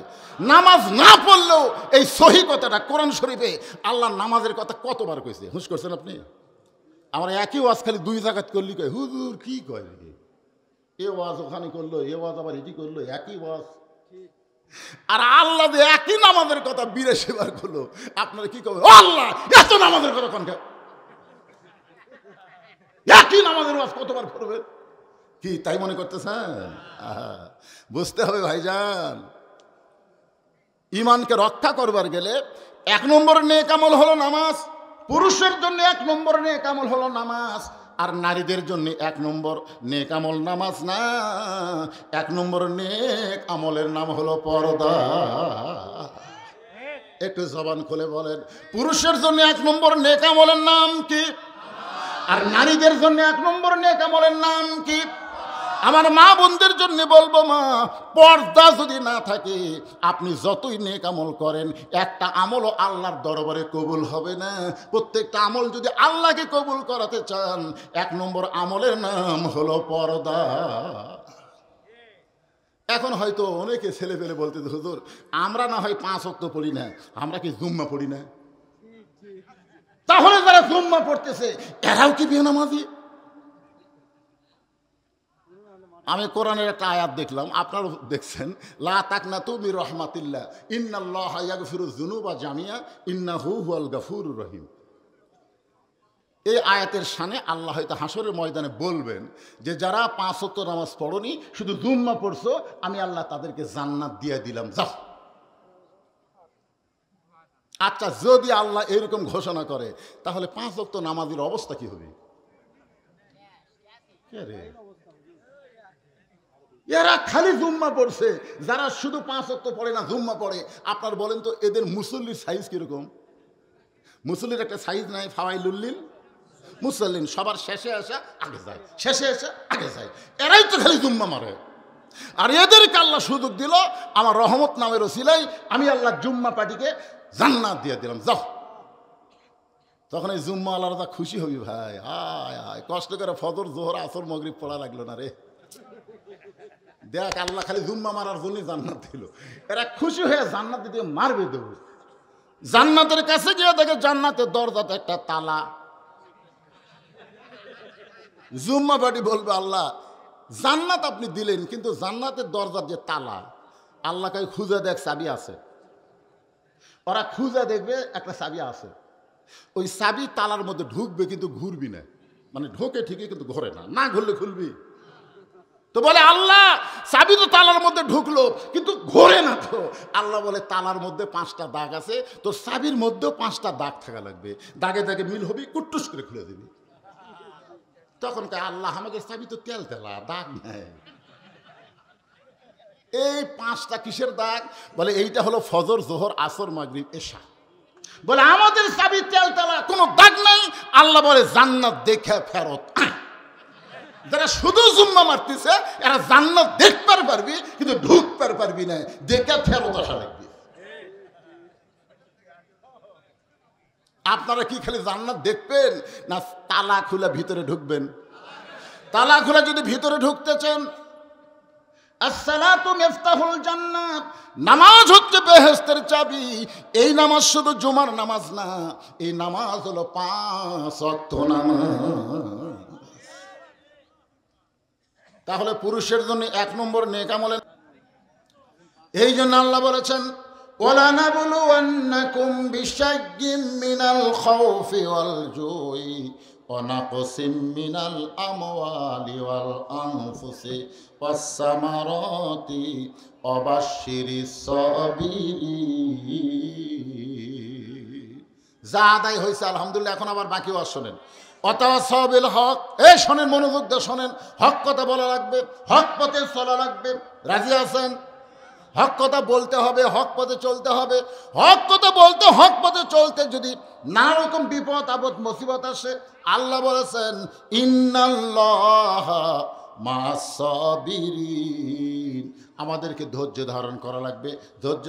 নামাজ না পড়লেও এই সহি কথাটা কোরআন শরীফে আল্লাহ নামাজের কথা কতবার কইছে। হুঁশ করছেন আপনি? আমার একই ওয়াজ খালি 2 জায়গাত করলি কয় হুজুর কি কয়, এ ওয়াজ ওখানে করলো, এ ওয়াজ আবার এটি করলো, একই ওয়াজ। আর আল্লাহ যে একই নামাজের কথা 82 বার করলো, আপনারা কি করবেন? আল্লাহ এত নামাজের কথা কোন, একই নামাজের ওয়াজ কতবার করবেন? কি তাই মনে করতেছেন? বুঝতে হবে ভাইজান, ইমানকে রক্ষা করবার গেলে 1 নম্বর নেক আমল হলো নামাজ। পুরুষের জন্য 1 নম্বর নেক আমল হলো নামাজ, আর নারীদের জন্য 1 নম্বর নেক আমল নামাজ না, 1 নম্বর নেক আমলের নাম হলো পর্দা। একটু জবান খুলে বলেন, পুরুষের জন্য 1 নম্বর নেক আমলের নাম কি? আর নারীদের জন্য 1 নম্বর নেক আমলের নাম কি? আমার মা বোনদের জন্য বলবো, মা, পর্দা যদি না থাকে আপনি যতই নেক আমল করেন, একটা আমলও আল্লাহর দরবারে কবুল হবে না। প্রত্যেকটা আমল যদি আল্লাহকে কবুল করাতে চান, 1 নম্বর আমলের নাম হলো পর্দা। এখন হয়তো অনেকে ছেলে পেলে বলতে, হুজুর আমরা না হয় 5 ওয়াক্ত পড়ি না, আমরা কি জুম্মা পড়ি না? তাহলে যারা জুম্মা পড়তেছে এরাও কি বেনামাজি? আমি কোরআনের একটা আয়াত দেখলাম, আপনারা দেখছেন, লা তাকনাতু মির রাহমাতিল্লাহ ইন্নাল্লাহা ইয়াগফিরুয যুনুবা জামিয়া ইন্নাহু হুয়াল গাফুরুর রহিম। এই আয়াতের শানে আল্লাহ হয়তো হাসরের ময়দানে বলবেন যে যারা 5 ওয়াক্ত নামাজ পড়নি, শুধু জুম্মা পড়ছো, আমি আল্লাহ তাদেরকে জান্নাত দিয়ে দিলাম, যাও। আচ্ছা, যদি আল্লাহ এরকম ঘোষণা করে, তাহলে 5 ওয়াক্ত নামাজের অবস্থা কি হবে? এরা খালি জুম্মা পড়ছে, যারা শুধু 5 ওয়াক্ত পড়ে না, জুম্মা পড়ে। আপনার বলেন তো এদের মুসল্লির সাইজ কিরকম? মুসল্লির একটা সাইজ নাই, ফাওয়াইলুল মুসল্লিন, সবার শেষে আসা আগে যায়, শেষে আসা আগে যায়। এরাই তো খালি জুম্মা মারে। আর এদেরকে আল্লাহ সুযোগ দিল, আমার রহমত নামের ওসিলাই আমি আল্লাহ জুম্মা পার্টিকে জান্নাত দিয়ে দিলাম, যাও। তখন এই জুম্মা আল্লাহরা খুশি হবি, ভাই আয় আয়, কষ্ট করে ফজর জোহর আসর মাগরিব পড়া লাগলো না রে। দেখ আল্লাহ খালি জুম্মা মারার জন্যই জান্নাত দিল। এরা খুশি হয়ে জান্নাত দিতে মারবে দেব। জান্নাতের কাছে গিয়ে দেখে জান্নাতের দরজাতে একটা তালা। জুম্মা বাড়ি বলবে, আল্লাহ জান্নাত আপনি দিলেন, কিন্তু জান্নাতের দরজার যে তালা, আল্লাহকে খুঁজে দেখ চাবি আছে। ওরা খুঁজে দেখবে একটা চাবি আছে, ওই চাবি তালার মধ্যে ঢুকবে কিন্তু ঘুরবি না, মানে ঢোকে ঠিকই কিন্তু ঘোরে না, না ঘুরলে খুলবি। তো বলে আল্লাহ চাবি তো তালার মধ্যে ঢুকলো কিন্তু ঘোরে না। তো আল্লাহ বলে তালার মধ্যে 5টা দাগ আছে, তো চাবির মধ্যেও 5টা দাগ থাকা লাগবে, দাগে দাগে মিল হবি, কুট্টুস করে খুলে দিবি। তখন কে আল্লাহ আমাকে চাবি তো তেল তেলা, দাগ নেই। এই 5টা কিসের দাগ? বলে এইটা হলো ফজর, জোহর, আসর, মাগরিব, এশা। বলে আমাদের চাবি তেল তেলা, কোনো দাগ নাই। আল্লাহ বলে জান্নাত দেখে ফেরত। যারা শুধু জুম্মা মারতেছে এরা জান্নাত দেখতে পারবি কিন্তু ঢুকতে পারবি না, দেখে ফেরত আসা লাগবে। আপনারা কি খালি জান্নাত দেখবেন না তালা খুলে ভিতরে ঢুকবেন? তালা খুলে যদি ভিতরে ঢুকতে চান, আসসালাতু মিফতাহুল জান্নাত, নামাজ হচ্ছে বেহেশতের চাবি। এই নামাজ শুধু জুমার নামাজ না, এই নামাজ হলো 5 ওয়াক্ত নামাজ। তাহলে পুরুষের জন্য 1 নম্বর নেক আমলে। এই জন্য আল্লাহ বলেছেন ওয়ালানাবলুওয়ান্নাকুম বিশাইয়্যিম মিনাল খাউফি ওয়াল জুই ওয়া নাকসিম মিনাল আমওয়ালি ওয়াল আনফুসি ওয়াস সামারাতি ওয়া বাশশিরিস সাবিরিন। যা আদায় হয়েছে আলহামদুলিল্লাহ, এখন আবার বাকি ওয়াজ শোনেন। অতাওয়াসাউ বিল হক, এই শোনেন, মনোযোগ দিয়ে শোনেন, হক কথা বলা লাগবে, হক পথে চলা লাগবে। রাজি আছেন? হক কথা বলতে হবে, হক পথে চলতে হবে। হক কথা বলতে, হক পথে চলতে যদি নানা রকম বিপদ আপদ মুসিবত আসে, আল্লাহ বলেছেন ইন্নাল্লাহা মা'আস সাবিরিন, আমাদেরকে ধৈর্য ধারণ করা লাগবে। ধৈর্য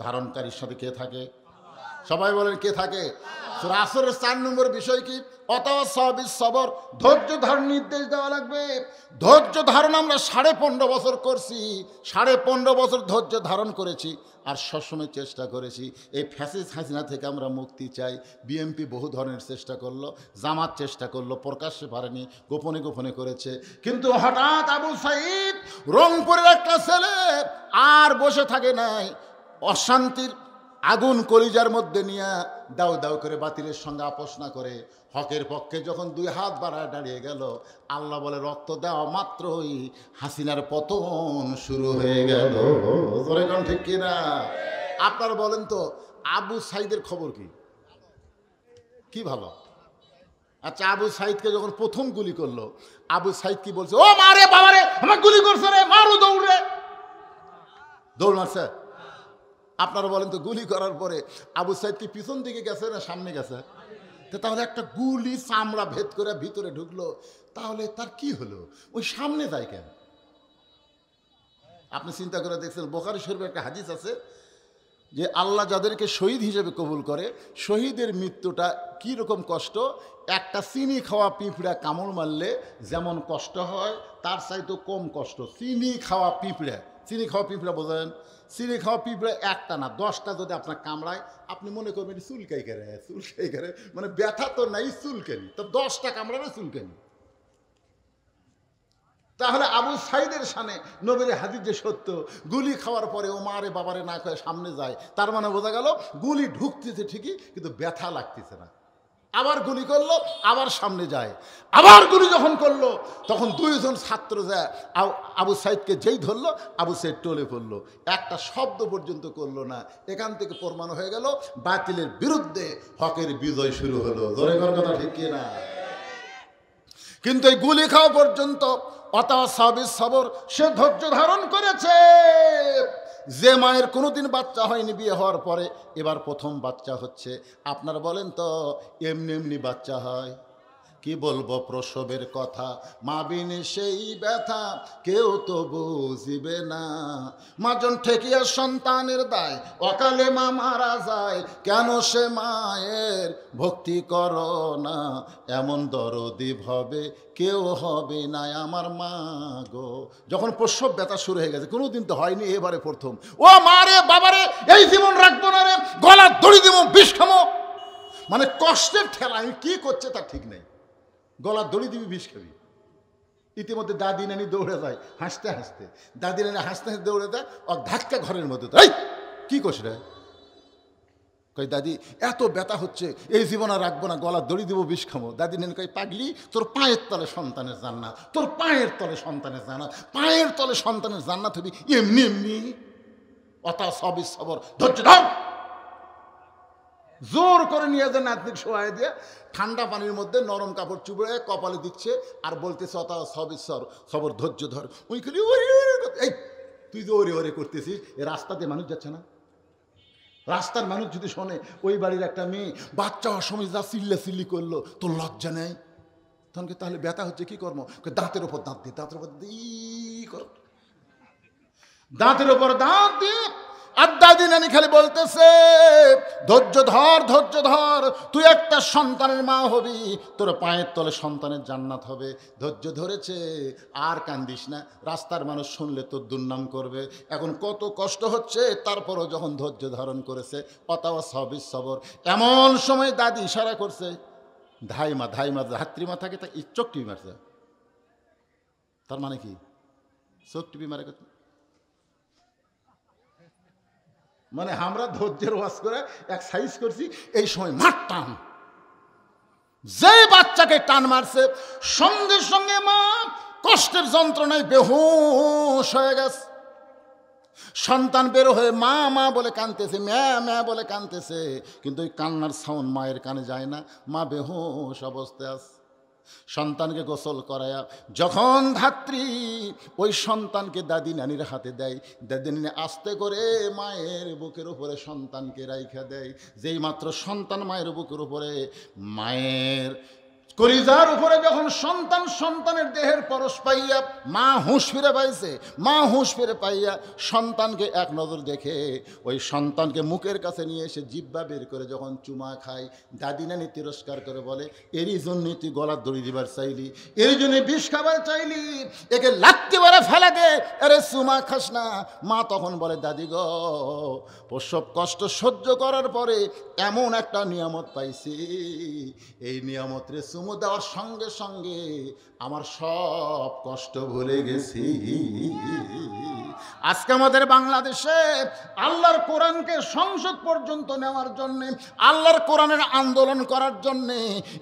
ধারণকারীর সাথে কে থাকে? সবাই বলেন কে থাকে? সূরা আসরের 4 নম্বর বিষয় কি? অতাওয়াসাউ বিস সবর, ধৈর্য ধারণ নির্দেশ দেওয়া লাগবে। ধৈর্য ধারণ আমরা 15.5 বছর করছি, 15.5 বছর ধৈর্য ধারণ করেছি। আর সবসময় চেষ্টা করেছি এই ফ্যাসিস্ট হাসিনা থেকে আমরা মুক্তি চাই। বিএনপি বহু ধরনের চেষ্টা করলো, জামাত চেষ্টা করলো, প্রকাশ্যে পারেনি, গোপনে গোপনে করেছে। কিন্তু হঠাৎ আবু সাঈদ রংপুরের একটা ছেলে আর বসে থাকে নাই, অশান্তির আগুন কলিজার মধ্যে নিয়ে দাউ দাউ করে বাতিলের সঙ্গে আপোষ না করে হকের পক্ষে যখন 2 হাত বাড়ায় দাঁড়িয়ে গেল, আল্লাহ বলে রক্ত দেওয়া মাত্রই হাসিনার পতন শুরু হয়ে গেল। জোরে কোন ঠিক কিনা? আপনারা বলেন তো আবু সাঈদের খবর কি? কি ভালো? আচ্ছা, আবু সাঈদকে যখন প্রথম গুলি করলো, আবু সাঈদ কি বলছে? ও মারে বাবারে, আমার গুলি করছে রে, মারো, দৌড়ে। দৌড় মারছে? আপনারা বলেন তো গুলি করার পরে আবু সাঈদ কি পিছন দিকে গেছে না সামনে গেছে? তাহলে একটা গুলি চামড়া ভেদ করে ভিতরে ঢুকলো, তাহলে তার কি হলো? ওই সামনে যায় কেন? আপনি চিন্তা করে দেখছেন, বুখারী শরীফে একটা হাদিস আছে যে আল্লাহ যাদেরকে শহীদ হিসেবে কবুল করে, শহীদের মৃত্যুটা কি রকম কষ্ট, একটা চিনি খাওয়া পিঁপড়া কামড় মারলে যেমন কষ্ট হয় তার চাইতে কম কষ্ট চিনি খাওয়া পিঁপড়া। চিনি খাওয়া পিঁপড়া বোঝেন? চিনি খাওয়া পিঁপড়া একটা না 10টা যদি আপনার কামড়ায়, আপনি মনে করবেন চুলকাই করে, চুলকাই করে, মানে ব্যথা তো নাই, চুলকানি তো 10টা কামড়াবে চুলকানি। তাহলে আবু সাঈদের শানে নবীর হাদিস যে সত্য, গুলি খাওয়ার পরে ও মারে বাবারে না কয়ে সামনে যায়, তার মানে বোঝা গেল গুলি ঢুকতেছে ঠিকই কিন্তু ব্যথা লাগতেছে না। আবার গুলি করলো, আবার সামনে যায়, আবার গুলি যখন করলো তখন 2 জন ছাত্র যায় আবু সাঈদকে যেই ধরলো, আবু সাঈদ টলে পড়লো, একটা শব্দ পর্যন্ত করলো না। এখান থেকে প্রমাণ হয়ে গেল বাতিলের বিরুদ্ধে হকের বিজয় শুরু হলো। জোরে কথা ঠিক কিনা? কিন্তু এই গুলি খাওয়া পর্যন্ত অতাওয়াসাউ বিস সবর, সে ধৈর্য ধারণ করেছে। যে মায়ের কোনোদিন বাচ্চা হয়নি বিয়ে হওয়ার পরে এবার প্রথম বাচ্চা হচ্ছে, আপনারা বলেন তো এমনি এমনি বাচ্চা হয়? কি বলবো প্রসবের কথা, মা বিনে সেই ব্যথা কেউ তো বুঝিবে না। মাজন ঠেকিয়া সন্তানের দায়, অকালে মা মারা যায়, কেন সে মায়ের ভক্তি করো না, এমন দরদি ভাবে কেউ হবে না আমার মা গো। যখন প্রসব ব্যথা শুরু হয়ে গেছে, কোনোদিন তো হয়নি, এবারে প্রথম, ও মা রে বাবারে, এই জীবন রাখবো না রে, গলা দড়ি দিব, বিষ খামো, মানে কষ্টের ঠেলা আমি কি করছে তার ঠিক নেই, গলা দড়ি দিবি, বিষ খাবি। ইতিমধ্যে দাদি নানি দৌড়ে যায় হাসতে হাসতে, দাদি নানি হাসতে হাসতে দৌড়ে দেয়, ও ধাক্কা ঘরের মধ্যে, তাই কি করছে রে, কই দাদি এত ব্যথা হচ্ছে, এই জীবন আর রাখবো না, গলা দড়ি দেবো, বিষ খামো। দাদি নেন কই পাগলি, তোর পায়ের তলে সন্তানের জান্নাত, তোর পায়ের তলে সন্তানের জান্নাত, পায়ের তলে সন্তানের জান্নাত হবি এমনি এমনি। অতা সবই সবর, ধৈর্য ধর। জোর করে নিয়ে যে নাতনিক শোয়াই দিয়ে ঠান্ডা পানির মধ্যে নরম কাপড় চুবড়ে কপালে দিচ্ছে আর বলতেছে অতা সবই সবর, ধৈর্য ধর। ওই খালি এই তুই যে ওরে ওরে করতেছিস, এ রাস্তাতে মানুষ যাচ্ছে না? রাস্তার মানুষ যদি শোনে ওই বাড়ির একটা মেয়ে বাচ্চা হওয়ার সময় যা চিল্লি করলো, তোর লজ্জা নেই? তখন তাহলে ব্যথা হচ্ছে কি কর্ম? দাঁতের ওপর দাঁত দিয়ে, দাঁতের ওপর কর, দাঁতের ওপর দাঁত দিয়ে। আর দাদি নানি খালি বলতেছে ধৈর্য ধর, ধৈর্য ধর, তুই একটা সন্তানের মা হবি, তোর পায়ের তলে সন্তানের জান্নাত হবে। ধৈর্য ধরেছে, আর কান্দিস না, রাস্তার মানুষ শুনলে তোর দুর্নাম করবে। এখন কত কষ্ট হচ্ছে, তারপরও যখন ধৈর্য ধারণ করেছে, অতাওয়া সবই সবর। এমন সময় দাদি ইশারা করছে, ধাইমা ধাইমা, ধাত্রীমা থাকে তা চোখ টিপি মারছে। তার মানে কি? চোখ টিপি মারে মানে আমরা ধৈর্যের ওয়াজ করে এক্সারসাইজ করছি, এই সময় মারতাম। যে বাচ্চাকে টান মারছে সঙ্গে সঙ্গে মা কষ্টের যন্ত্রণায় বেহুশ হয়ে গেছে। সন্তান বের হয়ে মা মা বলে কাঁদতেছে, ম্যা ম্যা বলে কাঁদতেছে, কিন্তু ওই কান্নার সাউন্ড মায়ের কানে যায় না। মা বেহুশ অবস্থায় আছে। সন্তানকে গোসল করায়া যখন ধাত্রী ওই সন্তানকে দাদি নানির হাতে দেয়, দাদি নানি আস্তে করে মায়ের বুকের উপরে সন্তানকে রাইখা দেয়। যেই মাত্র সন্তান মায়ের বুকের উপরে, মায়ের কলিজার উপরে যখন সন্তান সন্তানের দেহের পরশ পাইয়া মা হুঁশ ফিরে পাইছে, মা হুঁশ ফিরে পাইয়া সন্তানকে এক নজর দেখে ওই সন্তানকে মুখের কাছে নিয়ে এসে জিব্বা বের করে যখন চুমা খায়, দাদি নানি তিরস্কার করে বলে, এরই জন্যই তুই গলার দড়ি দিবার চাইলি, এর জন্য বিষ খাবার চাইলি, একে লাত্তি মারা ফেলা দে, আরে চুমা খাস না। মা তখন বলে, দাদি গো, প্রসব কষ্ট সহ্য করার পরে এমন একটা নিয়ামত পাইছি, এই নিয়ামত রে চুমু দেওয়ার সঙ্গে সঙ্গে আমার সব কষ্ট ভুলে গেছি। আজকে আমাদের বাংলাদেশে আল্লাহর কোরআনকে সংসদ পর্যন্ত নেওয়ার জন্যে, আল্লাহর কোরআনের আন্দোলন করার জন্যে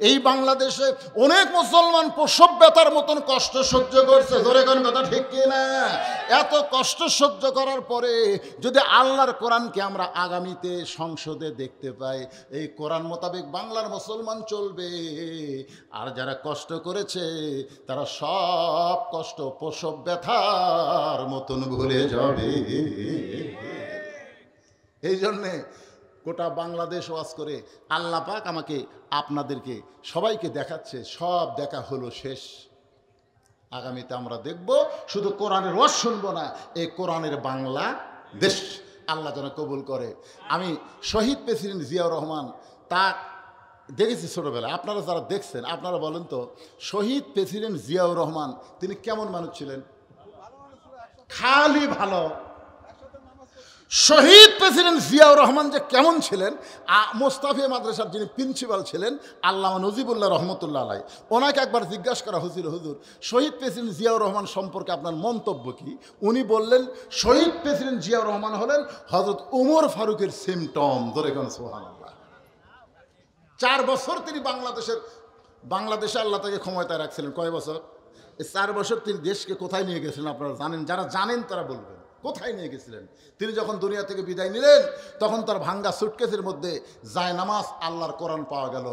এই বাংলাদেশে অনেক মুসলমান প্রসব ব্যথার মতন কষ্ট সহ্য করছে। ধরে কোন কথা ঠিক কিনা? এত কষ্ট সহ্য করার পরে যদি আল্লাহর কোরআনকে আমরা আগামীতে সংসদে দেখতে পাই, এই কোরআন মোতাবেক বাংলার মুসলমান চলবে। আর যারা কষ্ট করেছে তারা সব কষ্ট প্রসব ব্যথার মতন ভুলে যাবে। এই জন্যে গোটা বাংলাদেশ ওয়াজ করে আল্লাহ পাক আমাকে আপনাদেরকে সবাইকে দেখাচ্ছে, সব দেখা হলো শেষ। আগামীতে আমরা দেখব শুধু কোরআনের ওয়াজ শুনবো না, এই কোরআনের বাংলা দেশ আল্লাহ যেন কবুল করে। আমি শহীদ প্রেসিডেন্ট জিয়াউর রহমান তা দেখেছি ছোটোবেলায়। আপনারা যারা দেখছেন আপনারা বলেন তো, শহীদ প্রেসিডেন্ট জিয়াউর রহমান তিনি কেমন মানুষ ছিলেন? খালি ভালো। শহীদ প্রেসিডেন্ট জিয়াউর রহমান যে কেমন ছিলেন, মোস্তাফিয়া মাদ্রাসার যিনি প্রিন্সিপাল ছিলেন আল্লামা নজিবুল্লাহ রহমতুল্লাহ আলাই, ওনাকে একবার জিজ্ঞাসা করা হয়েছিল, হুজুর শহীদ প্রেসিডেন্ট জিয়াউর রহমান সম্পর্কে আপনার মন্তব্য কি? উনি বললেন, শহীদ প্রেসিডেন্ট জিয়াউর রহমান হলেন হযরত উমর ফারুকের সিমটম। ধরে কেন সুবহানাল্লাহ। 4 বছর তিনি বাংলাদেশে আল্লাহ তাকে ক্ষমতায় রাখছিলেন। কয় বছর? এই 4 বছর তিনি দেশকে কোথায় নিয়ে গেছিলেন আপনারা জানেন? যারা জানেন তারা বলবেন কোথায় নিয়ে গেছিলেন। তিনি যখন দুনিয়া থেকে বিদায় নিলেন তখন তার ভাঙ্গা সুটকেসের মধ্যে জায়নামাজ আল্লাহর কোরআন পাওয়া গেল।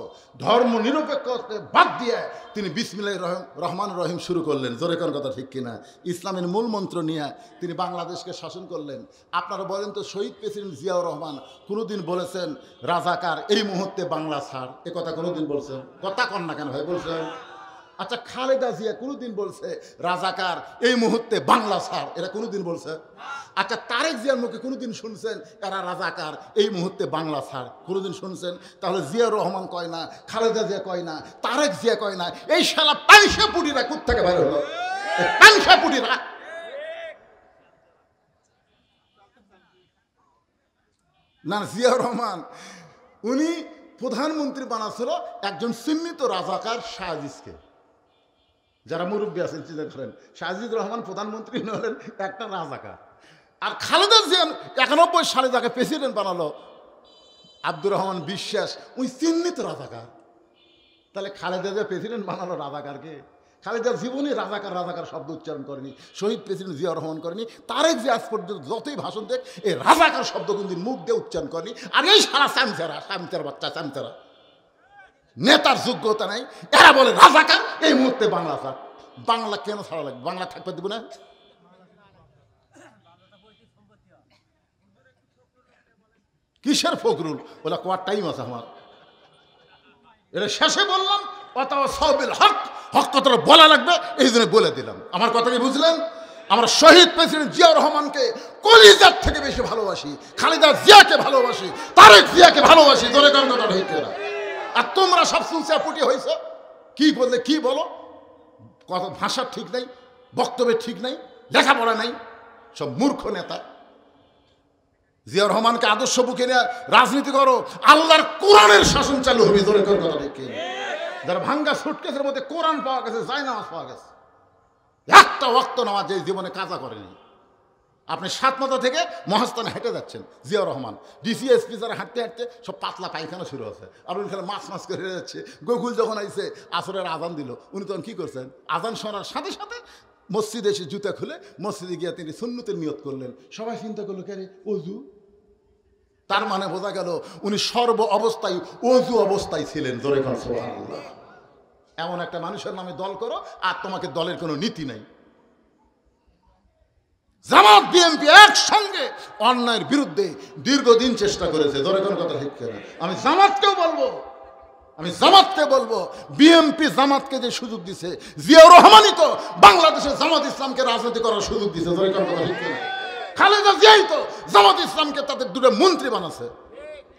ধর্ম নিরপেক্ষকে বাদ দিয়ে তিনি বিসমিল্লাহির রহমান রহিম শুরু করলেন। জোরে কোন কথা ঠিক কিনা? ইসলামের মূল মন্ত্র নিয়ে তিনি বাংলাদেশকে শাসন করলেন। আপনারা বলেন তো, শহীদ প্রেসিডেন্ট জিয়াউর রহমান কোনোদিন বলেছেন রাজাকার এই মুহূর্তে বাংলা ছাড়? এ কথা কোনোদিন বলছেন? কথা কন না কেন ভাই? বলছেন? আচ্ছা, খালেদা জিয়া কোনোদিন বলছে রাজাকার এই মুহূর্তে বাংলা ছাড়? এরা কোনোদিন বলছে? আচ্ছা, তারেক জিয়ার মুখে কোনোদিন শুনছেন এরা রাজাকার এই মুহূর্তে বাংলা ছাড়? কোনোদিন শুনছেন? তাহলে জিয়াউর রহমান কয় না, খালেদা জিয়া কয় না, তারেক জিয়া কয় না, এই শালা পাংশা পুটিরা কোত্থেকে বাইরে হলো? পাংশা পুটিরা। না, জিয়াউর রহমান উনি প্রধানমন্ত্রী বানাচ্ছিল একজন চিহ্নিত রাজাকার শাহজিজকে। যারা মুরব্বী আছেন চিন্তা করেন, শাহজিদুর রহমান প্রধানমন্ত্রী হলেন একটা রাজাকার। আর খালেদা জিয়া 91 সালে যাকে প্রেসিডেন্ট বানালো আব্দুর রহমান বিশ্বাস ওই চিহ্নিত রাজাকার। তাহলে খালেদা যে প্রেসিডেন্ট বানালো রাজাকারকে, খালেদা জীবনে রাজাকার রাজাকার শব্দ উচ্চারণ করেনি, শহীদ প্রেসিডেন্ট জিয়াউর রহমান করেনি, তারেক যে আজ পর্যন্ত যতই ভাষণ দেখ এই রাজাকার শব্দ কোনদিন মুখ দিয়ে উচ্চারণ করেনি। আর এই সারা চামচারা বাচ্চা চামচারা নেতার যোগ্যতা নাই, এরা বলে রাজাকার। এই মুহূর্তে বাংলা ছাড়, বাংলা কেন ছাড়া লাগবে? বাংলা থাকতে দিব না? কিসের ফখরুল? ওলা কোয়ার টাইম আছে আমার, এটা শেষে বললাম। হক হক কথাটা বলা লাগবে, এই জন্য বলে দিলাম। আমার কথা কি বুঝলেন? আমরা শহীদ প্রেসিডেন্ট জিয়াউর রহমানকে কলিজার থেকে বেশি ভালোবাসি, খালেদা জিয়াকে ভালোবাসি, তারেক জিয়াকে ভালোবাসি। ধরে কোন কথা ঠিক না? আর তোমরা সব সুলসাপুটি হয়েছ, কি বললে কি বলো, কথা ভাষা ঠিক নাই, বক্তব্যের ঠিক নাই, লেখাপড়া নাই, সব মূর্খ নেতা। জিয়াউর রহমানকে আদর্শ বুকে নিয়ে রাজনীতি করো, আল্লাহর কোরআনের শাসন চালু হবে। ধরে কোন কথা ঠিক? যারা ভাঙ্গা সুটকেসের মধ্যে কোরআন পাওয়া গেছে, জায়নামাজ পাওয়া গেছে, একটা ওয়াক্ত নামাজ এই জীবনে কাজা করেনি। আপনি সাতমাথা থেকে মহাস্থানে হেঁটে যাচ্ছেন, জিয়াউর রহমান ডিসিএসপি যারা হাঁটতে হাঁটতে সব পাতলা পায়খানা শুরু আছে, আর উনি খেলে মাছ মাছ করে যাচ্ছে। গোকুল যখন আইসে আসরের আজান দিল, উনি তখন কী করছেন? আজান শোনার সাথে সাথে মসজিদে এসে জুতা খুলে মসজিদে গিয়ে তিনি সুন্নতের নিয়ত করলেন। সবাই চিন্তা করলো, কে রে অজু? তার মানে বোঝা গেল উনি সর্ব অবস্থায় অজু অবস্থায় ছিলেন। জোরে কোন সুবহানাল্লাহ। এমন একটা মানুষের নামে দল করো, আর তোমাকে দলের কোনো নীতি নাই। জামাত বিএনপি একসঙ্গে অন্যায়ের বিরুদ্ধে দীর্ঘদিন চেষ্টা করেছে। ধরে কোন কথা ঠিক না? আমি জামাতকে বলবো, বিএনপি জামাতকে যে সুযোগ দিছে, জিয়াউর রহমানই তো বাংলাদেশে জামাত ইসলামকে রাজনীতি করার সুযোগ দিছে। ধরে কোন কথা ঠিক না? খালেদা জিয়াই তো জামাত ইসলামকে তাদের দুটো মন্ত্রী বানাচ্ছে।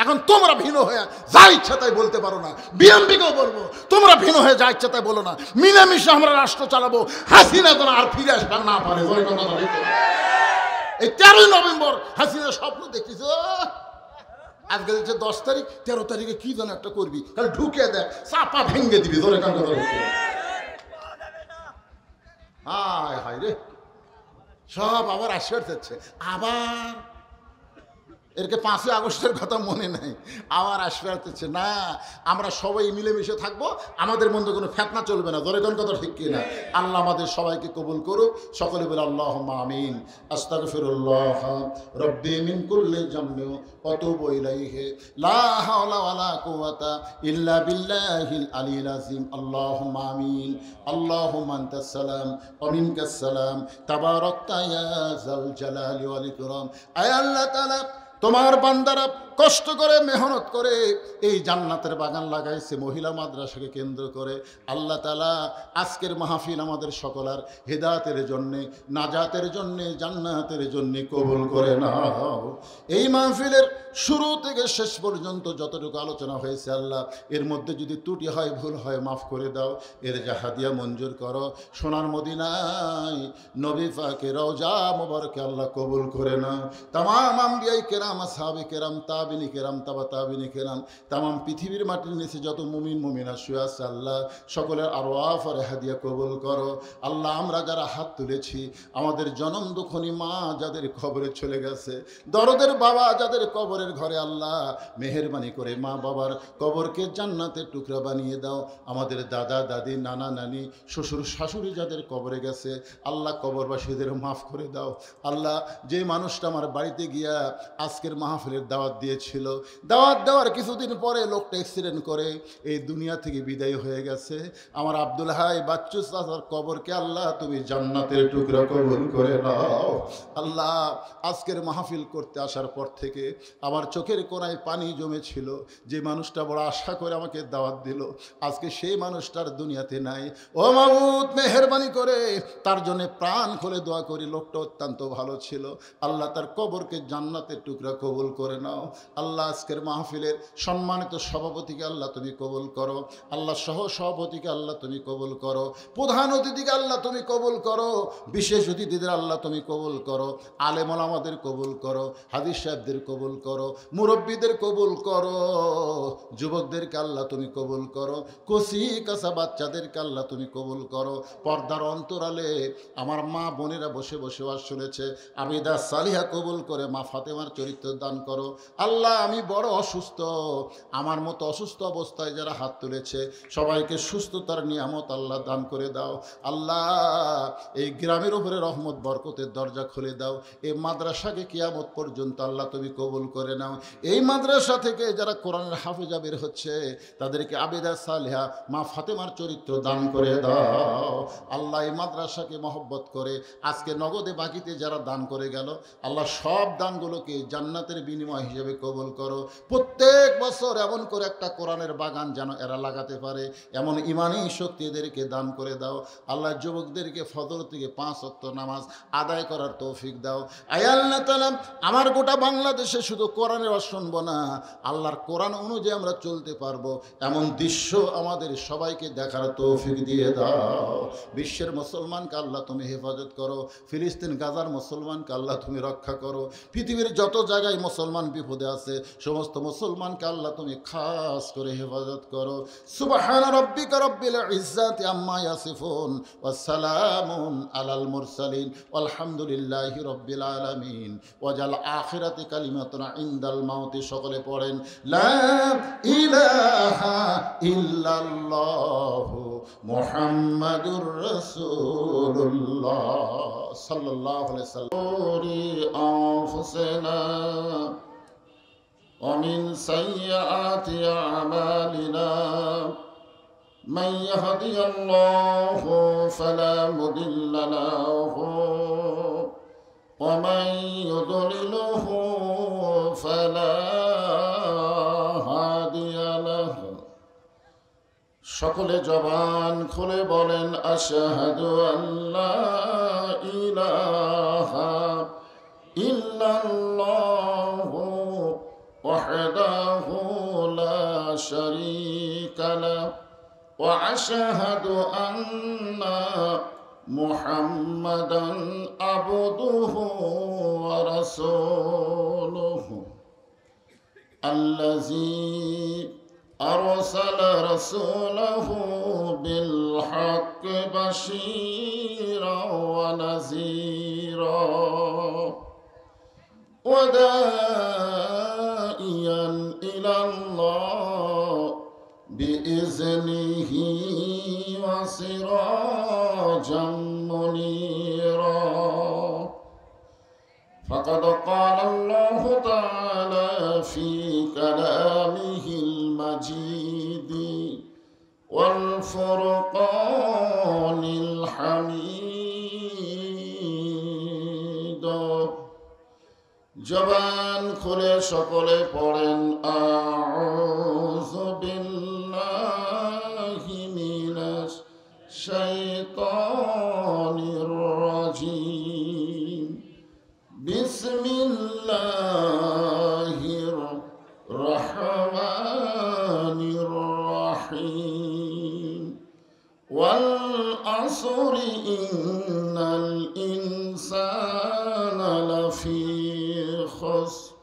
এখন তোমরা ভিন্ন হয়ে যা ইচ্ছা তাই বলতে পারো না। বিএনপিকেও বলবো, তোমরা ভিন্ন হয়ে যা ইচ্ছা তাই বলো না। মিলেমিশে আমরা রাষ্ট্র চালাবো, হাসিনা যেন আর ফিরে আসবার না পারে। এই 13ই নভেম্বর হাসিনা স্বপ্ন দেখতেছ, আজকে 10 তারিখ, 13 তারিখে কি যেন একটা করবি, তাহলে ঢুকে দেখ, চাপা ভেঙে দিবি। ধরে কান কথা হায় হায় রে, সব আবার আশ্বাস দিচ্ছে। আবার এরকে 5ই আগস্টের কথা মনে নাই, আবার আশ্বাস দিচ্ছে। না, আমরা সবাই মিলেমিশে থাকবো, আমাদের মধ্যে কোনো ফেতনা চলবে না। ধরে কোন কথা ঠিক কিনা? আল্লাহ আমাদের সবাইকে কবুল করুক। সকলে বলে আল্লাহুম্মা আমিন। আস্তাগফিরুল্লাহ রাব্বি মিন কুল্লি জামবি ওয়া আতুবু ইলাইহি লা হাওলা ওয়ালা কুওয়াতা ইল্লা বিল্লাহিল আলিয়্যিল আযীম। আল্লাহুম্মা আমিন। আল্লাহুম্মা আনতাস সালাম ওয়া মিনকাস সালাম, তাবারাকতা ইয়া যাল জালালি ওয়াল ইকরাম। আয় আল্লাহ তাআলা, তোমার বান্দারা কষ্ট করে মেহনত করে এই জান্নাতের বাগান লাগাইছে মহিলা মাদ্রাসাকে কেন্দ্র করে। আল্লাহ তাআলা আজকের মাহফিল আমাদের সকলার হেদায়েতের জন্যে, নাজাতের জন্যে, জান্নাতের জন্যে কবুল করে নাও। এই মাহফিলের শুরু থেকে শেষ পর্যন্ত যতটুকু আলোচনা হয়েছে আল্লাহ, এর মধ্যে যদি ত্রুটি হয়, ভুল হয়, মাফ করে দাও। এর যা হাদিয়া মঞ্জুর করো, সোনার মদিনায় নবী পাকের রওজা মোবারকে আল্লাহ কবুল করে নাও। তামাম আম্বিয়ায়ে কেরাম, আসহাবে কেরাম, তাবিনী কেরাম, তাবা তাবিনী কেরাম, তামাম পৃথিবীর মাটির নিচে যত মুমিন মুমিনা শুয়ে আছে আল্লাহ, সকলের আরওয়াহ আর হাদিয়া কবুল করো। আল্লাহ আমরা যারা হাত তুলেছি, আমাদের জনম দুঃখনী মা যাদের কবরে চলে গেছে, দরদের বাবা যাদের কবরের ঘরে, আল্লাহ মেহেরবানি করে মা বাবার কবরকে জান্নাতের টুকরা বানিয়ে দাও। আমাদের দাদা দাদি, নানা নানি, শ্বশুর শাশুড়ি যাদের কবরে গেছে, আল্লাহ কবরবাসীদের মাফ করে দাও। আল্লাহ, যে মানুষটা আমার বাড়িতে গিয়া আজকের মাহফিলের দাওয়াত দিয়েছিল, দাওয়াত দেওয়ার কিছুদিন পরে লোকটা অ্যাক্সিডেন্ট করে এই দুনিয়া থেকে বিদায় হয়ে গেছে, আমার আব্দুল হাই বাচ্চু চাচার কবরকে আল্লাহ তুমি জান্নাতের টুকরা কবুল করে নাও। আল্লাহ, আজকের মাহফিল করতে আসার পর থেকে আমার চোখের কোণায় পানি জমেছিল। যে মানুষটা বড় আশা করে আমাকে দাওয়াত দিল, আজকে সেই মানুষটার দুনিয়াতে নাই। ও মাবুদ, মেহেরবানি করে তার জন্য প্রাণ খুলে দোয়া করি। লোকটা অত্যন্ত ভালো ছিল, আল্লাহ তার কবরকে জান্নাতের টুকরা কবুল করে নাও। আল্লাহ, আজকের মাহফিলের সম্মানিত সভাপতিকে আল্লাহ তুমি কবুল করো। আল্লাহ, সহ সভাপতিকে আল্লাহ তুমি কবুল করো। প্রধান অতিথিকে আল্লাহ তুমি কবুল করো। বিশেষ অতিথিদের আল্লাহ তুমি কবুল করো। আলেম ওলামাদের কবুল করো। হাদিস সাহেবদের কবুল করো। মুরব্বীদের কবুল করো। যুবকদেরকে আল্লাহ তুমি কবুল করো। কচি কাঁচা বাচ্চাদেরকে আল্লাহ তুমি কবুল করো। পর্দার অন্তরালে আমার মা বোনেরা বসে বসে ওয়াজ শুনেছে, আবিদা সালিহা কবুল করে মা ফাতেমার চরিত্র চরিত্র দান করো। আল্লাহ আমি বড় অসুস্থ, আমার মতো অসুস্থ অবস্থায় যারা হাত তুলেছে সবাইকে সুস্থতার নিয়ামত আল্লাহ দান করে দাও। আল্লাহ এই গ্রামের উপরে রহমত বরকতের দরজা খুলে দাও। এই মাদ্রাসাকে কিয়ামত পর্যন্ত আল্লাহ তুমি কবুল করে নাও। এই মাদ্রাসা থেকে যারা কোরআনের হাফেজা বের হচ্ছে তাদেরকে আবেদা সালেহা মা ফাতেমার চরিত্র দান করে দাও। আল্লাহ এই মাদ্রাসাকে মহব্বত করে আজকে নগদে বাকিতে যারা দান করে গেল আল্লাহ সব দানগুলোকে জান্নাতের বিনিময় হিসেবে কবুল করো। প্রত্যেক বছর এমন করে একটা কোরআনের বাগান যেন এরা লাগাতে পারে এমন ইমানি শক্তি এদেরকে দান করে দাও। আল্লাহ যুবকদেরকে ফজর থেকে 5 ওয়াক্ত নামাজ আদায় করার তৌফিক দাও। আয় আল্লাহ তাআলা আমার গোটা বাংলাদেশে শুধু কোরআনের ওয়াজ শুনবো না, আল্লাহর কোরআন অনুযায়ী আমরা চলতে পারবো এমন দৃশ্য আমাদের সবাইকে দেখার তৌফিক দিয়ে দাও। বিশ্বের মুসলমানকে আল্লাহ তুমি হেফাজত করো। ফিলিস্তিন গাজার মুসলমানকে আল্লাহ তুমি রক্ষা করো। পৃথিবীর যত জায়গায় মুসলমান বিপদে আছে সমস্ত মুসলমানকে আল্লাহ তুমি খাস করে হেফাজত করো। সুবহানা রাব্বিকা রাব্বিল ইজ্জাতি আম্মা ইয়াসিফুন ওয়া সালামুন আলাল মুরসালিন আলহামদুলিল্লাহি রাব্বিল আলামিন। ওয়াজাল আখিরাতি কালিমাতুন ইনদাল মাউতি। সকলে পড়েন লা ইলাহা ইল্লাল্লাহু মুহাম্মাদুর রাসূলুল্লাহ সাল্লাল্লাহু আলাইহি ওয়াসাল্লাম। আনফুসানা ওয়া মিন সাইয়্যাতি আমালিনা মান ইয়াহদিয়াল্লাহু ফালা মুদিল্লা লাহু ওয়া মান ইউদ্লিলহু ফালা হাদিয়া লাহু। সকলে জবান খুলে বলেন আশহাদু আল্লা ইলাহা ইল্লাল্লাহু ওয়াহদাহু লা শারীকা লাহু ওয়া আশহাদু আন্না মুহাম্মাদান আবদুহু ওয়া রাসূলুহু আল্লাযী أرسل رسوله بالحق بشيرا ونذيرا وداعيا إلى الله بإذنه وسراجا منيرا. فقد قال الله تعالى في كلامه المجيد والفرقان الحميد. জবান খুলে সকলে পড়েন আউযু বিল্লাহি মিনাশ শাইতানির রাজীম. বিসমিল্লাহির রহমানির রহিম. ওয়াল আসরি ইন্নাল ইনসানা লাফি খুসর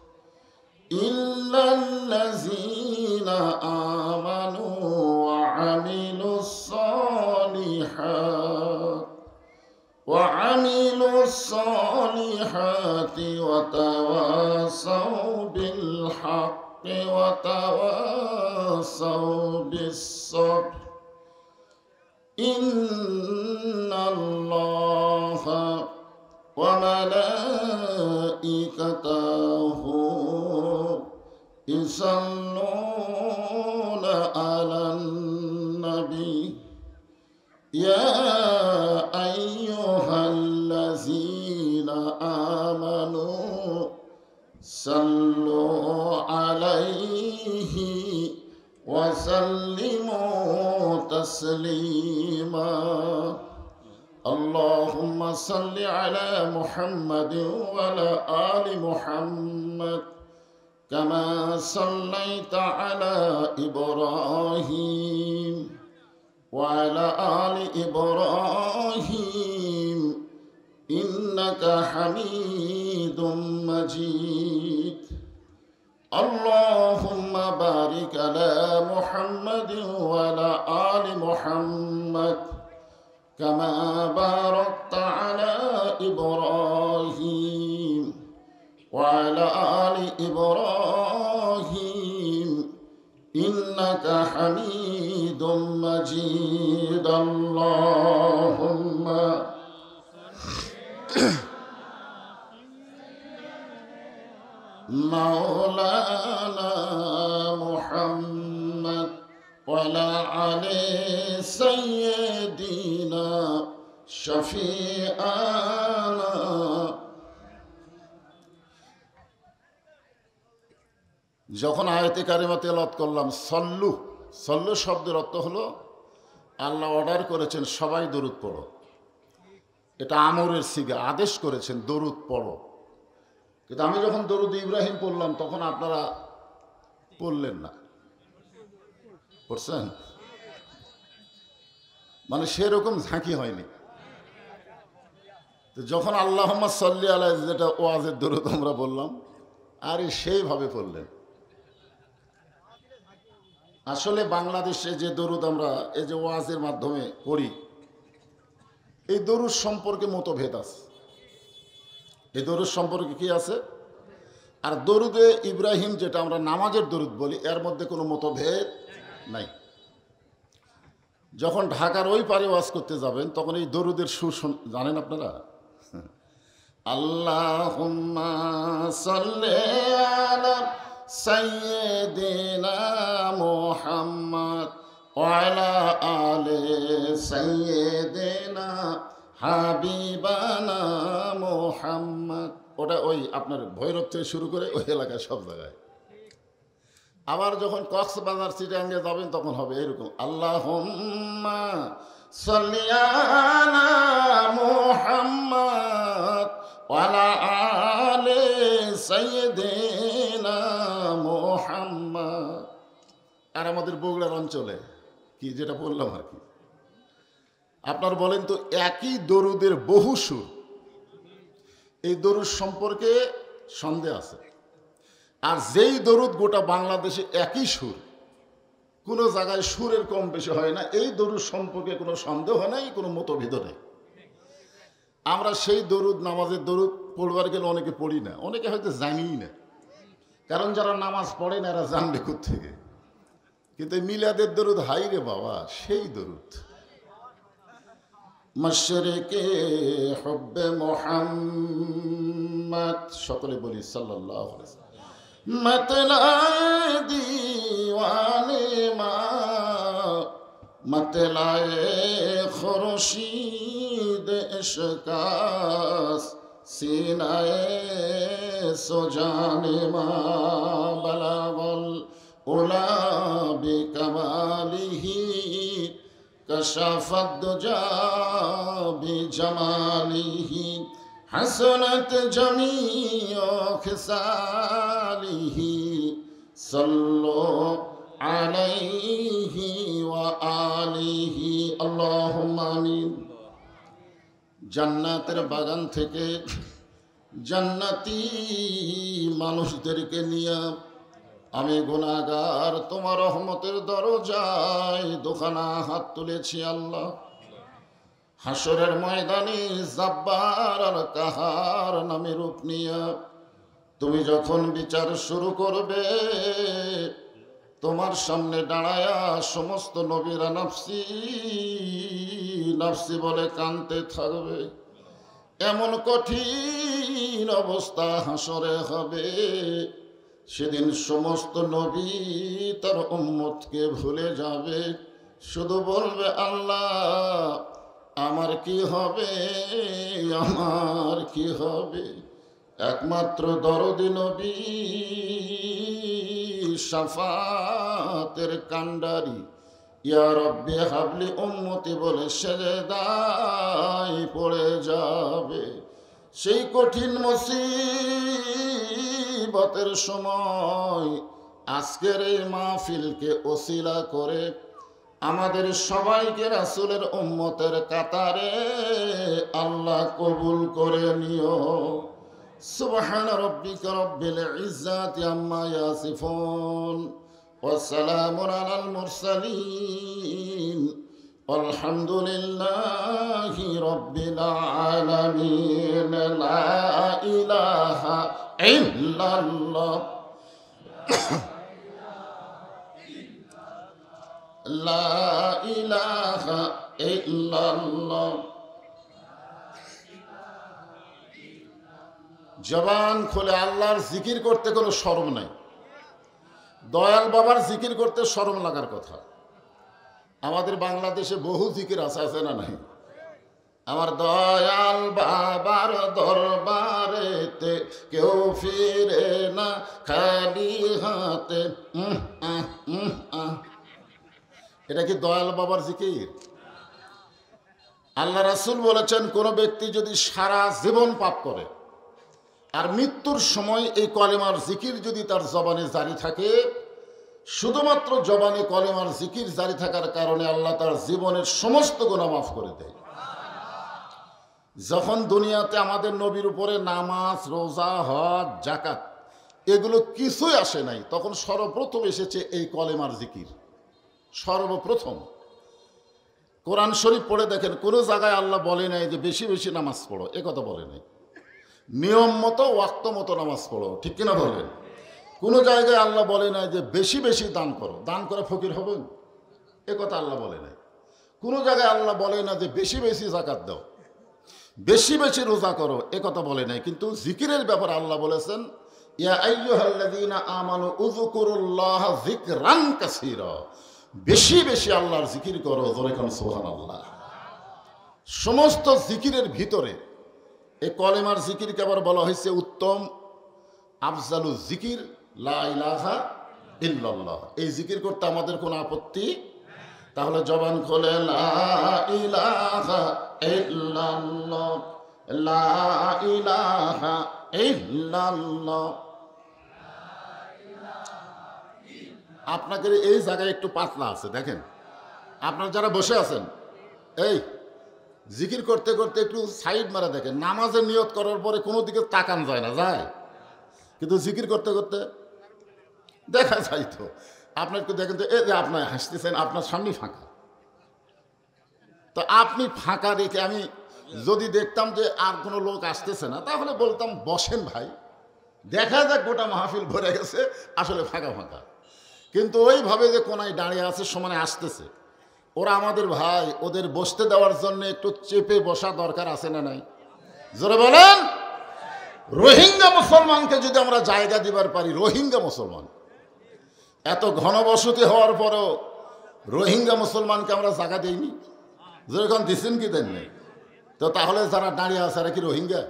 ইল্লাল্লাযীনা আমানু ওয়া আমিলুস সালিহাত وتواصوا بالحق وتواصوا بالصبر. إن الله وملائكته يصلون على النبي يا أيها الذين آمنوا صلوا عليه وسلموا تسليما. اللهم صل على محمد وعلى آل محمد كما صليت على إبراهيم وعلى آل إبراهيم إنك حميد مجيد. اللهم بارك على محمد وعلى آل محمد كما باركت على إبراهيم وعلى آل হামিদুম মাজিদ আল্লাহুম্মা মাওলানা মুহাম্মদ ওয়ালা আলি সাইয়্যিদিনা শফিআনা। যখন আয়াতে কারিমা তেলাওয়াত করলাম সল্লু, সল্লু শব্দের অর্থ হলো আল্লাহ অর্ডার করেছেন সবাই দরুদ পড়ো। এটা আমরের সিগা, আদেশ করেছেন দরুদ পড়ো। কিন্তু আমি যখন দরুদ ইব্রাহিম পড়লাম তখন আপনারা পড়লেন না, পড়ছেন? মানে সেরকম ঝাঁকি হয়নি। তো যখন আল্লাহুম্মা সাল্লি আলা, যেটা ওয়াজের দরুদ আমরা বললাম, আরে সেইভাবে পড়লেন। আসলে বাংলাদেশে যে দরুদ আমরা এই যে ওয়াজের মাধ্যমে পড়ি, এই দরুদ সম্পর্কে মতভেদ আছে। এই দরুদ সম্পর্কে কি আছে? আর দরুদে ইব্রাহিম যেটা আমরা নামাজের দরুদ বলি, এর মধ্যে কোনো মতভেদ নাই। যখন ঢাকার ওই পারে ওয়াজ করতে যাবেন তখন এই দরুদের সুর জানেন আপনারা? আল্লাহুম্মা সাল্লি আলা সাইয়্যিদিনা মুহাম্মদ ওয়া আলা আলি সাইয়্যিদিনা হাবিবানা মুহাম্মদ। ওটা ওই আপনার ভৈরব থেকে শুরু করে ওই এলাকায় সব জায়গায়। আবার যখন কক্সবাজার চিটাগাঙ্গে যাবেন তখন হবে এরকম, আল্লাহুম্মা সাল্লি আলা মুহাম্মদ ওয়া আলা আলি সাইয়্যিদিনা মুহাম্মদ। আর আমাদের বগুড়ার অঞ্চলে কি যেটা বললাম আর কি, আপনার বলেন তো একই দরুদের বহু সুর, এই দরুদ সম্পর্কে সন্দেহ আছে। আর যেই দরুদ গোটা বাংলাদেশে একই সুর, কোনো জায়গায় সুরের কম বেশি হয় না, এই দরুদ সম্পর্কে কোনো সন্দেহ নাই, কোনো মতভেদ নেই। আমরা সেই দরুদ, নামাজের দরুদ পড়বার গেলে অনেকে পড়ি না, অনেকে হয়তো জানিই না। কারণ যারা নামাজ পড়ে না এরা জানবে কোত্থেকে। কিন্তু মিলাদের দরুদ, হাই রে বাবা, সেই দরুদ। মশরিকে হুব্বে মুহাম্মদ, সকলে বলি সাল্লাল্লাহু আলাইহি ওয়াসাল্লাম। मतलाए दीवाने माँ, मतलाए खुर्शीद इश्कास, सीनाए सुजाने माँ, बलावल उला बिकमालिही, कशाफत दुजा बिजमालिही, हसनत जमीओ खिसालिही, सल्लो अलैहि व आलिही, अल्लाहुम्मा आमीन। জান্নাতের বাগান থেকে জান্নাতি মানুষদেরকে নিয়ে আমি গুনাহগার তোমার রহমতের দরজায় দুখানা হাত তুলেছি আল্লাহ। হাসরের ময়দানে জাব্বার আর কাহার নামে রূপ নিয়ে তুমি যখন বিচার শুরু করবে, তোমার সামনে দাঁড়ায়া সমস্ত নবীরা নাফসি নাফসি বলে কাঁদতে থাকবে। এমন কঠিন অবস্থা হাসরে হবে, সেদিন সমস্ত নবী তার উম্মতকে ভুলে যাবে, শুধু বলবে আল্লাহ আমার কি হবে, আমার কি হবে। একমাত্র দরদি নবী শাফাতের কান্ডারি ইয়া রব্বি হাবলি উম্মতি বলে সেজদায় পড়ে যাবে। সেই কঠিন মুসিবতের সময় আজকের এই মাহফিলকে ওসিলা করে আমাদের সবাইকে রাসূলের উম্মতের কাতারে আল্লাহ কবুল করে নিও। সুবহান রাব্বিকা রাব্বিল ইজ্জাতি আম্মা ইয়াসিফুন ওয়া সালামুন আলাল মুরসালিন আলহামদুলিল্লাহি রাব্বিল আলামিন। লা ইলাহা ইল্লাল্লাহ লা ইলাহা ইল্লাল্লাহ। জবান খুলে আল্লাহর জিকির করতে কোনো শরম নাই। দয়াল বাবার জিকির করতে শরম লাগার কথা। আমাদের বাংলাদেশে বহু জিকির আছে না নাই? আমার দয়াল বাবার দরবারেতে কেউ ফিরে না খালি হাতে। এটা কি দয়াল বাবার জিকির? আল্লাহ রাসূল বলেছেন, কোন ব্যক্তি যদি সারা জীবন পাপ করে আর মৃত্যুর সময় এই কলেমার জিকির যদি তার জবানে জারি থাকে, শুধুমাত্র জবানে কলেমার জিকির জারি থাকার কারণে আল্লাহ তার জীবনের সমস্ত গুনাহ মাফ করে দেয়। যখন দুনিয়াতে আমাদের নবীর উপরে নামাজ, রোজা, হজ, যাকাত এগুলো কিছুই আসে নাই, তখন সর্বপ্রথম এসেছে এই কলেমার জিকির। সর্বপ্রথম কোরআন শরীফ পড়ে দেখেন, কোনো জায়গায় আল্লাহ বলে নাই যে বেশি বেশি নামাজ পড়ো, এ কথা বলে নাই। নিয়ম মতো ওয়াক্ত মতো নামাজ পড়ো, ঠিক কিনা বলেন? কোনো জায়গায় আল্লাহ বলে নাই যে বেশি বেশি দান করো, দান করে ফকির হবেন, এ কথা আল্লাহ বলে নাই। কোনো জায়গায় আল্লাহ বলে না যে বেশি বেশি যাকাত দাও, বেশি বেশি রোজা করো, এ কথা বলে নাই। কিন্তু জিকিরের ব্যাপারে আল্লাহ বলেছেন, ইয়া আইয়ুহাল্লাযীনা আমানু উযকুরুল্লাহা যিকরান কাসীরা, বেশি বেশি আল্লাহর জিকির করো, জোরে কোন সুবহানাল্লাহ। সমস্ত জিকিরের ভিতরে এই কলেমার জিকিরকে আবার বলা হয়েছে উত্তম, আফজালু জিকির লা ইলাহা ইল্লাল্লাহ। এই জিকির করতে আমাদের কোনো আপত্তি? তাহলে জবান খোলে লা ইলাহা ইল্লাল্লাহ, লা ইলাহা ইল্লাল্লাহ। আপনাদের এই জায়গায় একটু পাতলা আছে, দেখেন। আপনারা যারা বসে আছেন, এই জিকির করতে করতে একটু সাইড মারা দেখেন। নামাজের নিয়ত করার পরে কোনো দিকে তাকান যায় না, যায়? কিন্তু জিকির করতে করতে দেখা যায়। তো আপনার একটু দেখেন তো, এই যে আপনার হাসতেছেন, আপনার সামনে ফাঁকা। তো আপনি ফাঁকা রেখে আমি যদি দেখতাম যে আর কোনো লোক আসতেছে না, তাহলে বলতাম বসেন ভাই, দেখা যাক গোটা মাহফিল ভরে গেছে, আসলে ফাঁকা ফাঁকা। কিন্তু ওইভাবে যে কোনায় দাঁড়িয়ে আছে, সমানে আসতেছে, ওরা আমাদের ভাই, ওদের বসতে দেওয়ার জন্য একটু চেপে বসা দরকার আছে না নাই? জোরে বলেন। রোহিঙ্গা মুসলমানকে যদি আমরা জায়গা দিবার পারি, রোহিঙ্গা মুসলমান, এত ঘনবসতি হওয়ার পরেও রোহিঙ্গা মুসলমানকে আমরা জায়গা দিইনি। যেরকম দিচ্ছেন কি দেননি? তো তাহলে যারা দাঁড়িয়ে আছে এরা কি রোহিঙ্গা?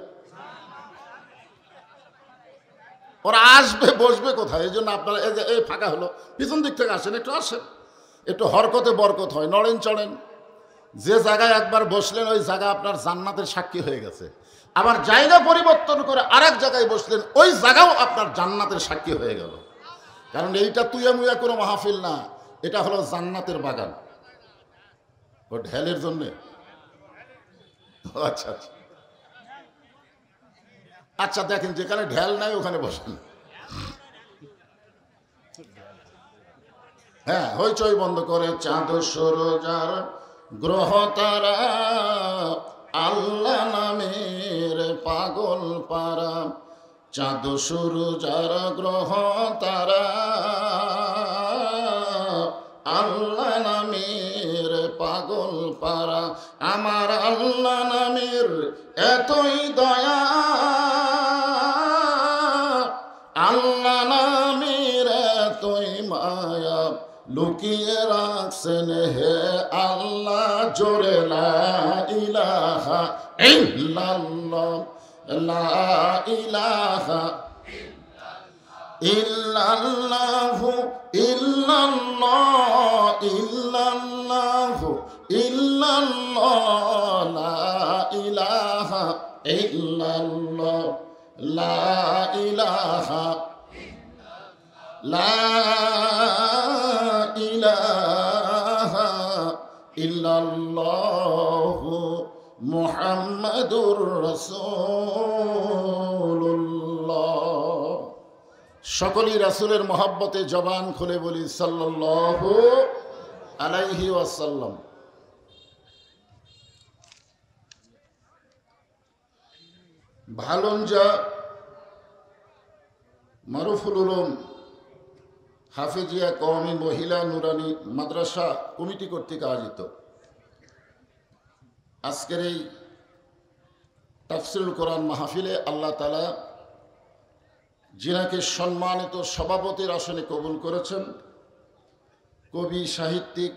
ওরা আসবে বসবে কোথায়? এই জন্য আপনারা এই যে এই ফাঁকা হলো, পিছন দিক থেকে আসেন, একটু আসেন, একটু হরকতে বরকত হয়, নড়েন চড়েন। যে জায়গায় একবার বসলেন ওই জায়গা আপনার জান্নাতের সাক্ষী হয়ে গেছে। আবার জায়গা পরিবর্তন করে আরেক জায়গায় বসলেন, ওই জায়গাও আপনার জান্নাতের সাক্ষী হয়ে গেল। কারণ এইটা তুইয়া মুয়া কোনো মাহফিল না, এটা হলো জান্নাতের বাগান। ও ঢেলের জন্যে। আচ্ছা আচ্ছা আচ্ছা, দেখেন যেখানে ঢেল নাই ওখানে বসেন। হ্যাঁ, হইচই বন্ধ করে। চাঁদ সূরজার গ্রহ তারা, আল্লাহ নামের পাগল পারা। চাঁদ সূরজার গ্রহ তারা, আল্লাহ নামের পাগল পারা। আমার আল্লাহ নামের এতই দয়া, আল্লাহ নামের এতই মায়া, লুকিয়ে রাখছেন হে আল্লাহ জোরে লা ইলাহা ইল্লাল্লাহ, লা ইলাহা ইল্লাল্লাহু ইল্লাল্লাহ, ইল্লাল্লাহু ইল্লাল্লাহ, লা ইলাহা ইল্লাল্লাহ, লা ইলাহা, লা ইলাহা ইল্লাল্লাহু মুহাম্মাদুর রাসূলুল্লাহ। সকলেই রাসূলের মহব্বতে জবান খুলে বলি সাল্লাল্লাহু আলাইহি ওয়াসাল্লাম। ভালঞ্জা মারুফুল উলুম হাফেজিয়া কওমি মহিলা নুরানি মাদ্রাসা কমিটি কর্তৃক আয়োজিত আজকের এই তাফসিরুল কোরআন মাহফিলে আল্লাহ তাআলা যিনাকে সম্মানিত সভাপতির আসনে কবুল করেছেন, কবি সাহিত্যিক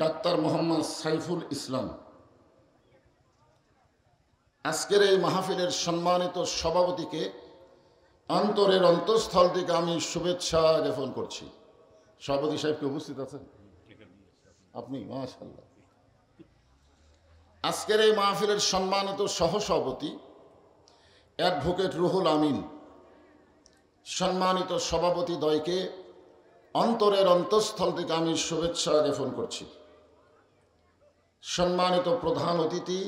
ডাক্তার মোহাম্মদ সাইফুল ইসলাম। আজকের এই মাহফিলের সম্মানিত সভাপতিকে অন্তরের অন্তঃস্থল থেকে আমি শুভেচ্ছা জ্ঞাপন করছি। সভাপতি সাহেবকে উপস্থিত আছেন আপনি? মাশাআল্লাহ। আজকের এই মাহফিলের সম্মানিত সহসভাপতি অ্যাডভোকেট রুহুল আমিন, সম্মানিত সভাপতি দ্বয়কে অন্তরের অন্তঃস্থল থেকে আমি শুভেচ্ছা জ্ঞাপন করছি। সম্মানিত প্রধান অতিথি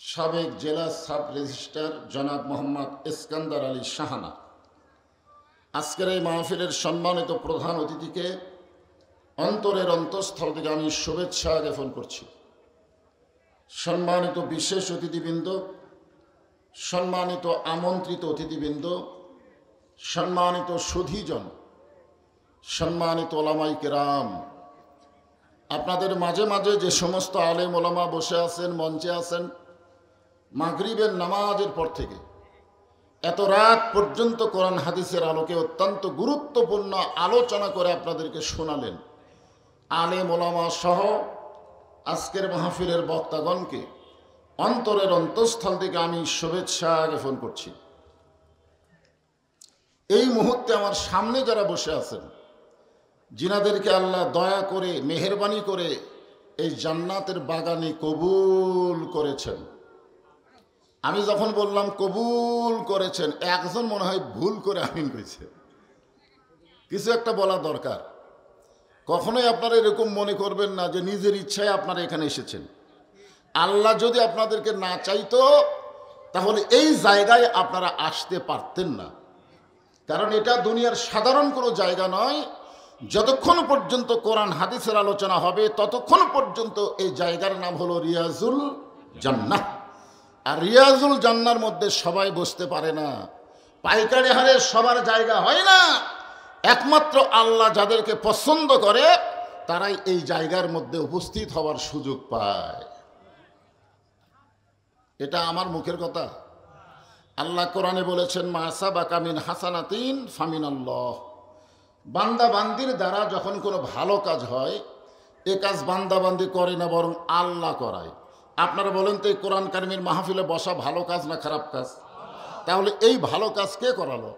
সাবেক জেলা সাব রেজিস্ট্রার জনাব মোহাম্মদ ইস্কান্দার আলী শাহানা, আজকের এই মাহফিলের সম্মানিত প্রধান অতিথিকে অন্তরের অন্তঃস্থল থেকে আমি শুভেচ্ছা জ্ঞাপন করছি। সম্মানিত বিশেষ অতিথিবৃন্দ, সম্মানিত আমন্ত্রিত অতিথিবৃন্দ, সম্মানিত সুধীজন, সম্মানিত ওলামায়ে কেরাম, আপনাদের মাঝে মাঝে যে সমস্ত আলেম ওলামা বসে আছেন, মঞ্চে আছেন, মাগরিবের নামাজের পর থেকে এত রাত পর্যন্ত কোরআন হাদিসের আলোকে অত্যন্ত গুরুত্বপূর্ণ আলোচনা করে আপনাদেরকে শোনালেন, আলেম ওলামা সহ আজকের মাহফিলের বক্তাগণকে অন্তরের অন্তঃস্থল থেকে আমি শুভেচ্ছা জ্ঞাপন করছি। এই মুহূর্তে আমার সামনে যারা বসে আছেন, যিনাদেরকে আল্লাহ দয়া করে মেহেরবানি করে এই জান্নাতের বাগানে কবুল করেছেন, আমি যখন বললাম কবুল করেছেন, একজন মনে হয় ভুল করে আমিন করেছে। কিছু একটা বলা দরকার। কখনোই আপনারা এরকম মনে করবেন না যে নিজের ইচ্ছায় আপনারা এখানে এসেছেন। আল্লাহ যদি আপনাদেরকে না চাইতো তাহলে এই জায়গায় আপনারা আসতে পারতেন না, কারণ এটা দুনিয়ার সাধারণ কোনো জায়গা নয়। যতক্ষণ পর্যন্ত কোরআন হাদিসের আলোচনা হবে ততক্ষণ পর্যন্ত এই জায়গার নাম হলো রিয়াজুল জান্নাহ। আর রিয়াজুল জান্নার মধ্যে সবাই বসতে পারে না, পাইকারি হারে সবার জায়গা হয় না। একমাত্র আল্লাহ যাদেরকে পছন্দ করে তারাই এই জায়গার মধ্যে উপস্থিত হওয়ার সুযোগ পায়। এটা আমার মুখের কথা। আল্লাহ কোরআনে বলেছেন, মা সাবাকা মিন হাসানাতিন ফামিনাল্লাহ। বান্দা বান্দির দ্বারা যখন কোনো ভালো কাজ হয়, এ কাজ বান্দা বান্দি করে না, বরং আল্লাহ করায়। আপনারা বলেন তো, এই কোরআন কারিমের মাহফিলে বসা ভালো কাজ না খারাপ কাজ? তাহলে এই ভালো কাজ কে করালো?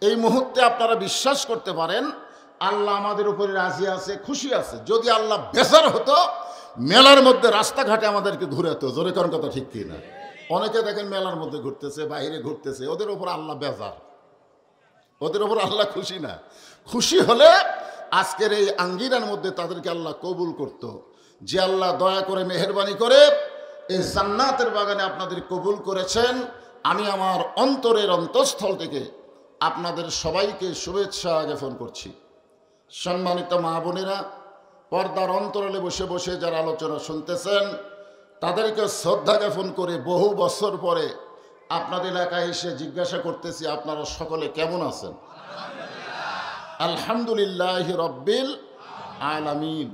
এই মুহূর্তে আপনারা বিশ্বাস করতে পারেন আল্লাহ আমাদের উপরে রাজি আছে, খুশি আছে। যদি আল্লাহ বেজার হতো মেলার মধ্যে রাস্তাঘাটে আমাদেরকে ঘুরাতো। জোরে কোন কথা ঠিক কি না? অনেকে দেখেন মেলার মধ্যে ঘুরতেছে, বাইরে ঘুরতেছে, ওদের উপর আল্লাহ বেজার, ওদের উপর আল্লাহ খুশি না। খুশি হলে আজকের এই আঙ্গিনার মধ্যে তাদেরকে আল্লাহ কবুল করত। যে আল্লাহ দয়া করে মেহেরবানি করে এই জান্নাতের বাগানে আপনাদের কবুল করেছেন, আমি আমার অন্তরের অন্তঃস্থল থেকে আপনাদের সবাইকে শুভেচ্ছা জ্ঞাপন করছি। সম্মানিত মা বোনেরা, পর্দার অন্তরালে বসে বসে যারা আলোচনা শুনতেছেন, তাদেরকে শ্রদ্ধা জ্ঞাপন করে বহু বছর পরে আপনাদের এলাকায় এসে জিজ্ঞাসা করতেছি, আপনারা সকলে কেমন আছেন? আলহামদুলিল্লাহ রব্বিল আলামিন।